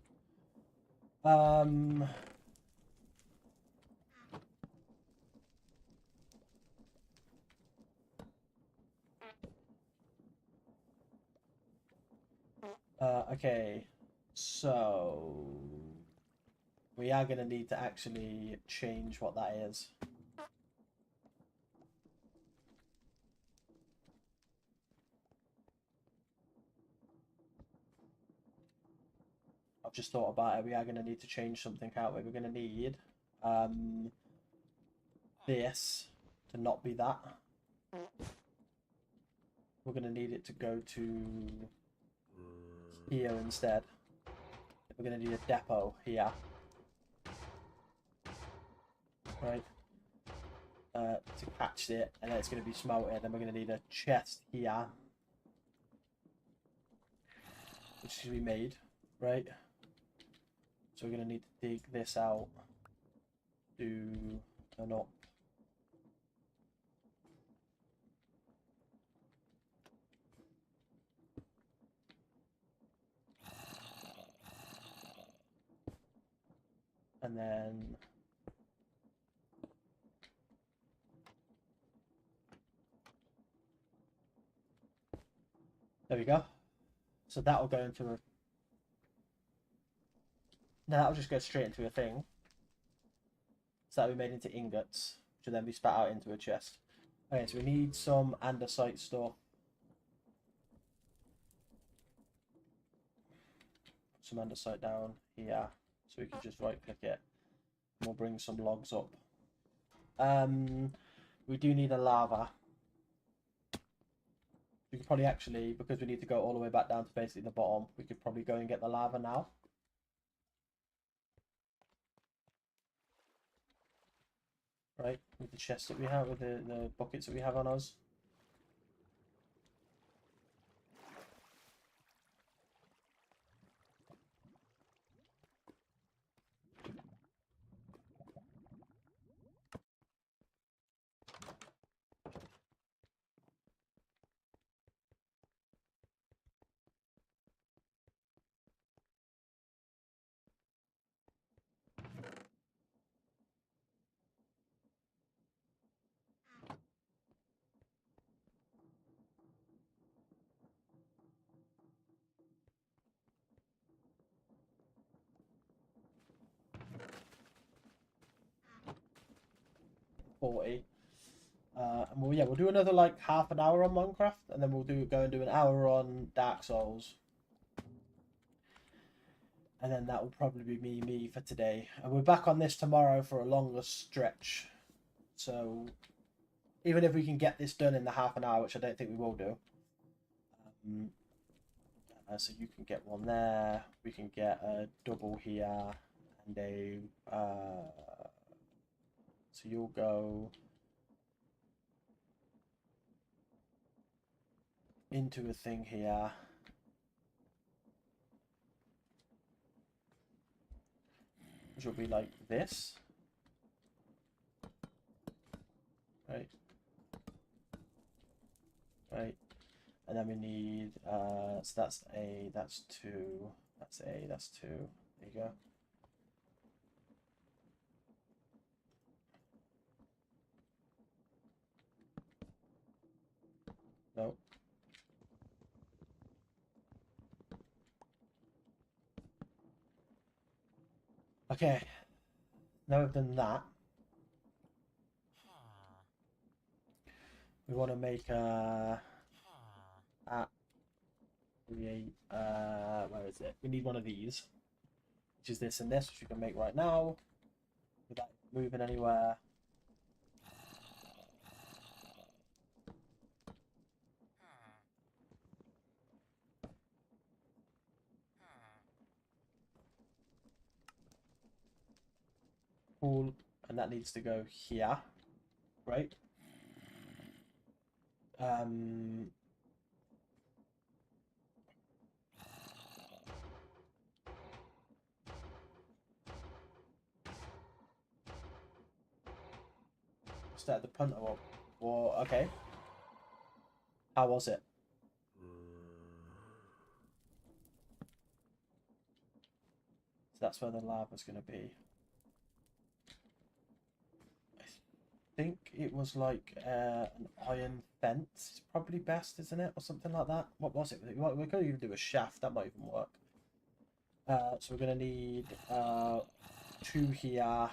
Okay. So we are going to need to actually change what that is. I've just thought about it. We are going to need to change something, aren't we? We're going to need this to not be that. We're going to need it to go to here instead. We're going to need a depot here. Right? To catch it, and then it's going to be smelted, and we're going to need a chest here, which is going to be made, right? So we're going to need to dig this out, do an up. And then there we go. So that'll go into a... Now that'll just go straight into a thing. So that'll be made into ingots, which will then be spat out into a chest. Okay, so we need some andesite stuff. Put some andesite down here, so we can just right click it. And we'll bring some logs up. We do need a lava. We could probably actually, because we need to go all the way back down to basically the bottom, we could probably go and get the lava now. Right, with the chests that we have, with the buckets that we have on us. And we'll do another like half an hour on Minecraft, and then we'll go and do an hour on Dark Souls, and then that will probably be me for today. And we're back on this tomorrow for a longer stretch. So even if we can get this done in the half an hour, which I don't think we will do, So you can get one there. We can get a double here and a. So you'll go into a thing here. Which will be like this. Right. Right. And then we need, so that's A, that's 2, that's A, that's 2. There you go. Nope. Okay. Now we've done that. We want to make a create, where is it? We need one of these, which is this and this, which we can make right now without moving anywhere. Cool. And that needs to go here, right? Start the punter up. Well, okay. How was it? So that's where the lava's going to be. I think it was like an iron fence. It's probably best, isn't it? Or something like that. What was it? We could even do a shaft. That might even work. So we're going to need 2 here.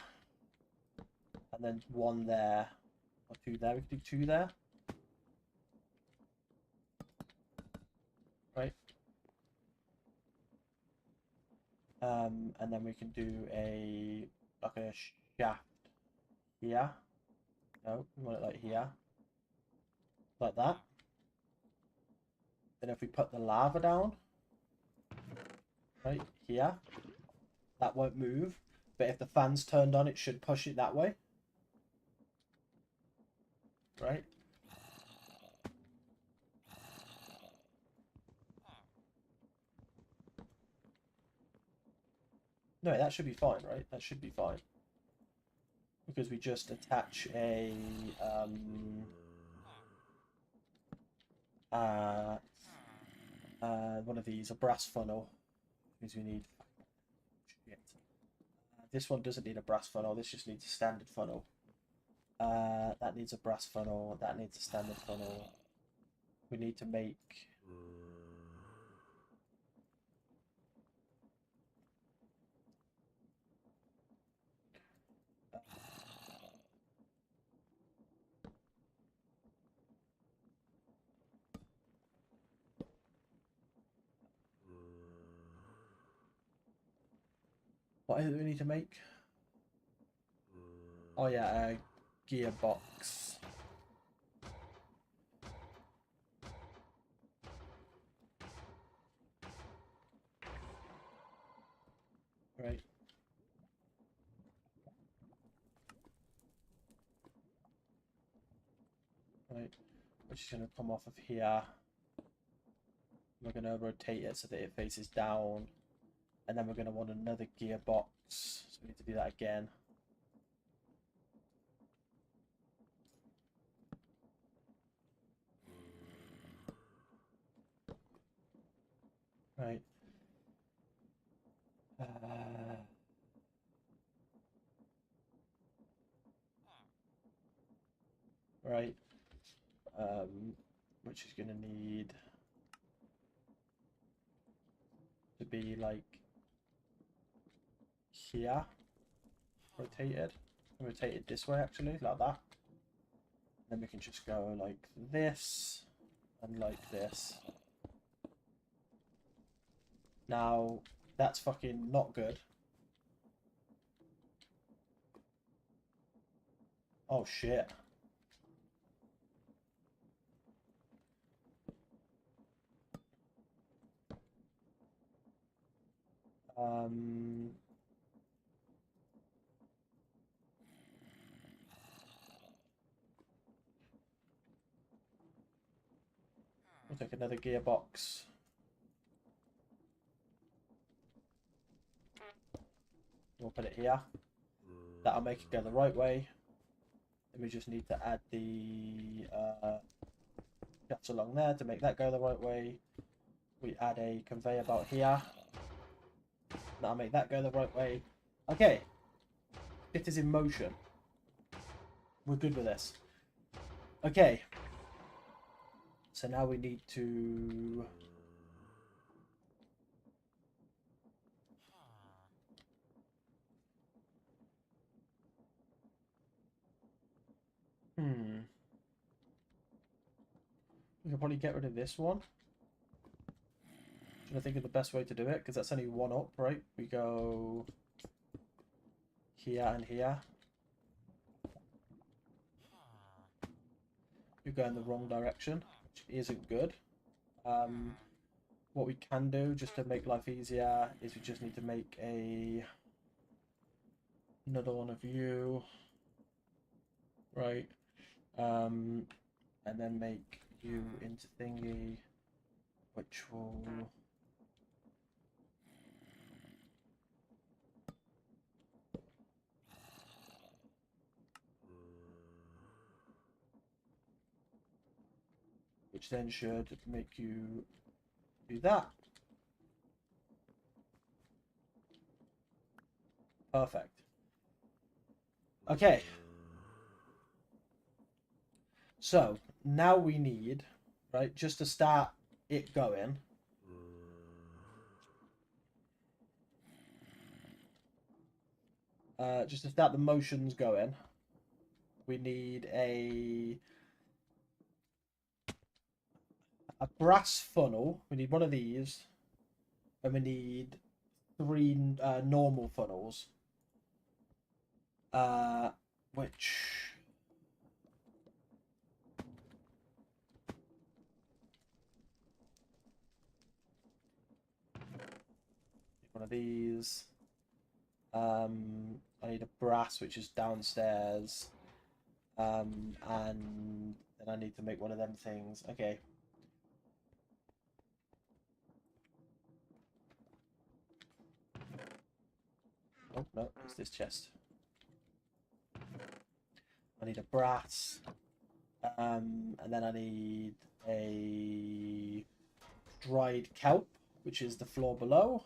And then 1 there. Or 2 there. We could do 2 there. Right. And then we can do like a shaft here. No, we want it like here. Like that. Then if we put the lava down, right here, that won't move. But if the fan's turned on, it should push it that way. Right? No, that should be fine, right? That should be fine. Because we just attach a one of these, a brass funnel. Because we need shit. This one doesn't need a brass funnel, this just needs a standard funnel. That needs a brass funnel, that needs a standard funnel. We need to make what is it we need to make? Oh yeah, a gearbox. Right. Right. Which is going to come off of here. We're going to rotate it so that it faces down. And then we're going to want another gearbox. So we need to do that again. Right. Right. Which is going to need to be like here. Rotated this way actually, like that. Then we can just go like this and like this. Now, that's fucking not good. Oh shit. Um, we'll take another gearbox. We'll put it here. That'll make it go the right way. Then we just need to add the shafts along there to make that go the right way. We add a conveyor belt here. That'll make that go the right way. Okay. It is in motion. We're good with this. Okay. So now we need to... We can probably get rid of this one. I think of the best way to do it, because that's only one up, right? We go here and here. You're going the wrong direction, which isn't good. What we can do, just to make life easier, is we just need to make another one of you, right? And then make you into thingy, which will... which then should make you do that. Perfect. Okay. So now we need, right, just to start it going. Just to start the motions going, we need a brass funnel. We need one of these, and we need 3 normal funnels. Which... one of these. I need a brass, which is downstairs. And then I need to make one of them things. Okay. Oh, no, it's this chest. I need a brass. And then I need a dried kelp, which is the floor below.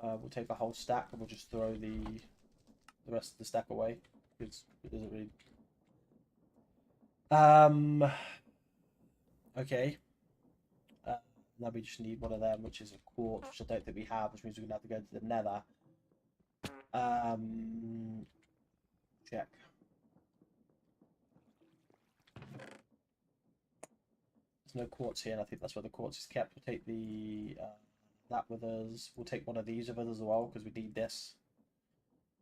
We'll take a whole stack and we'll just throw the rest of the stack away because it doesn't really... Okay. Now we just need one of them, which is a quartz, which I don't think we have, which means we're gonna have to go to the nether. Check. There's no quartz here, and I think that's where the quartz is kept. We'll take the that with us. We'll take one of these with us as well because we need this.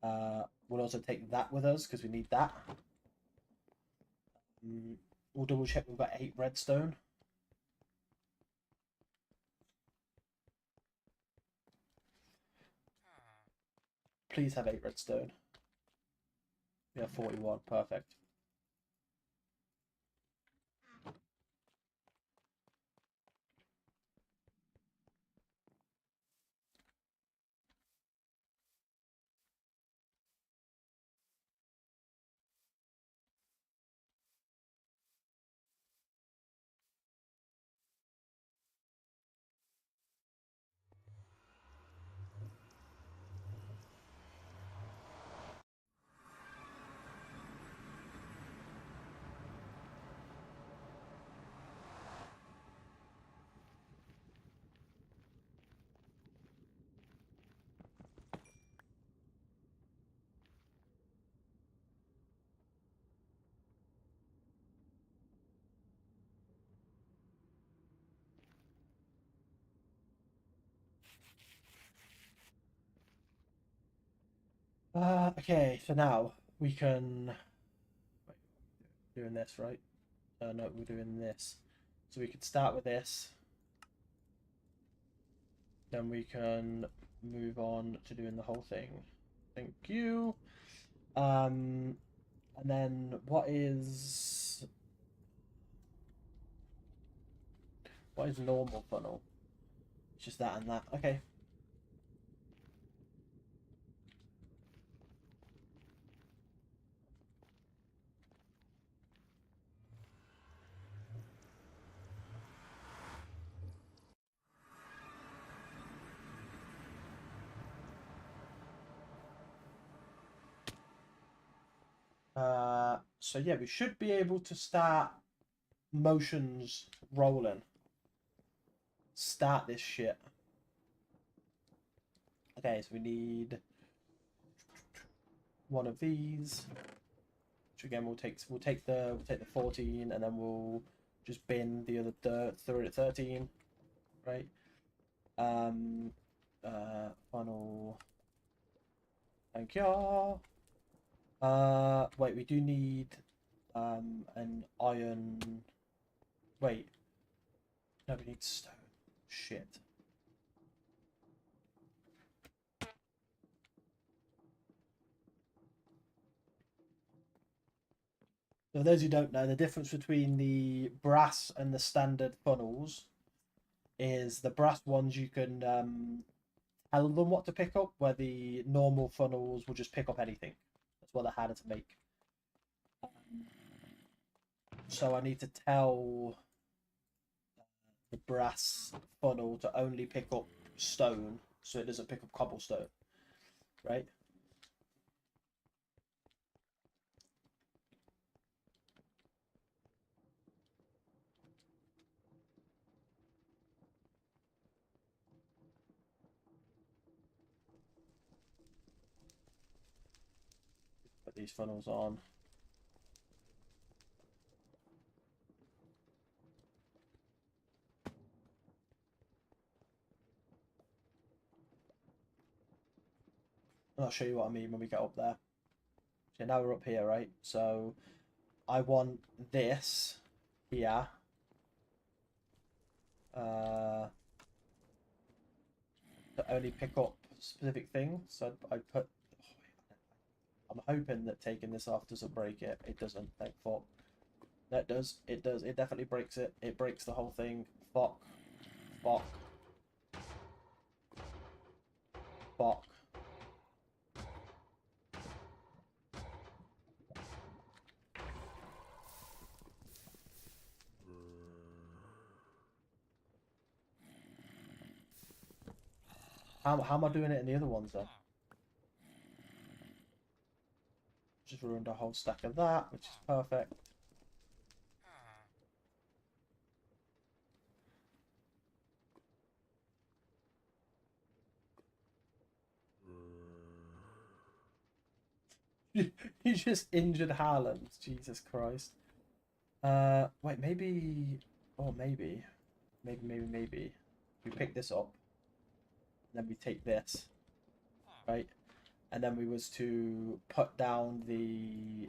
We'll also take that with us because we need that. We'll double check we've got 8 redstone. Please have 8 redstone. We have 41. Perfect. Okay, so now we can... Wait, doing this, right? No, we're doing this. So we could start with this. Then we can move on to doing the whole thing. Thank you. And then what is normal funnel? It's just that and that. Okay. So yeah, we should be able to start motions rolling. Start this shit. Okay, so we need one of these. Which again we'll take the 14 and then we'll just bin the other 13, right? Funnel. Thank you. Wait, we do need an iron. Wait, no, we need stone. Shit. So those who don't know, the difference between the brass and the standard funnels is the brass ones you can tell them what to pick up, where the normal funnels will just pick up anything. That's why they're harder to make. So I need to tell the brass funnel to only pick up stone, so it doesn't pick up cobblestone, right? Put these funnels on. And I'll show you what I mean when we get up there. So now we're up here, right? So I want this here. To only pick up specific things. So I put. I'm hoping that taking this off doesn't break it. It doesn't. Thank fuck. That does. It does. It definitely breaks it. It breaks the whole thing. Fuck. Fuck. Fuck. How am I doing it in the other ones then? Just ruined a whole stack of that, which is perfect. You just injured Haaland. Jesus Christ. Wait, maybe. Oh, maybe. We pick this up. Then we take this, right? And then we was to put down the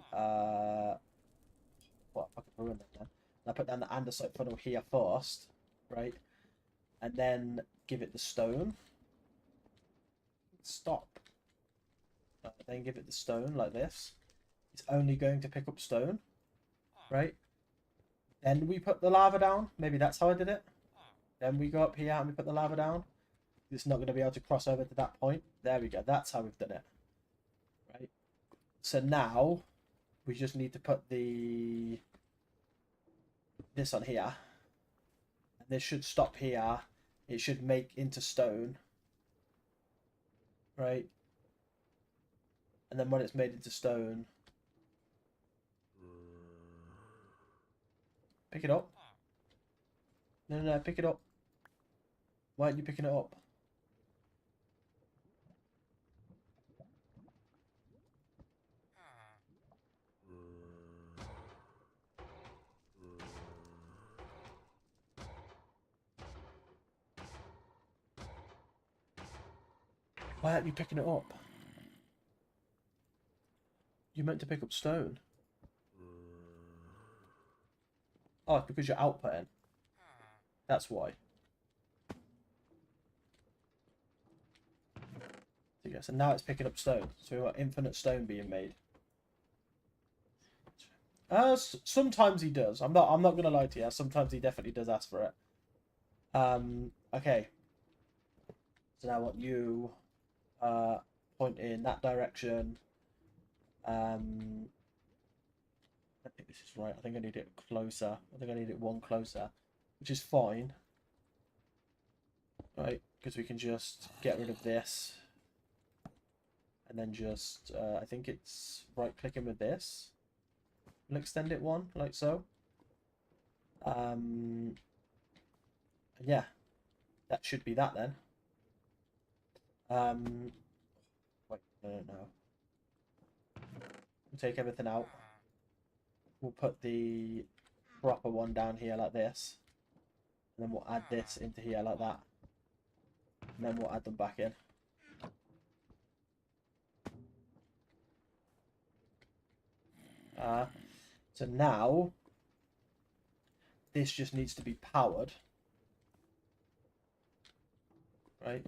what fucking ruined it then. I put down the andesite funnel here first, right? And then give it the stone. Stop. Then give it the stone like this. It's only going to pick up stone, right? Then we put the lava down. Maybe that's how I did it. Then we go up here and we put the lava down. It's not going to be able to cross over to that point. There we go. That's how we've done it. Right. So now we just need to put this on here. And this should stop here. It should make into stone. Right. And then when it's made into stone, pick it up. No, pick it up. Why aren't you picking it up? Why aren't you picking it up? You meant to pick up stone. Oh, it's because you're outputting. That's why. So now it's picking up stone. So we've got infinite stone being made. Sometimes he does. I'm not gonna lie to you. Sometimes he definitely does ask for it. Okay. So now I want you point in that direction. I think this is right. I think I need it closer. I think I need it one closer, which is fine. Right, because we can just get rid of this. And then just, I think it's right clicking with this. We'll extend it one, like so. And yeah, that should be that then. Wait, no. We'll take everything out. We'll put the proper one down here like this. And then we'll add this into here like that. And then we'll add them back in. So now, this just needs to be powered. Right?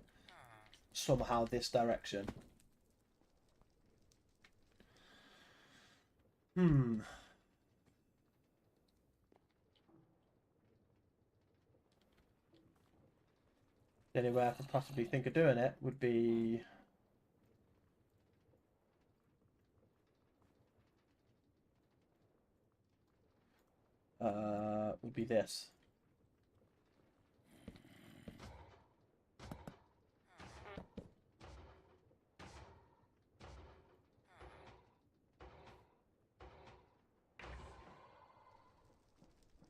Somehow this direction. The only way I could possibly think of doing it would be this.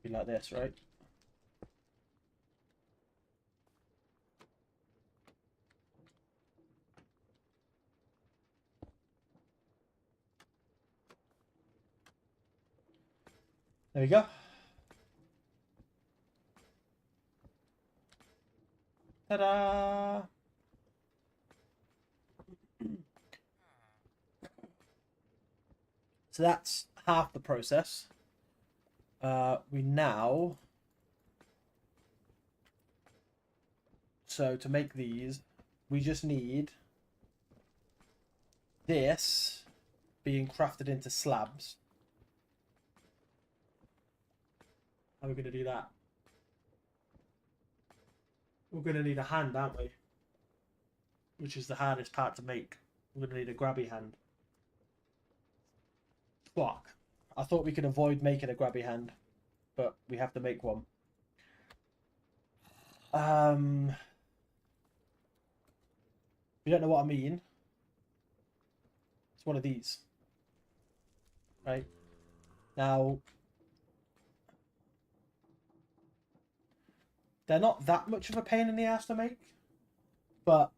Be like this, right? There we go. Ta-da! So that's half the process. We now... So to make these, we just need this being crafted into slabs. How are we going to do that? We're going to need a hand, aren't we? Which is the hardest part to make. We're going to need a grabby hand. Fuck. I thought we could avoid making a grabby hand, but we have to make one. You don't know what I mean? It's one of these. Right? Now, they're not that much of a pain in the ass to make, but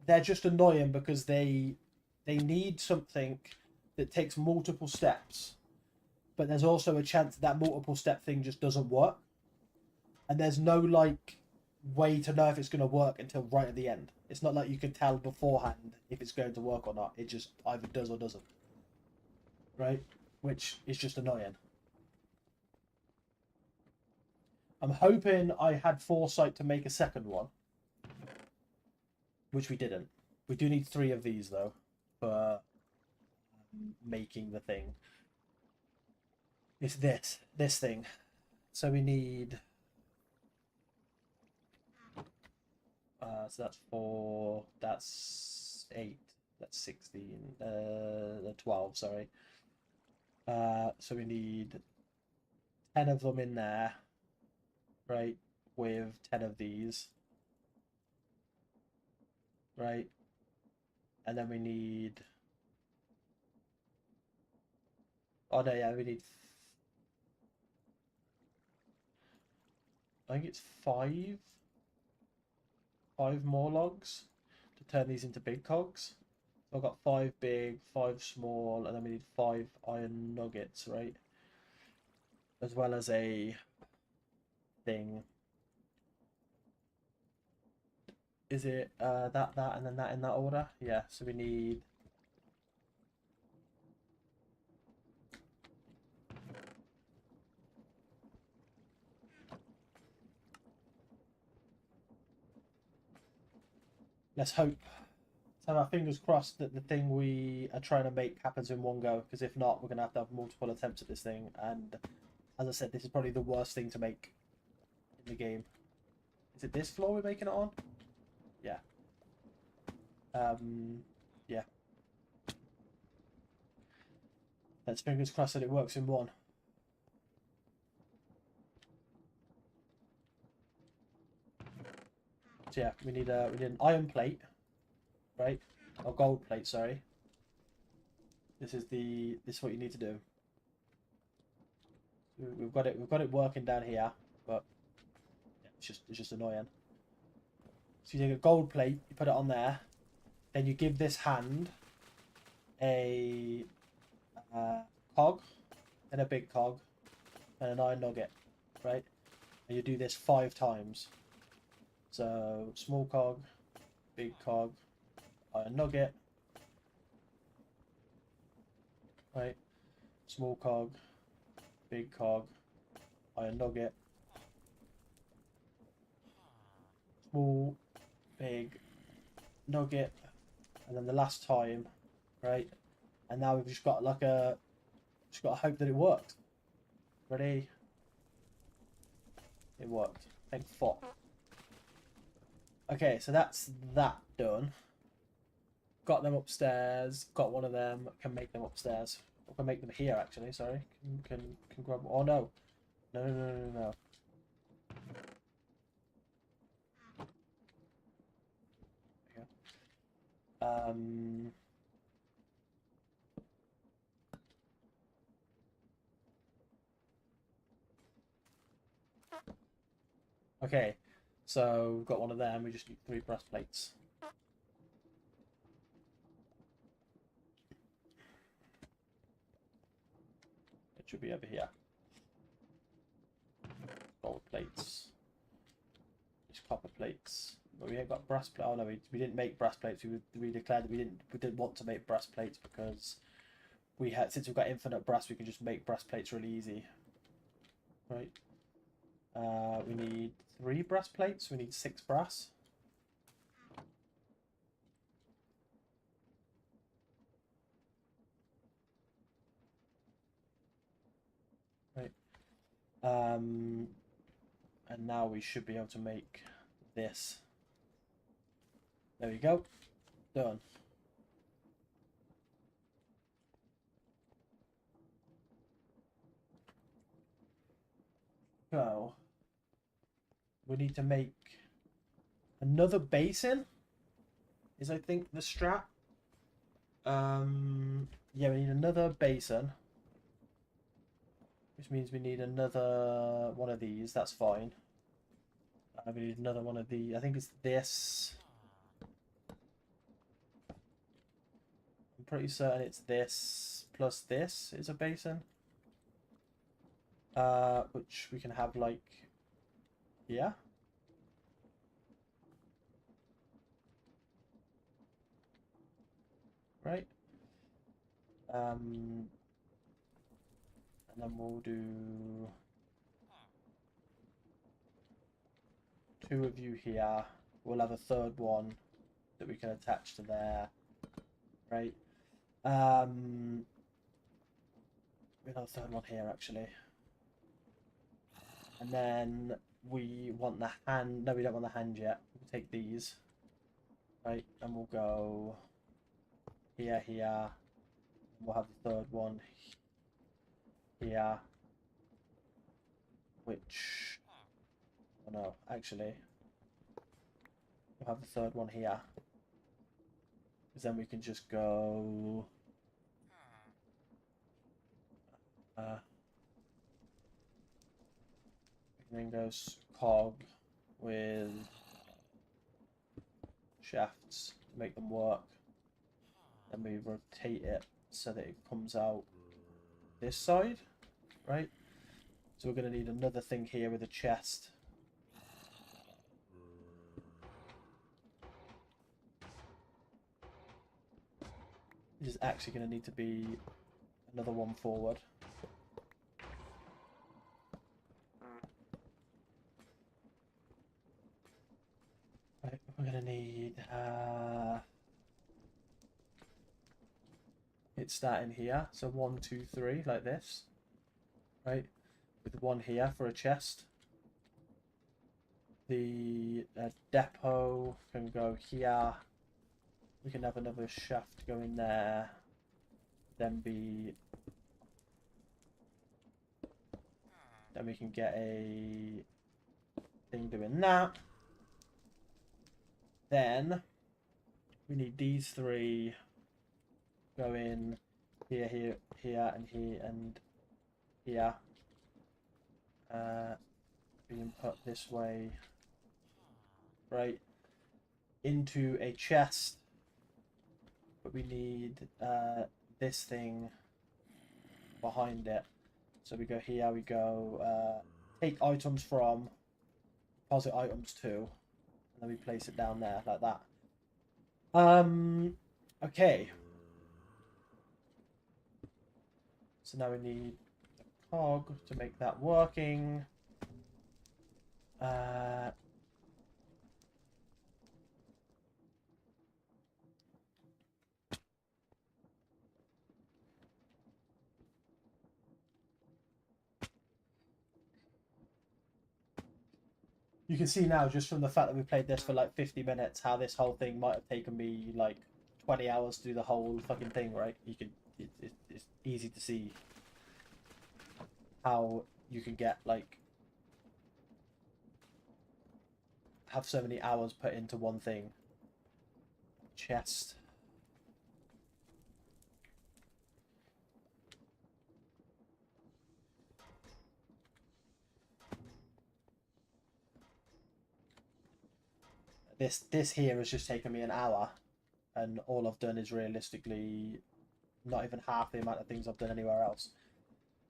they're just annoying because they need something that takes multiple steps, but there's also a chance that multiple step thing just doesn't work, and there's no like way to know if it's going to work until right at the end. It's not like you can tell beforehand if it's going to work or not. It just either does or doesn't, right? Which is just annoying. I'm hoping I had foresight to make a second one, which we didn't. We do need 3 of these though for making the thing. It's this thing. So we need so that's 4, that's 8, that's 16, 12, sorry. So we need 10 of them in there, right, with 10 of these, right? And then we need, oh no, yeah, we need, I think it's 5 more logs to turn these into big cogs. So I've got 5 big, 5 small, and then we need 5 iron nuggets, right? As well as a thing. Is it that, and then that in that order? Yeah, so we need... Let's hope have our fingers crossed that the thing we are trying to make happens in one go, because if not, we're going to have multiple attempts at this thing. And as I said, this is probably the worst thing to make in the game. Is it this floor we're making it on? Yeah. Yeah. Let's fingers crossed that it works in one. So yeah, we need an iron plate, right? Or gold plate, sorry. This is what you need to do. We've got it working down here, but yeah, it's just annoying. So you take a gold plate, you put it on there, then you give this hand a cog, and a big cog, and an iron nugget, right? And you do this 5 times. So small cog, big cog, iron nugget, right? Small cog, big cog, iron nugget, small, big, nugget, and then the last time, right? And now we've just got like just got to hope that it worked. Ready? It worked. Thank fuck. Okay, so that's that done. Got them upstairs. Got one of them. Can make them upstairs. Or can make them here actually. Sorry. Can grab. Oh no. No. There you go. Okay, so we've got one of them. We just need 3 breastplates. It should be over here. Gold plates. These copper plates. But we ain't got brass plates. Oh no, we didn't make brass plates. We declared that we didn't want to make brass plates because since we've got infinite brass, we can just make brass plates really easy. Right. We need 3 brass plates. We need 6 brass. Right. And now we should be able to make this. There we go. Done. So we need to make another basin. Is I think the strat. Yeah, we need another basin, which means we need another one of these. That's fine. We need another one of the. I think it's this. I'm pretty certain it's this plus this is a basin. Which we can have like, yeah. Right. And then we'll do 2 of you here. We'll have a 3rd one that we can attach to there. Right. We'll have a 3rd one here actually. And then we want the hand. No, we don't want the hand yet. We'll take these. Right, and we'll go here. We'll have the 3rd one here. Which, oh no, actually, we'll have the 3rd one here. Because then we can just go. Then goes cog with shafts to make them work. Then we rotate it so that it comes out this side, right? So we're going to need another thing here with a chest. This is actually going to need to be another one forward. Right, we're going to need it's starting here. So 1, 2, 3, like this, right? With one here for a chest. The depot can go here. We can have another shaft go in there. Then we can get a thing doing that. Then we need these three going here, here, here, and here, and here. Being put this way, right, into a chest. But we need this thing behind it. So we go here, we go take items from, deposit items to, and then we place it down there like that. Okay. So now we need a cog to make that working. You can see now, just from the fact that we played this for like 50 minutes, how this whole thing might have taken me like 20 hours to do the whole fucking thing, right? You can, it's easy to see how you can get like, have so many hours put into one thing. Chest. This here has just taken me an hour, and all I've done is realistically not even half the amount of things I've done anywhere else.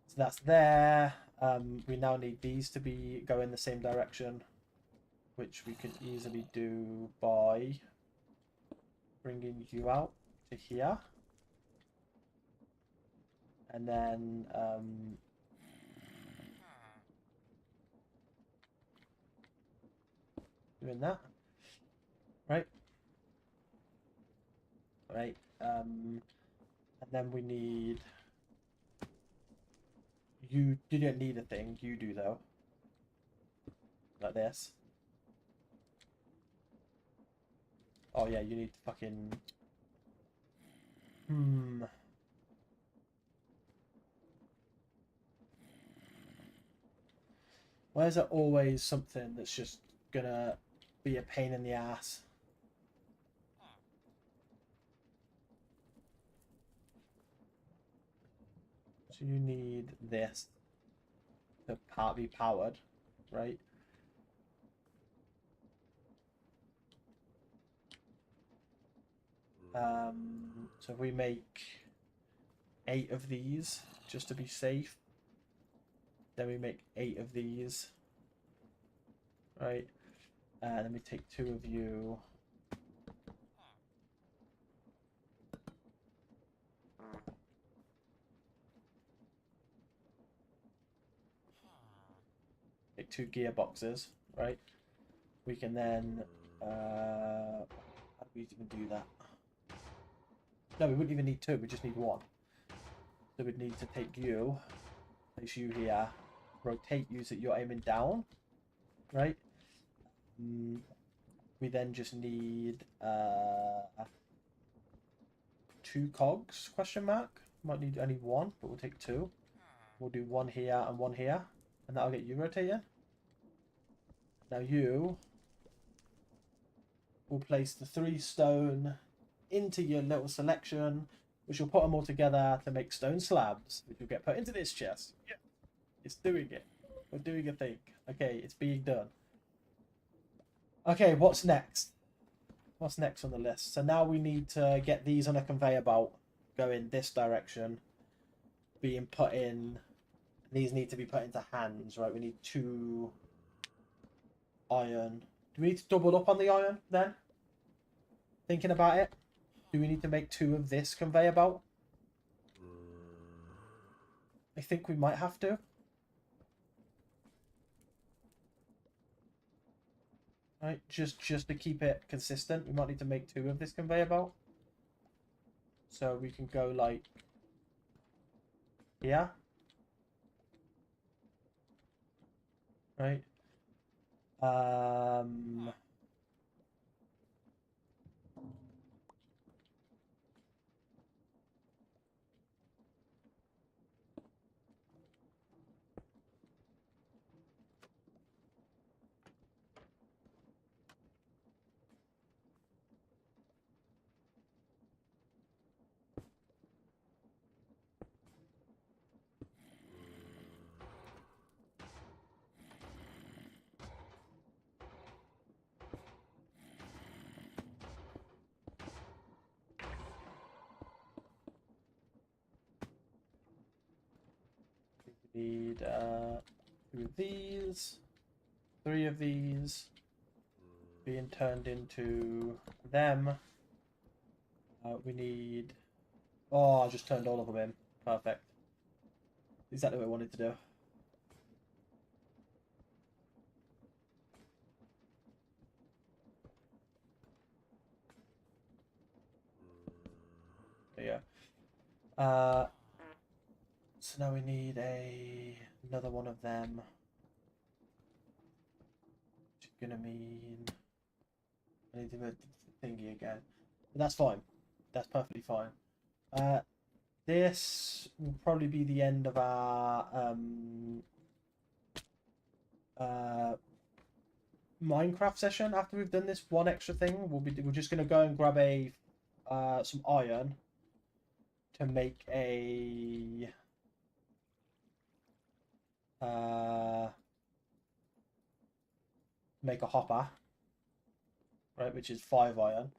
So that's there. We now need these to be go in the same direction, which we can easily do by bringing you out to here, and then doing that, right? Right. And then we need you. You don't need a thing. You do though. Like this. Oh yeah, you need fucking. Why is there always something that's just gonna be a pain in the ass? So you need this to be powered, right? So if we make 8 of these just to be safe, then we make 8 of these, right? And then we take 2 of you. Take 2 gearboxes, right? We can then how do we even do that? No, we wouldn't even need 2, we just need 1. So we'd need to take you, place you here, rotate you so that you're aiming down, right? We then just need 2 cogs, question mark. Might need only 1, but we'll take 2. We'll do 1 here and 1 here, and that'll get you rotating. Now you will place the 3 stone into your little selection, which will put them all together to make stone slabs, which will get put into this chest. Yeah, it's doing it. We're doing a thing. Okay, it's being done. Okay, what's next? What's next on the list? So now we need to get these on a conveyor belt, go in this direction, being put in. These need to be put into hands, right? We need 2 iron. Do we need to double up on the iron then? Thinking about it. Do we need to make 2 of this conveyor belt? I think we might have to. Right, just to keep it consistent, we might need to make 2 of this conveyor belt. So we can go like here. Right. We need 2 of these, 3 of these being turned into them. We need. Oh, I just turned all of them in. Perfect. Exactly what I wanted to do. There you go. So now we need another one of them. Which is gonna mean I need to do the thingy again. But that's fine. That's perfectly fine. This will probably be the end of our Minecraft session. After we've done this one extra thing, we're just gonna go and grab some iron to make a hopper, right? Which is 5 iron.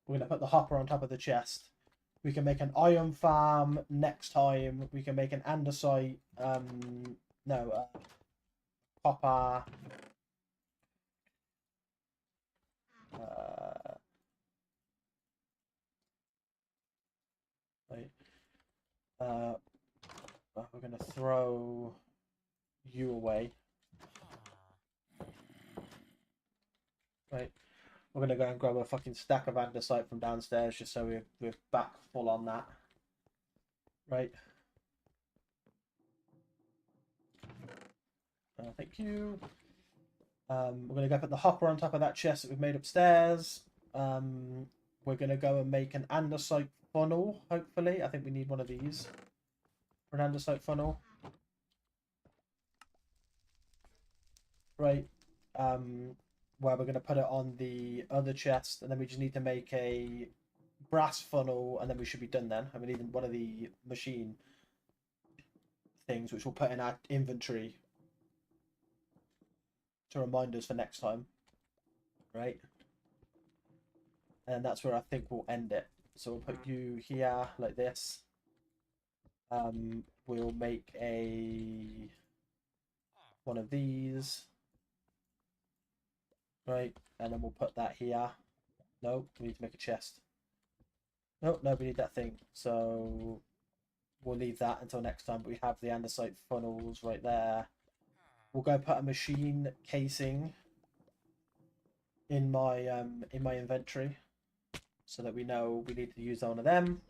We're gonna put the hopper on top of the chest. We can make an iron farm next time. We can make an andesite. Copper. Right. We're gonna throw you away. Right. We're gonna go and grab a fucking stack of andesite from downstairs just so we're back full on that. Right. Thank you. We're gonna go put the hopper on top of that chest that we've made upstairs. We're gonna go and make an andesite funnel. Hopefully, I think we need one of these for an andesite funnel. Right. Where we're gonna put it on the other chest, and then we just need to make a brass funnel, and then we should be done then. And we need one of the machine things, which we'll put in our inventory to remind us for next time, right? And that's where I think we'll end it. So we'll put you here like this. We'll make one of these, right? And then we'll put that here. No, we need to make a chest. No, we need that thing. So we'll leave that until next time. But we have the andesite funnels right there. We'll go put a machine casing in my inventory so that we know we need to use one of them.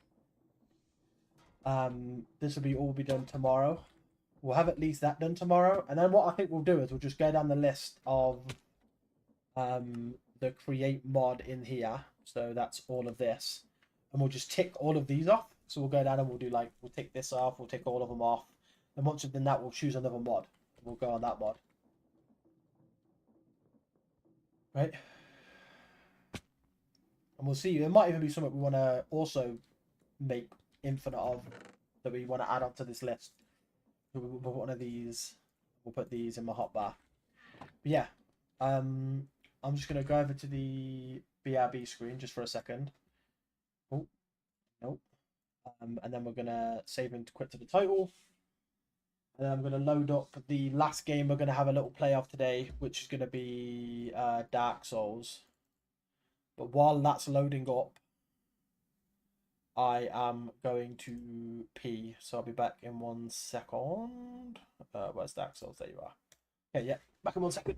This will all be done tomorrow. We'll have at least that done tomorrow, and then what I think we'll do is we'll just go down the list of the create mod in here. So that's all of this, and we'll just tick all of these off. So we'll go down and we'll tick this off. We'll tick all of them off, and once we've done that, we'll choose another mod. We'll go on that mod. Right. And we'll see. There might even be something we want to also make infinite of that we want to add onto this list. We'll put one of these. We'll put these in my hotbar. But yeah. I'm just going to go over to the BRB screen just for a second. Oh, nope. And then we're going to save and quit to the title. And then I'm going to load up the last game we're going to have a little play of today, which is going to be Dark Souls. But while that's loading up, I am going to pee. So I'll be back in 1 second. Where's Dark Souls? There you are. Okay, yeah. Back in 1 second.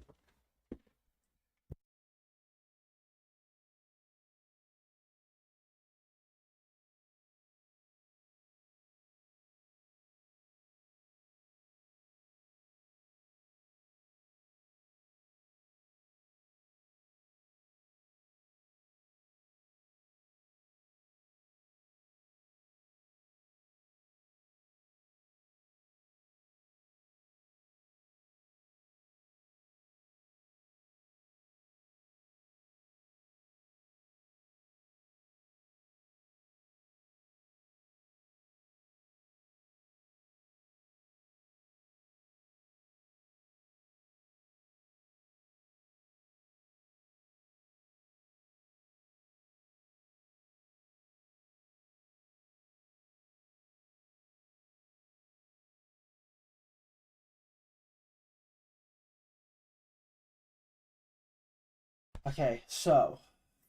Okay, so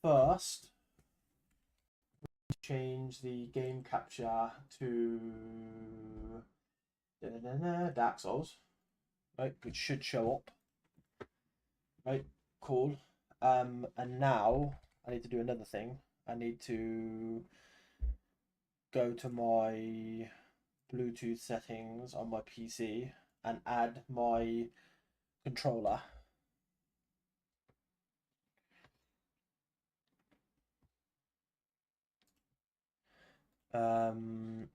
first change the game capture to Dark Souls, right? Which should show up, right? Cool. And now I need to do another thing. I need to go to my Bluetooth settings on my PC and add my controller. Um,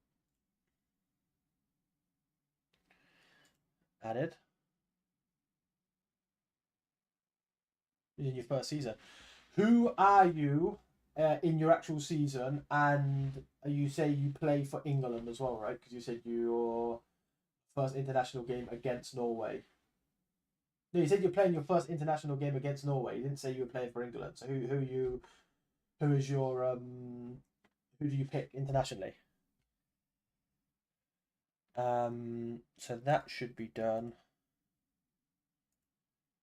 Added in your first season. Who are you in your actual season? And you say you play for England as well, right? Because you said your first international game against Norway. No, you said you're playing your first international game against Norway. You didn't say you were playing for England. So who is your who do you pick internationally? So that should be done,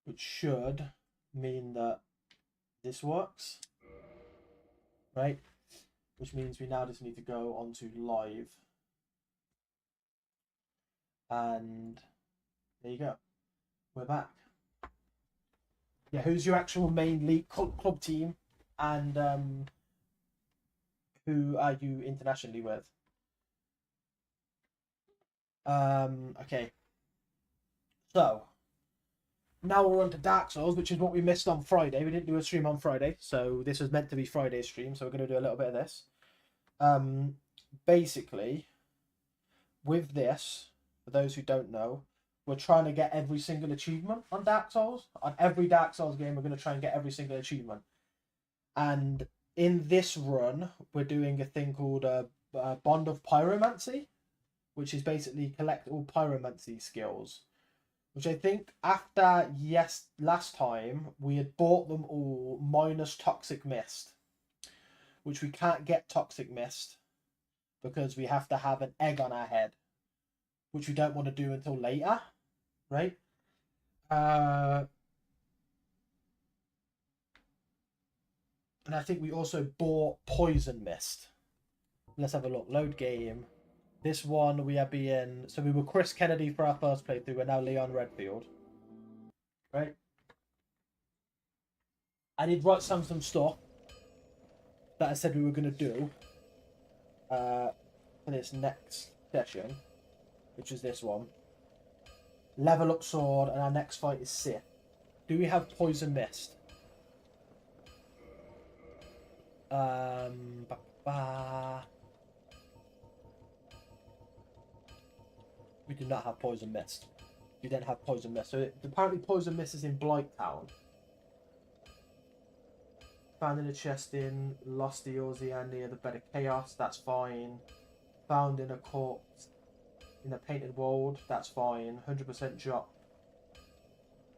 which should mean that this works, right? Which means we now just need to go onto live, and there you go. We're back. Yeah, who's your actual main league club team, and who are you internationally with? Okay. So now we're on to Dark Souls, which is what we missed on Friday. We didn't do a stream on Friday, so this was meant to be Friday's stream. So we're going to do a little bit of this. Basically, with this, for those who don't know, we're trying to get every single achievement on Dark Souls. On every Dark Souls game, we're going to try and get every single achievement. And in this run, we're doing a thing called a Bond of Pyromancy, which is basically collect all pyromancy skills. Which I think after last time we had bought them all minus Toxic Mist, which we can't get Toxic Mist because we have to have an egg on our head, which we don't want to do until later, right? And I think we also bought Poison Mist. Let's have a look. Load game. This one we are being... So we were Chris Kennedy for our first playthrough. We're now Leon Redfield. Right? I did write some stuff that I said we were going to do for this next session, which is this one. Level up sword, and our next fight is Sith. Do we have Poison Mist? We do not have Poison Mist. We don't have Poison Mist. So apparently Poison Mist is in Blighttown. Found in a chest in Lost the Ozia near the Bed of Chaos. That's fine. Found in a corpse in a painted world. That's fine. 100% drop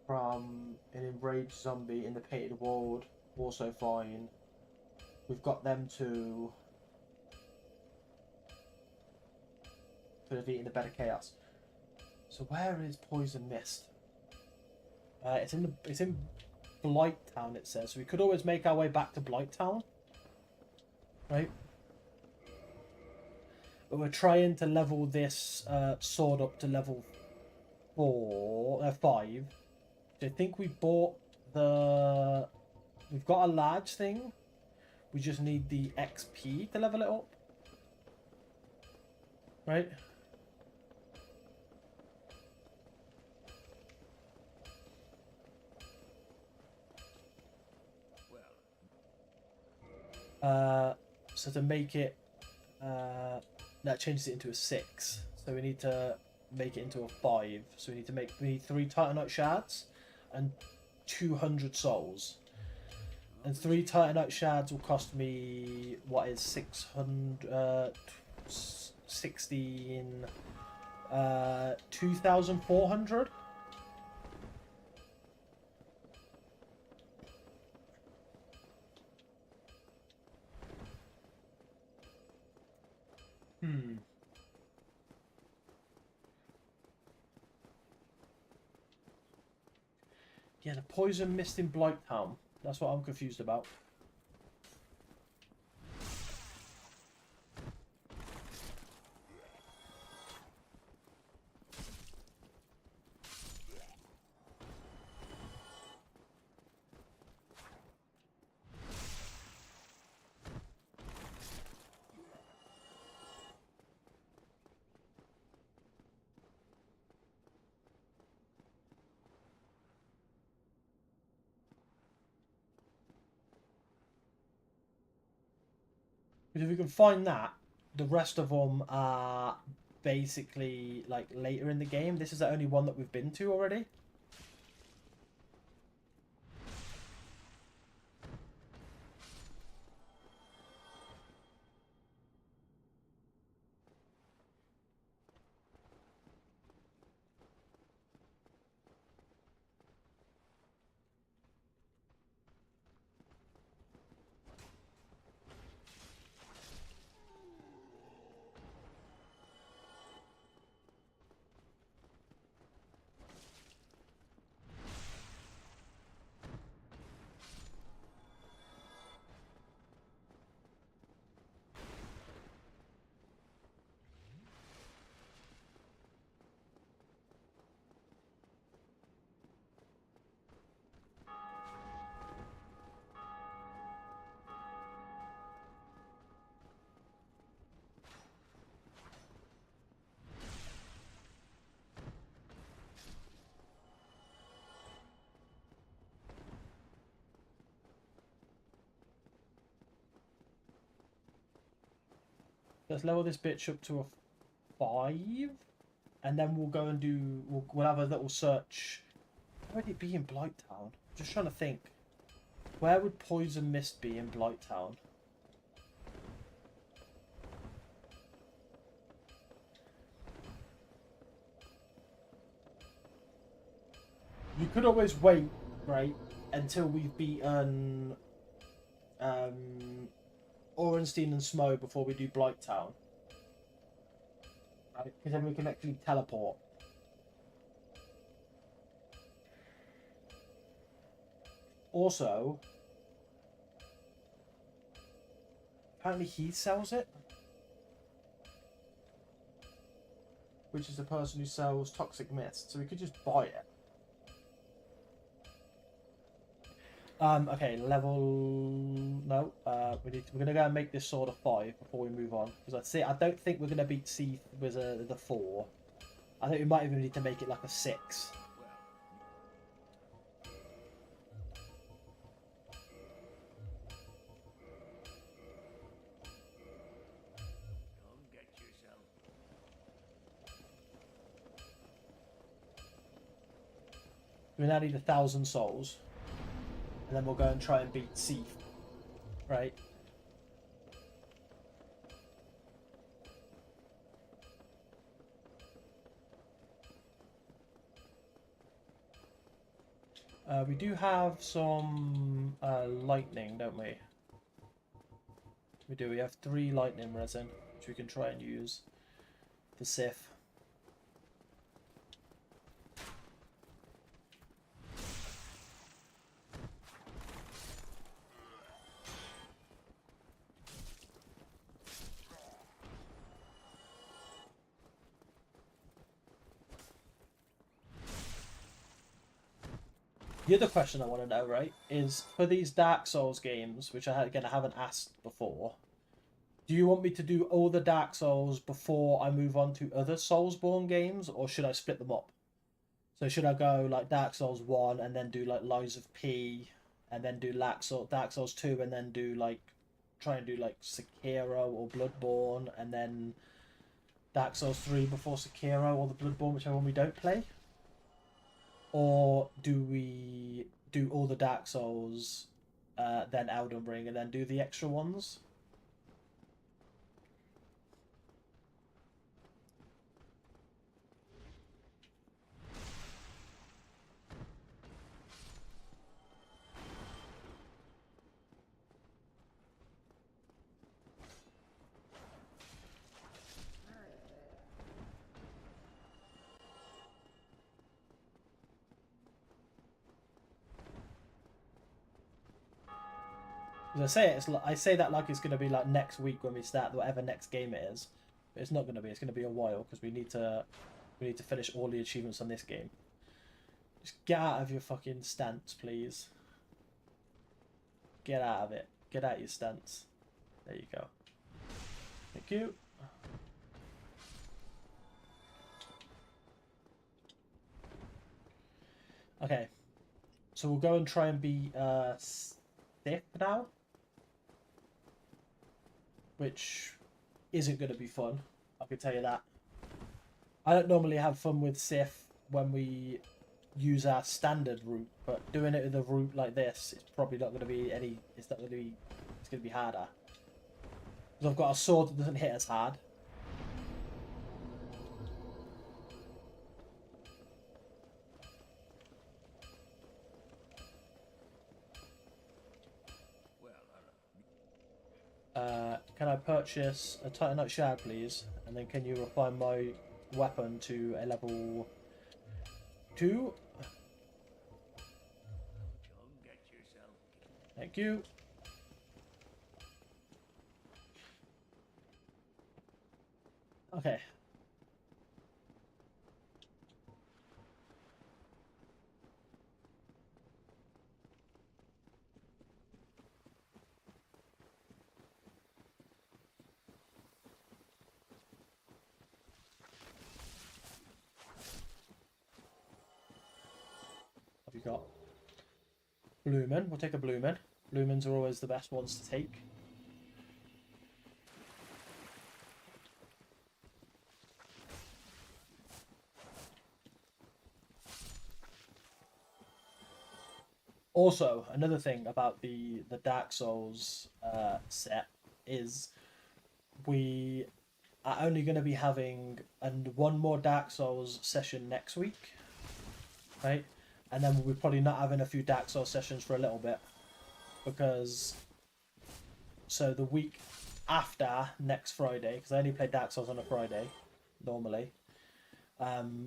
from an enraged zombie in the painted world. Also fine. We've got them to defeat in the Bed of Chaos. So where is Poison Mist? It's in Blighttown, it says. So we could always make our way back to Blighttown, right? But we're trying to level this sword up to level 5. So I think we bought the... We've got a large thing. We just need the XP to level it up, right? So to make it, that changes it into a 6. So we need to make it into a 5. So we need 3 Titanite shards and 200 souls. And 3 Titanite shards will cost me, what is 2,400. Yeah, the Poison Mist in Blighttown. That's what I'm confused about. Because if we can find that, the rest of them are basically like later in the game. This is the only one that we've been to already. Let's level this bitch up to a 5. And then we'll go and do... We'll have a little search. Where would it be in Blighttown? Just trying to think. Where would Poison Mist be in Blighttown? You could always wait, right, until we've beaten Orenstein and Smo before we do Blighttown. Right? Because then we can actually teleport. Also, apparently he sells it. Which is the person who sells Toxic Mist. So we could just buy it. Okay, level... No, we're gonna go and make this sword a 5 before we move on. Because I don't think we're gonna beat Seath with the 4. I think we might even need to make it like a 6. We now need 1,000 souls. And then we'll go and try and beat Seath. Right? We do have some lightning, don't we? We do. We have 3 lightning resin, which we can try and use for Sith. The other question I want to know, right, is for these Dark Souls games, which I haven't asked before, do you want me to do all the Dark Souls before I move on to other Soulsborne games, or should I split them up? So should I go like Dark Souls 1 and then do like Lies of P, and then do Dark Souls 2 and then do like try and do like Sekiro or Bloodborne, and then Dark Souls 3 before Sekiro or the Bloodborne, whichever one we don't play? Or do we do all the Dark Souls, then Elden Ring, and then do the extra ones? As I say, I say that like it's going to be like next week when we start whatever next game it is, but it's not going to be. It's going to be a while because we need to finish all the achievements on this game. Just get out of your fucking stance, please. Get out of it. Get out your stance. There you go. Thank you. Okay. So we'll go and try and be Sith now. Which isn't going to be fun. I can tell you that. I don't normally have fun with Sith when we use our standard route, but doing it with a route like this, it's probably not going to be any. It's not going to be. It's going to be harder. Because I've got a sword that doesn't hit as hard. Can I purchase a Titanite shard, please? And then can you refine my weapon to a level 2? Thank you. Okay. Have you got? Bloomin'. We'll take a Bloomin'. Bloomins are always the best ones to take. Also, another thing about the Dark Souls set is we are only going to be having one more Dark Souls session next week, right? And then we'll be probably not having a few Dark Souls sessions for a little bit because so the week after next Friday, because I only play Dark Souls on a Friday normally,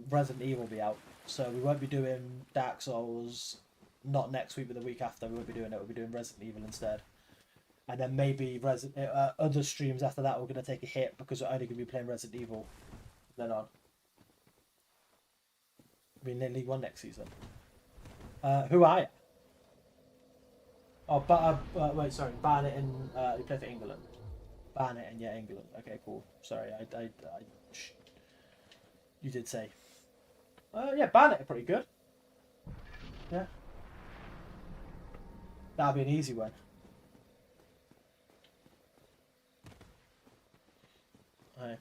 Resident Evil will be out, so we won't be doing Dark Souls. Not next week, but the week after, we won't be doing it. We'll be doing Resident Evil instead. And then maybe other streams after that, we're going to take a hit because we're only going to be playing Resident Evil then on. I mean, in League 1 next season. Who are you? Oh, but wait, sorry. Barnet and you play for England. Barnet and yeah, England. Okay, cool. Sorry, you did say. Yeah, Barnet are pretty good. Yeah. That'll be an easy one. Aye.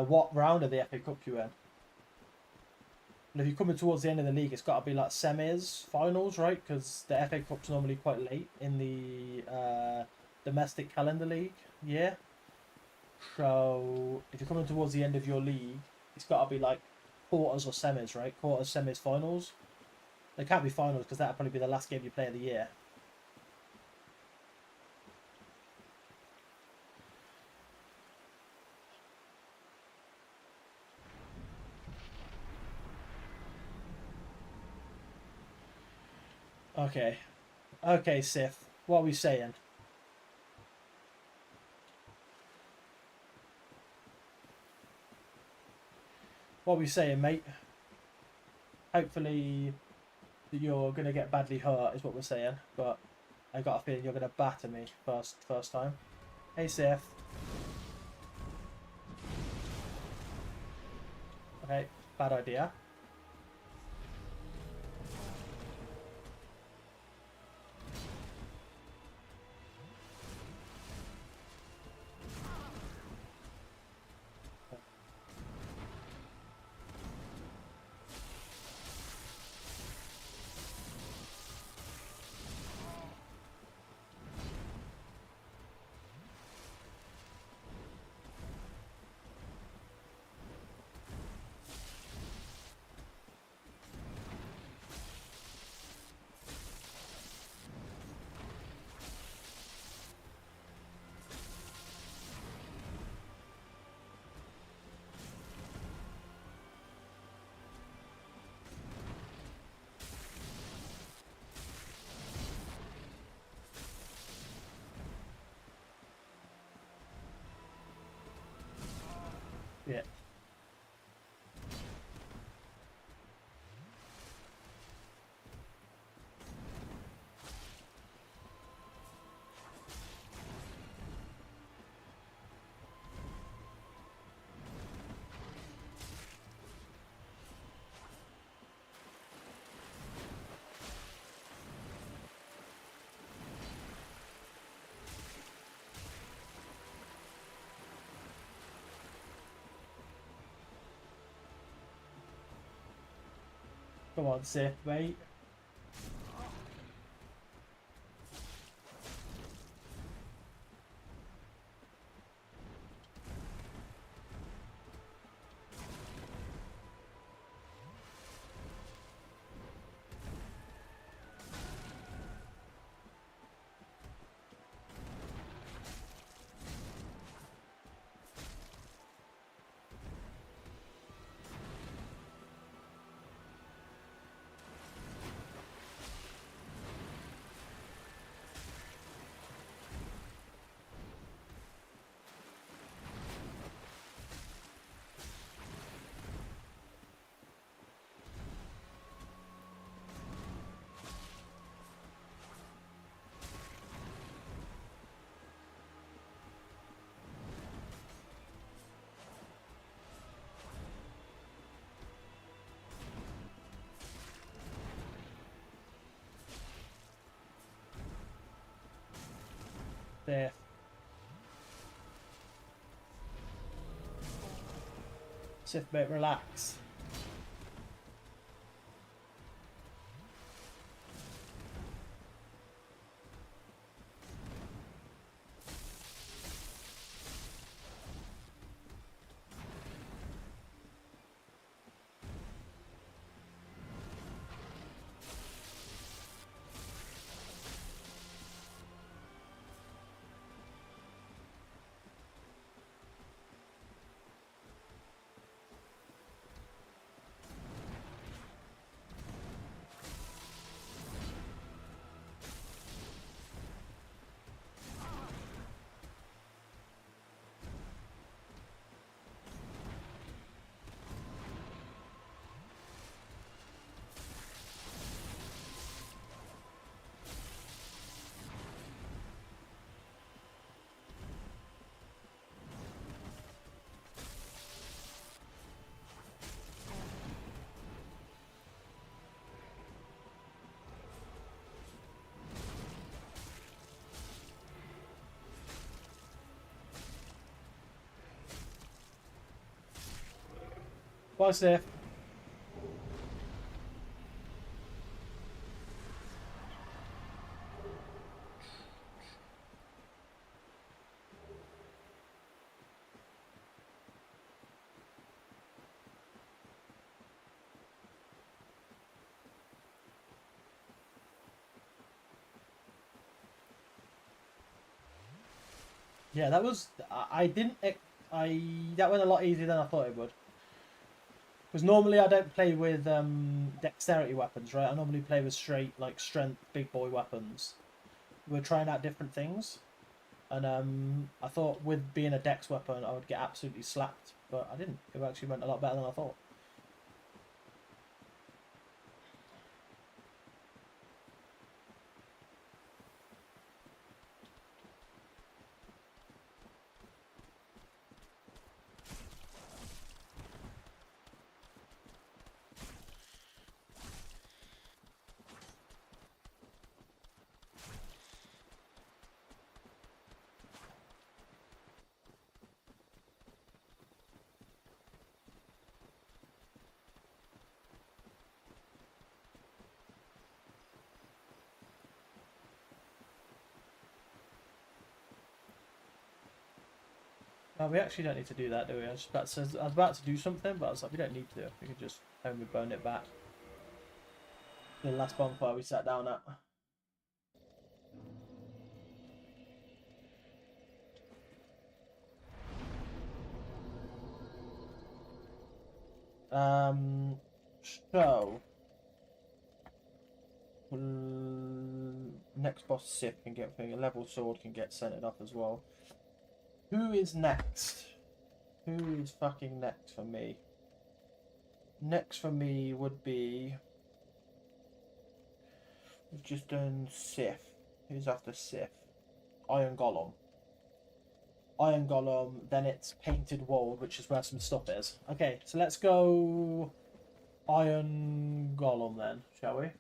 What round of the FA Cup you in? And if you're coming towards the end of the league, it's got to be like semis, finals, right? Because the FA Cup's normally quite late in the domestic calendar league. Yeah. So if you're coming towards the end of your league, it's got to be like quarters or semis, right? Quarters, semis, finals. They can't be finals because that'll probably be the last game you play of the year. Okay. Okay, Sif. What are we saying? What are we saying, mate? Hopefully you're going to get badly hurt is what we're saying. But I got a feeling you're going to batter me first time. Hey, Sif. Okay, bad idea. Yeah. Come on, Sif, mate. Sif. Sif, mate, relax. Bye, Sif. Yeah, that was. I didn't. That went a lot easier than I thought it would. Because normally I don't play with dexterity weapons, right? I normally play with straight, like, strength, big boy weapons. We're trying out different things. And I thought with being a dex weapon, I would get absolutely slapped. But I didn't. It actually went a lot better than I thought. We actually don't need to do that, do we? I was about to do something, but I was like, we don't need to. We could just only burn it back. The last bonfire we sat down at. So next boss Sif can get thing. A level sword can get sent off as well. Who is next? Who is fucking next for me? Next for me would be. We've just done Sif. Who's after Sif? Iron Golem. Iron Golem, then it's Painted Wold, which is where some stuff is. Okay, so let's go Iron Golem then, shall we?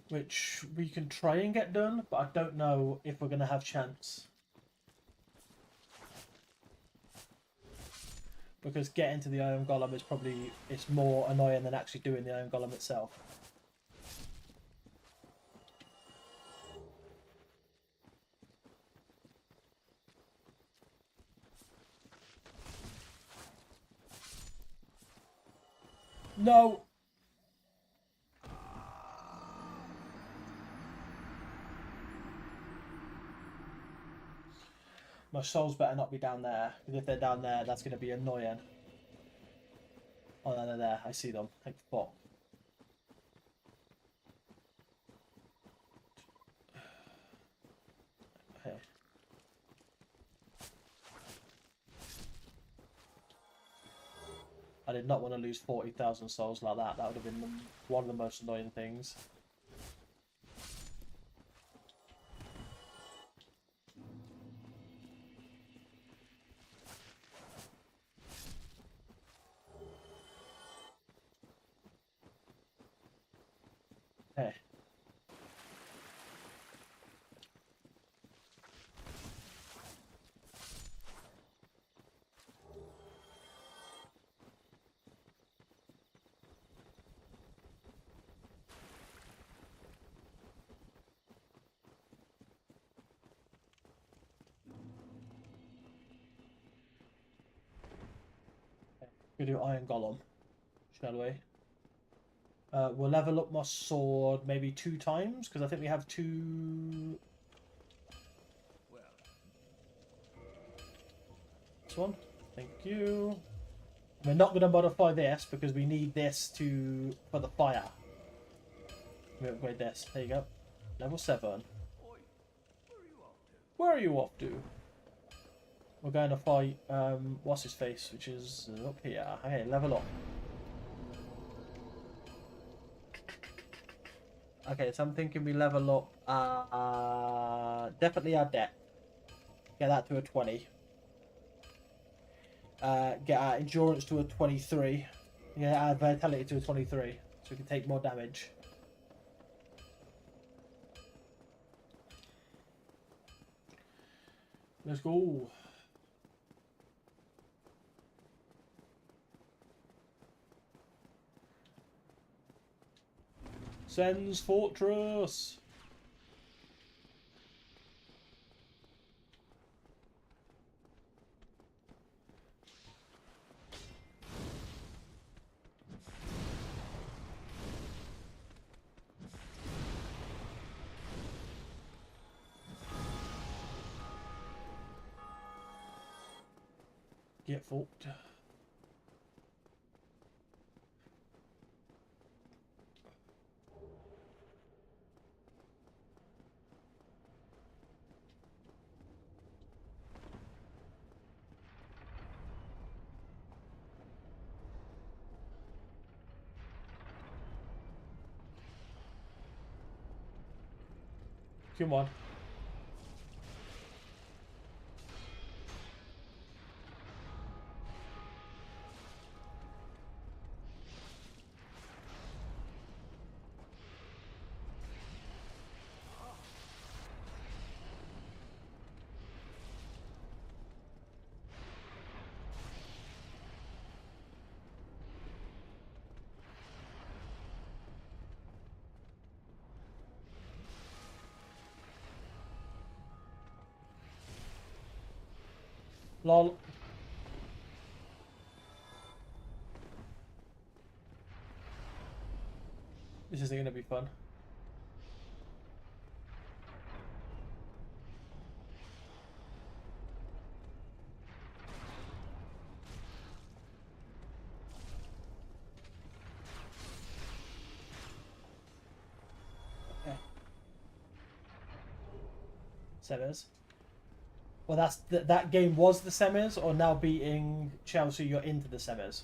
Which we can try and get done, but I don't know if we're going to have chance. Because getting to the Iron Golem is probably, it's more annoying than actually doing the Iron Golem itself. No! My souls better not be down there, because if they're down there, that's going to be annoying. Oh, no, they're there. I see them. Thank fuck. Okay. I did not want to lose 40,000 souls like that. That would have been one of the most annoying things. Okay. We'll do Iron Golem, shall we? We'll level up my sword maybe 2 times, because I think we have 2... This one. Thank you. We're not going to modify this, because we need this for the fire. We upgrade this. There you go. Level 7. Where are you off to? We're going to fight, what's his face, which is up here. Okay, level up. Okay, so I'm thinking we level up, definitely our deck. Get that to a 20. Get our endurance to a 23. Get our vitality to a 23, so we can take more damage. Let's go. Sen's Fortress. Get fucked. Come on. Lol. This isn't going to be fun. Okay. Semis. Well, that's that game was the semis, or now beating Chelsea, you're into the semis.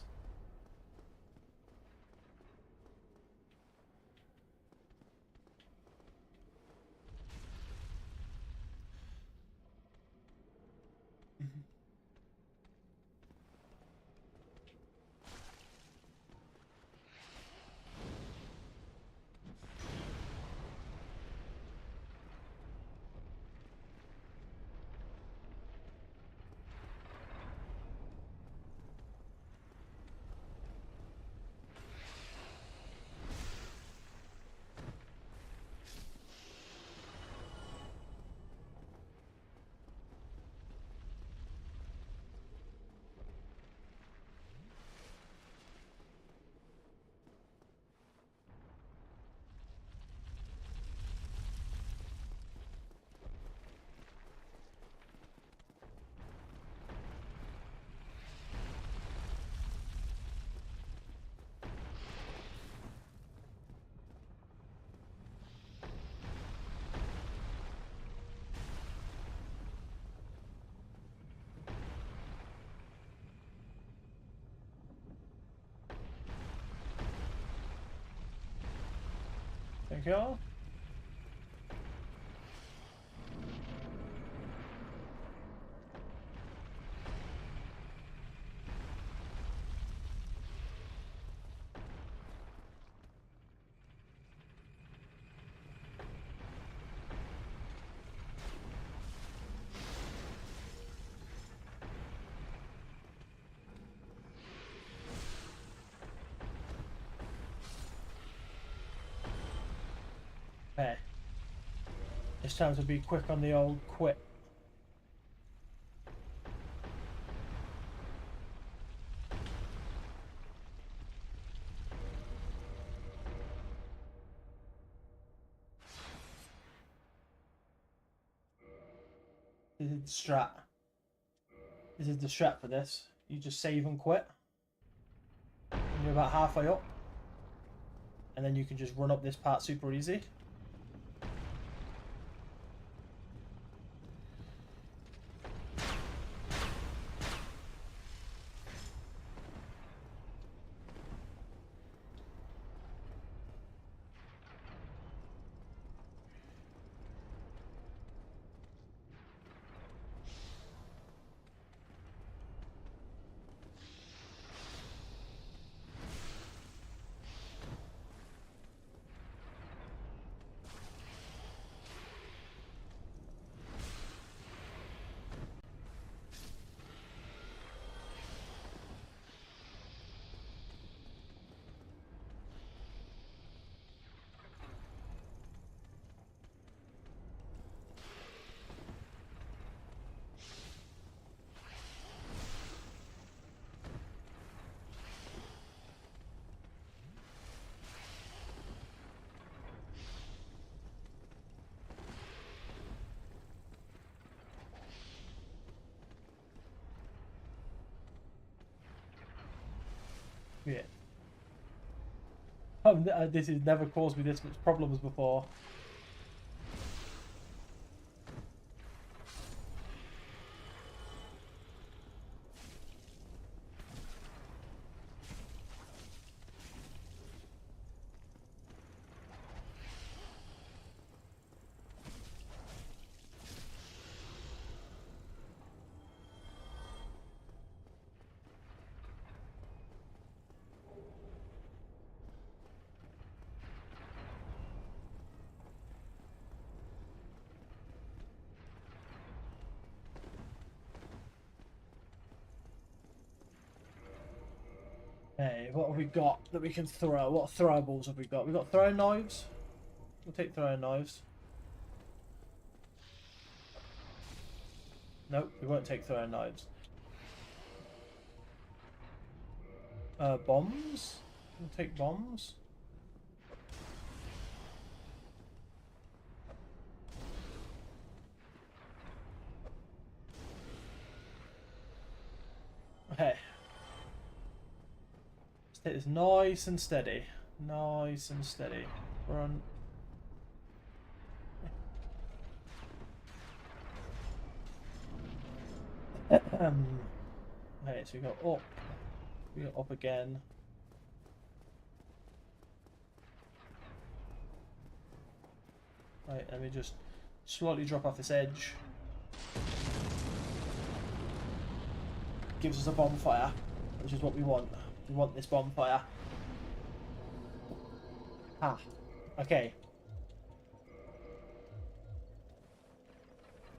Thank you all. Okay. It's time to be quick on the old quit. This is the strat. This is the strat for this. You just save and quit. And you're about halfway up. And then you can just run up this part super easy. Yeah. This has never caused me this much problems before. Hey, what have we got that we can throw? What throwables have we got? We've got throwing knives. We'll take throwing knives. Nope, we won't take throwing knives. Bombs? We'll take bombs. Okay. Let's take this nice and steady. Nice and steady. Run. Okay, so we go up. We go up again. Right, let me just slightly drop off this edge. Gives us a bonfire, which is what we want. We want this bonfire. Ah, okay.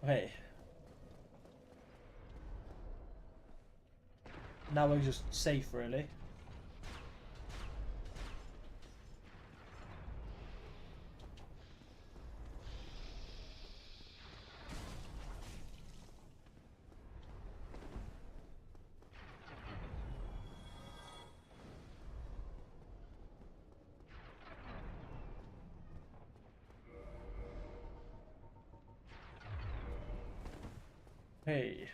Okay. Now we're just safe, really. Hey.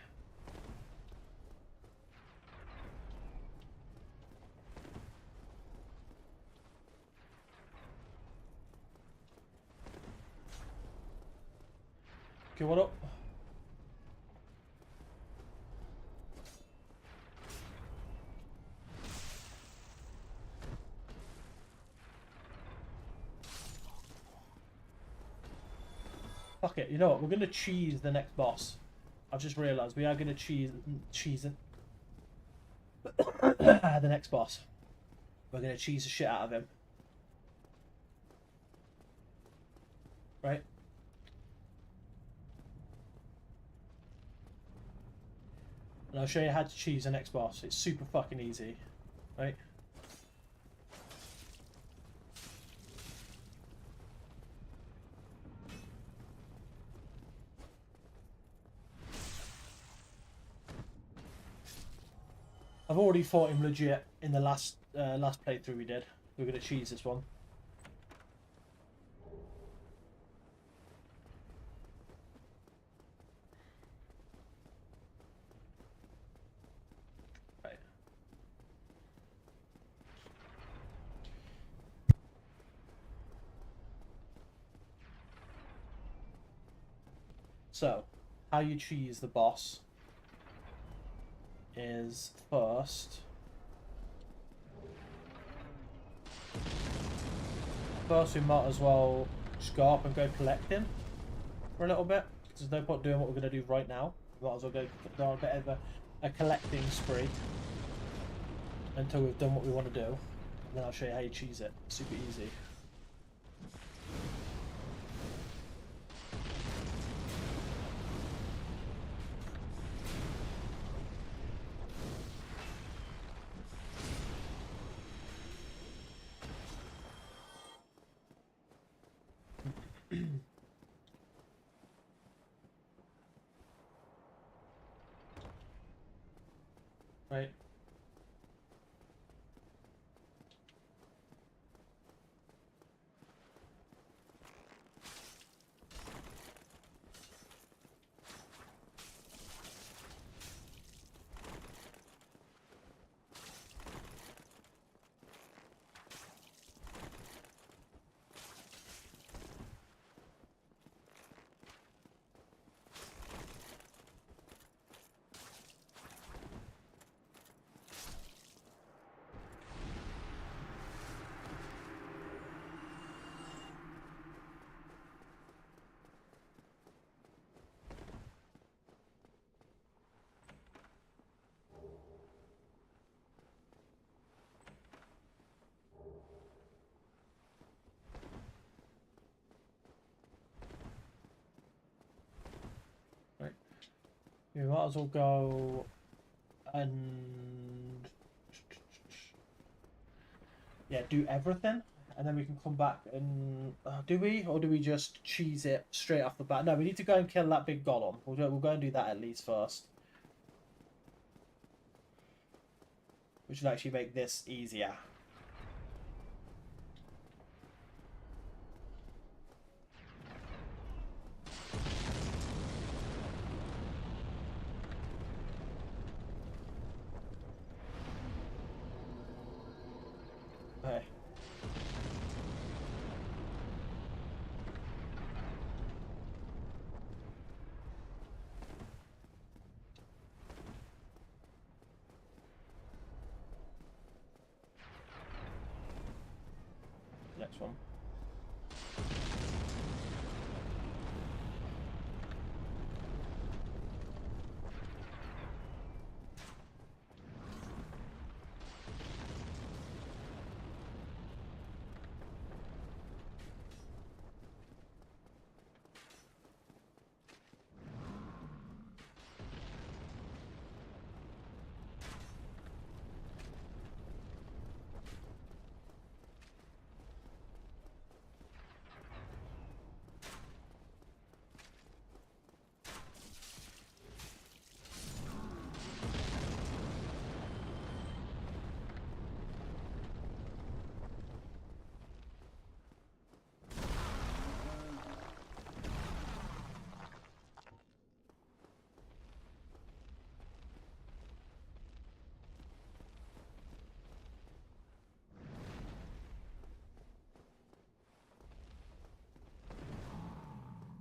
Okay, what up? Fuck it, you know what? We're gonna cheese the next boss. I've just realised we are gonna cheese it. The next boss. We're gonna cheese the shit out of him. Right? And I'll show you how to cheese the next boss. It's super fucking easy. Right? I've already fought him legit in the last playthrough we did. We're gonna cheese this one. Right. So, how you cheese the boss is first we might as well just go up and go collecting for a little bit, because there's no point doing what we're going to do right now. We might as well go on a bit of a collecting spree until we've done what we want to do, and then I'll show you how you cheese it. Super easy. Right. We might as well go and yeah, do everything, and then we can come back and do we, or do we just cheese it straight off the bat? No, we need to go and kill that big golem. We'll go and do that at least first. which will actually make this easier. Okay. Next one.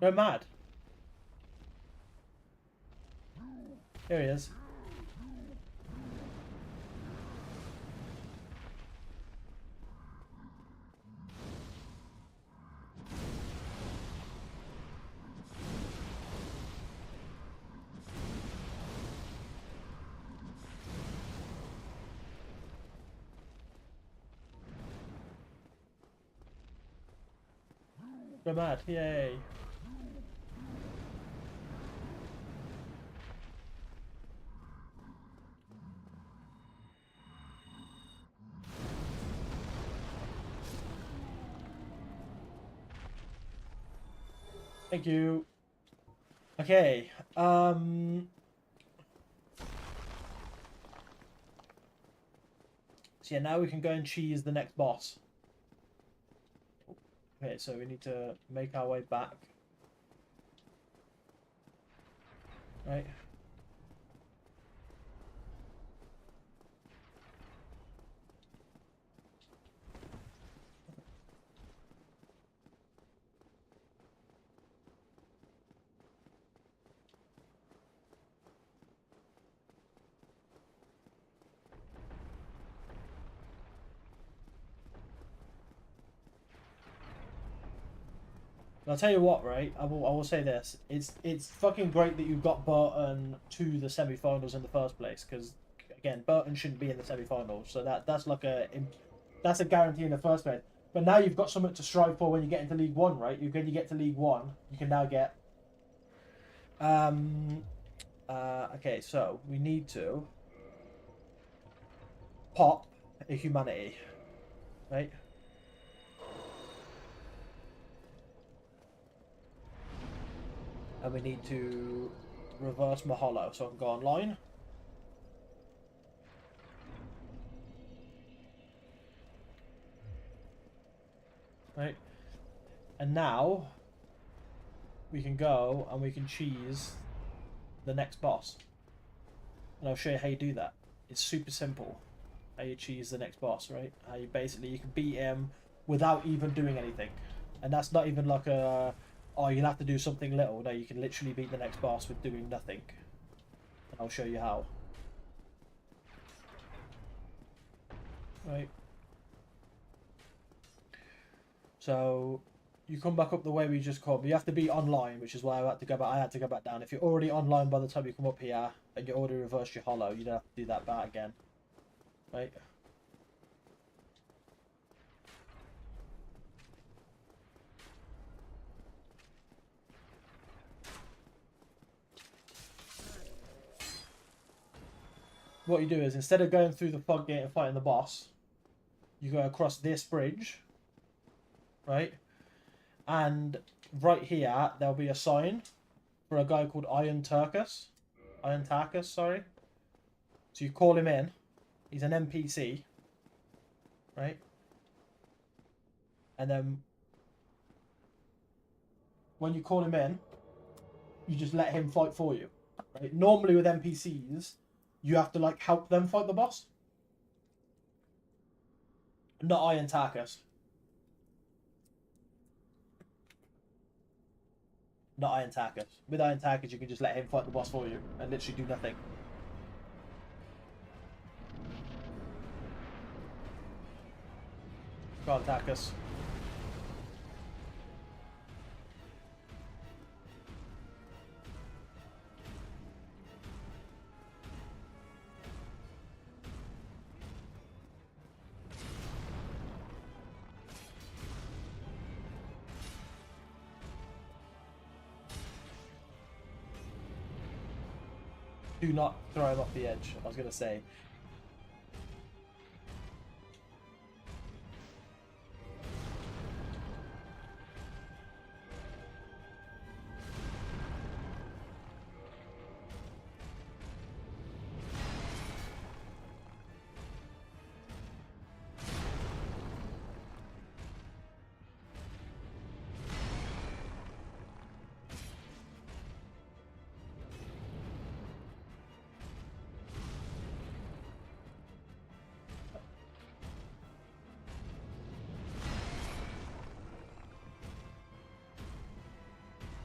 Go mad. Here he is. Go mad. Yay. Thank you. Okay. So yeah, now we can go and cheese the next boss. Okay, so we need to make our way back. Right. And I'll tell you what, right? I will say this: it's fucking great that you got Burton to the semi-finals in the first place. Because again, Burton shouldn't be in the semi-finals, so that's like that's a guarantee in the first place. But now you've got something to strive for when you get into League One, right? You get to League One, you can now get. Okay, so we need to pop a humanity, right? And we need to reverse Mahalo, so I can go online. Right. And now we can go and we can cheese the next boss. And I'll show you how you do that. It's super simple. How you cheese the next boss, right? How you basically you can beat him without even doing anything. And that's not even like a oh you'll have to do something little. No, you can literally beat the next boss with doing nothing. And I'll show you how. Right. So you come back up the way we just come. You have to be online, which is why I had to go back. I had to go back down. If you're already online by the time you come up here and you already reversed your hollow, you don't have to do that back again. Right. What you do is instead of going through the fog gate and fighting the boss, you go across this bridge, right? And right here there'll be a sign for a guy called Iron Tarkus, sorry. So you call him in. He's an NPC, right? And then when you call him in, you just let him fight for you. Right? Normally with NPCs, you have to like help them fight the boss. Not Iron Tarkus. Not Iron Tarkus. With Iron Tarkus, you can just let him fight the boss for you and literally do nothing. Go on, Tarkus. Do not throw him off the edge. I was going to say.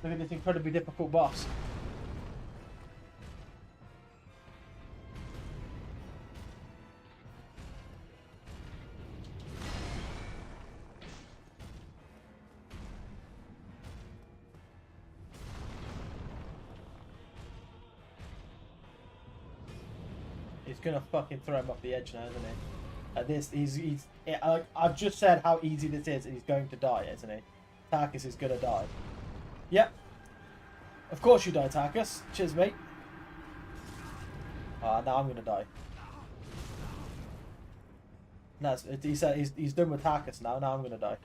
Look at this incredibly difficult boss. He's gonna fucking throw him off the edge now, isn't he? At this, I've just said how easy this is, and he's going to die, isn't he? Tarkus is gonna die. Yep. Of course you die, Tarkus. Cheers, mate. Ah, now I'm gonna die. No, he said he's done with Tarkus now. Now I'm gonna die.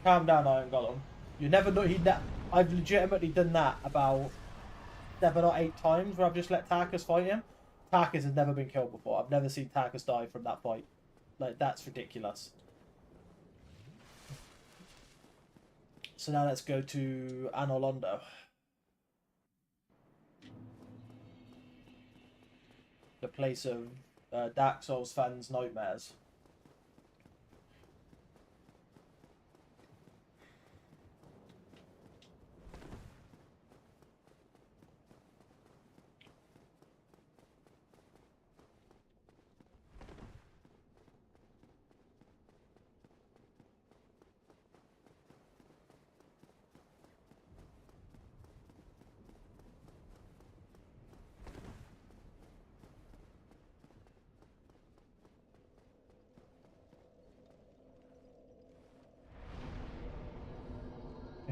Calm down, Iron Golem. You never know. I've legitimately done that about 7 or 8 times where I've just let Tarkus fight him. Tarkus has never been killed before. I've never seen Tarkus die from that fight. Like, that's ridiculous. So now let's go to Anolondo. The place of Dark Souls fans' nightmares.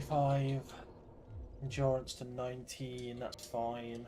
Five, endurance to 19, that's fine.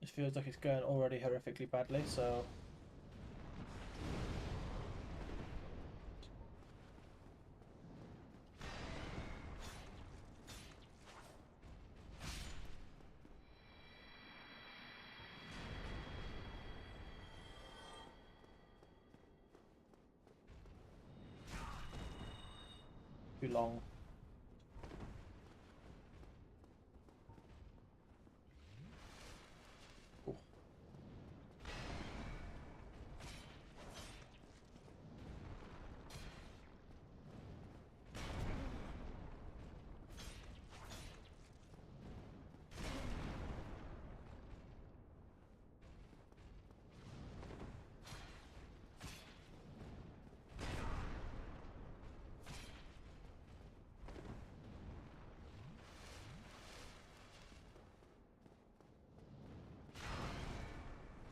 It feels like it's going already horrifically badly, so... too long. Ooh.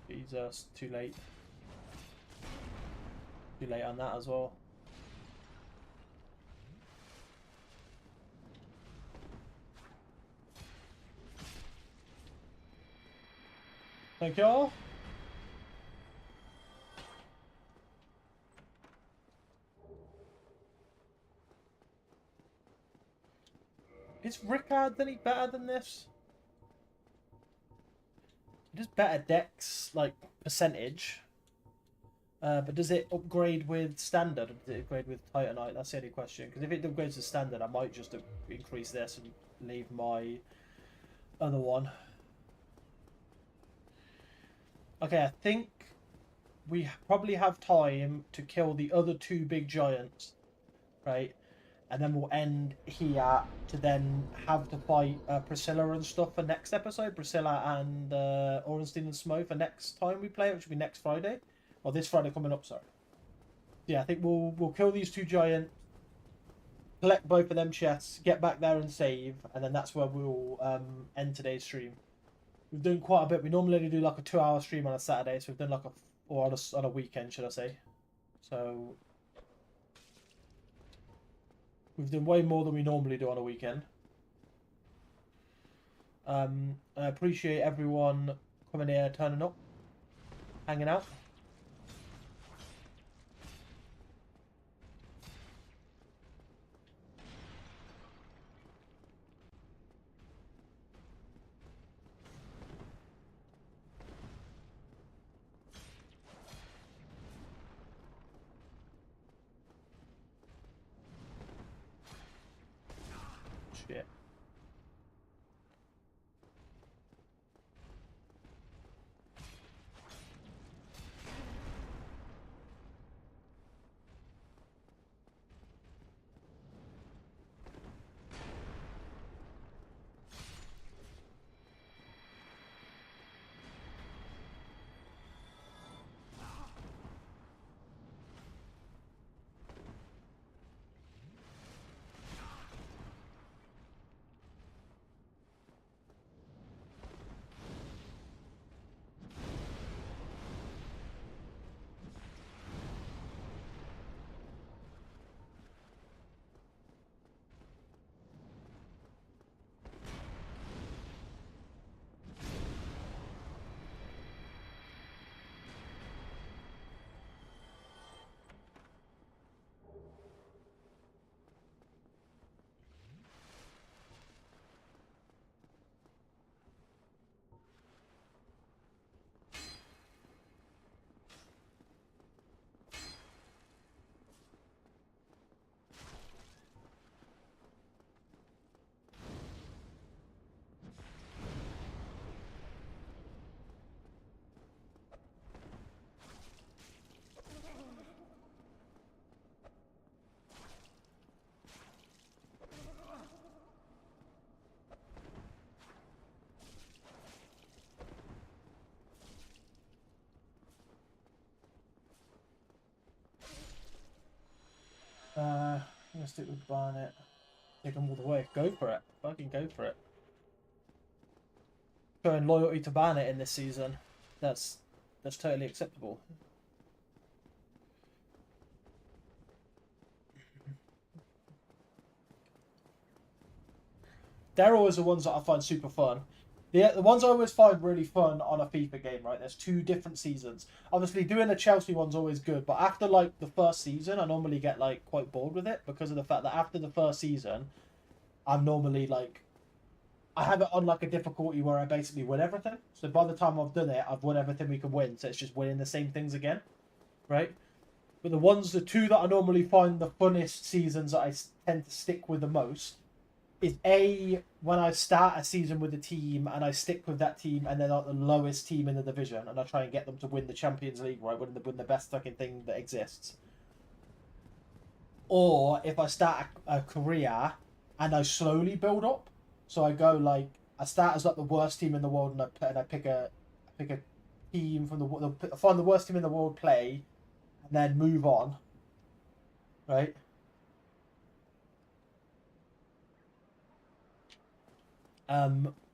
Jesus, too late. Too late on that as well. Thank you. Is Rickard any better than this? It is better dex, like, percentage. But does it upgrade with standard, or does it upgrade with Titanite? That's the only question. Because if it upgrades to standard, I might just increase this and leave my other one. Okay, I think we probably have time to kill the other two big giants, right? And then we'll end here to then have to fight Priscilla and stuff for next episode. Priscilla and Orenstein and Smo for next time we play, which will be next Friday. Or this Friday coming up, sorry. Yeah, I think we'll kill these two giants, collect both of them chests, get back there and save, and then that's where we'll end today's stream. We've done quite a bit. We normally only do like a 2-hour stream on a Saturday, so we've done like or on a weekend, should I say. So we've done way more than we normally do on a weekend. I appreciate everyone coming here, turning up, hanging out. Shit. I'm gonna stick with Barnet. Take them all the way. Go for it. Fucking go for it. Showing loyalty to Barnet in this season. That's totally acceptable. They're always the ones that I find super fun. The ones I always find really fun on a FIFA game, right? There's two different seasons. Obviously, doing the Chelsea one's always good, but after like the first season, I normally get like quite bored with it because of the fact that after the first season, I'm normally like, I have it on like a difficulty where I basically win everything. So by the time I've done it, I've won everything we can win. So it's just winning the same things again, right? But the two that I normally find the funnest seasons that I tend to stick with the most is when I start a season with a team and I stick with that team and they're not the lowest team in the division and I try and get them to win the Champions League, right? Win the best fucking thing that exists. Or if I start a career and I slowly build up, so I go like I start as like the worst team in the world and I pick a team from find the worst team in the world, play, and then move on, right?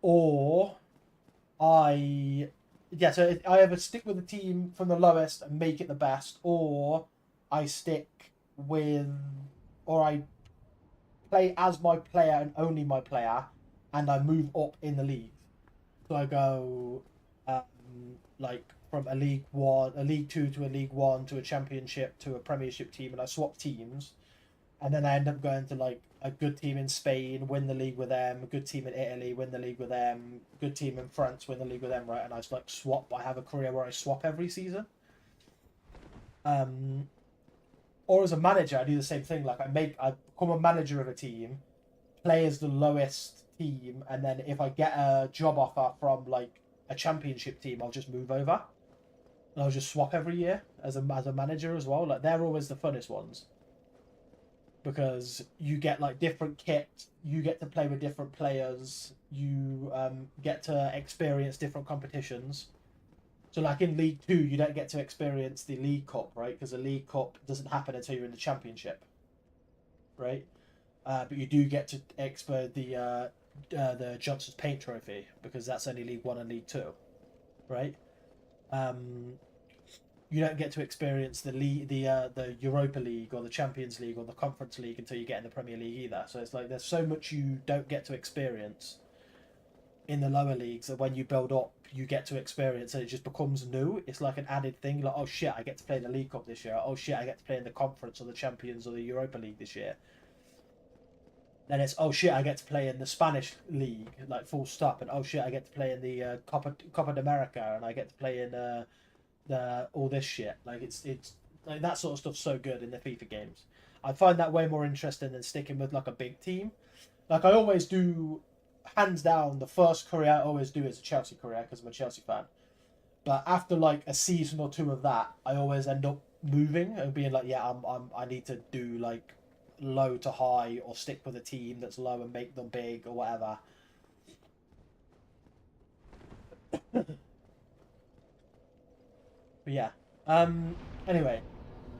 Or I so I either stick with the team from the lowest and make it the best, or I stick with, or I play as my player and only my player, and I move up in the league. So I go, like from a League Two to a League One to a Championship to a Premiership team, and I swap teams, and then I end up going to like a good team in Spain, win the league with them, a good team in Italy, win the league with them, good team in France, win the league with them, right? And I just like swap. I have a career where I swap every season. Um, or as a manager, I do the same thing. Like I become a manager of a team, play as the lowest team, and then if I get a job offer from like a championship team, I'll just move over. And I'll just swap every year as a manager as well. Like they're always the funnest ones because you get like different kit, you get to play with different players, you get to experience different competitions. So like in League Two, you don't get to experience the League Cup, right? Because the League Cup doesn't happen until you're in the Championship, right? But you do get to expert the Johnson's Paint Trophy because that's only League One and League Two, right? Um, you don't get to experience the Europa League or the Champions League or the Conference League until you get in the Premier League either. So it's like there's so much you don't get to experience in the lower leagues that when you build up, you get to experience, and it just becomes new. It's like an added thing. Like, oh shit, I get to play in the League Cup this year. Oh shit, I get to play in the Conference or the Champions or the Europa League this year. Then it's oh shit, I get to play in the Spanish league, like full stop, and oh shit, I get to play in the Copa de America, and I get to play in the all this shit. Like it's like that sort of stuff's so good in the FIFA games. I find that way more interesting than sticking with like a big team. Like I always do, hands down, the first career I always do is a Chelsea career because I'm a Chelsea fan. But after like a season or two of that, I always end up moving and being like, yeah, I need to do like low to high or stick with a team that's low and make them big or whatever. But yeah. Um. Anyway,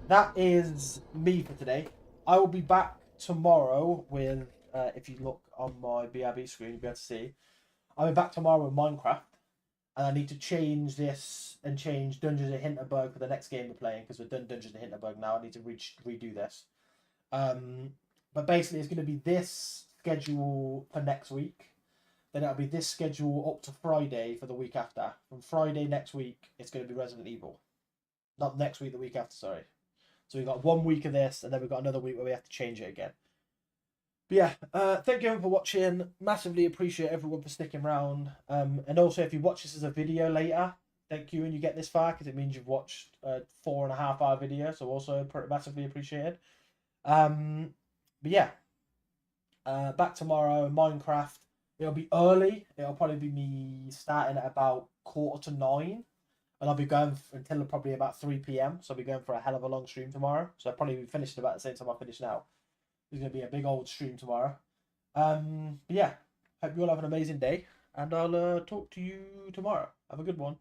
that is me for today. I will be back tomorrow with. If you look on my BRB screen, you'll be able to see. I'll be back tomorrow with Minecraft, and I need to change this and change Dungeons of Hinterberg for the next game we're playing because we're done Dungeons of Hinterberg now. I need to redo this. Um, but basically, it's going to be this schedule for next week. Then it'll be this schedule up to Friday for the week after. From Friday next week, it's going to be Resident Evil. Not next week, the week after, sorry. So we've got 1 week of this, and then we've got another week where we have to change it again. But yeah, thank you everyone for watching. Massively appreciate everyone for sticking around. And also, if you watch this as a video later, thank you and you get this far because it means you've watched a 4.5 hour video. So also massively appreciated. But yeah, back tomorrow. Minecraft. It'll be early. It'll probably be me starting at about 8:45, and I'll be going until probably about 3 p.m. So I'll be going for a hell of a long stream tomorrow. So I'll probably be finishing about the same time I finish now. It's going to be a big old stream tomorrow. But yeah, hope you all have an amazing day, and I'll talk to you tomorrow. Have a good one.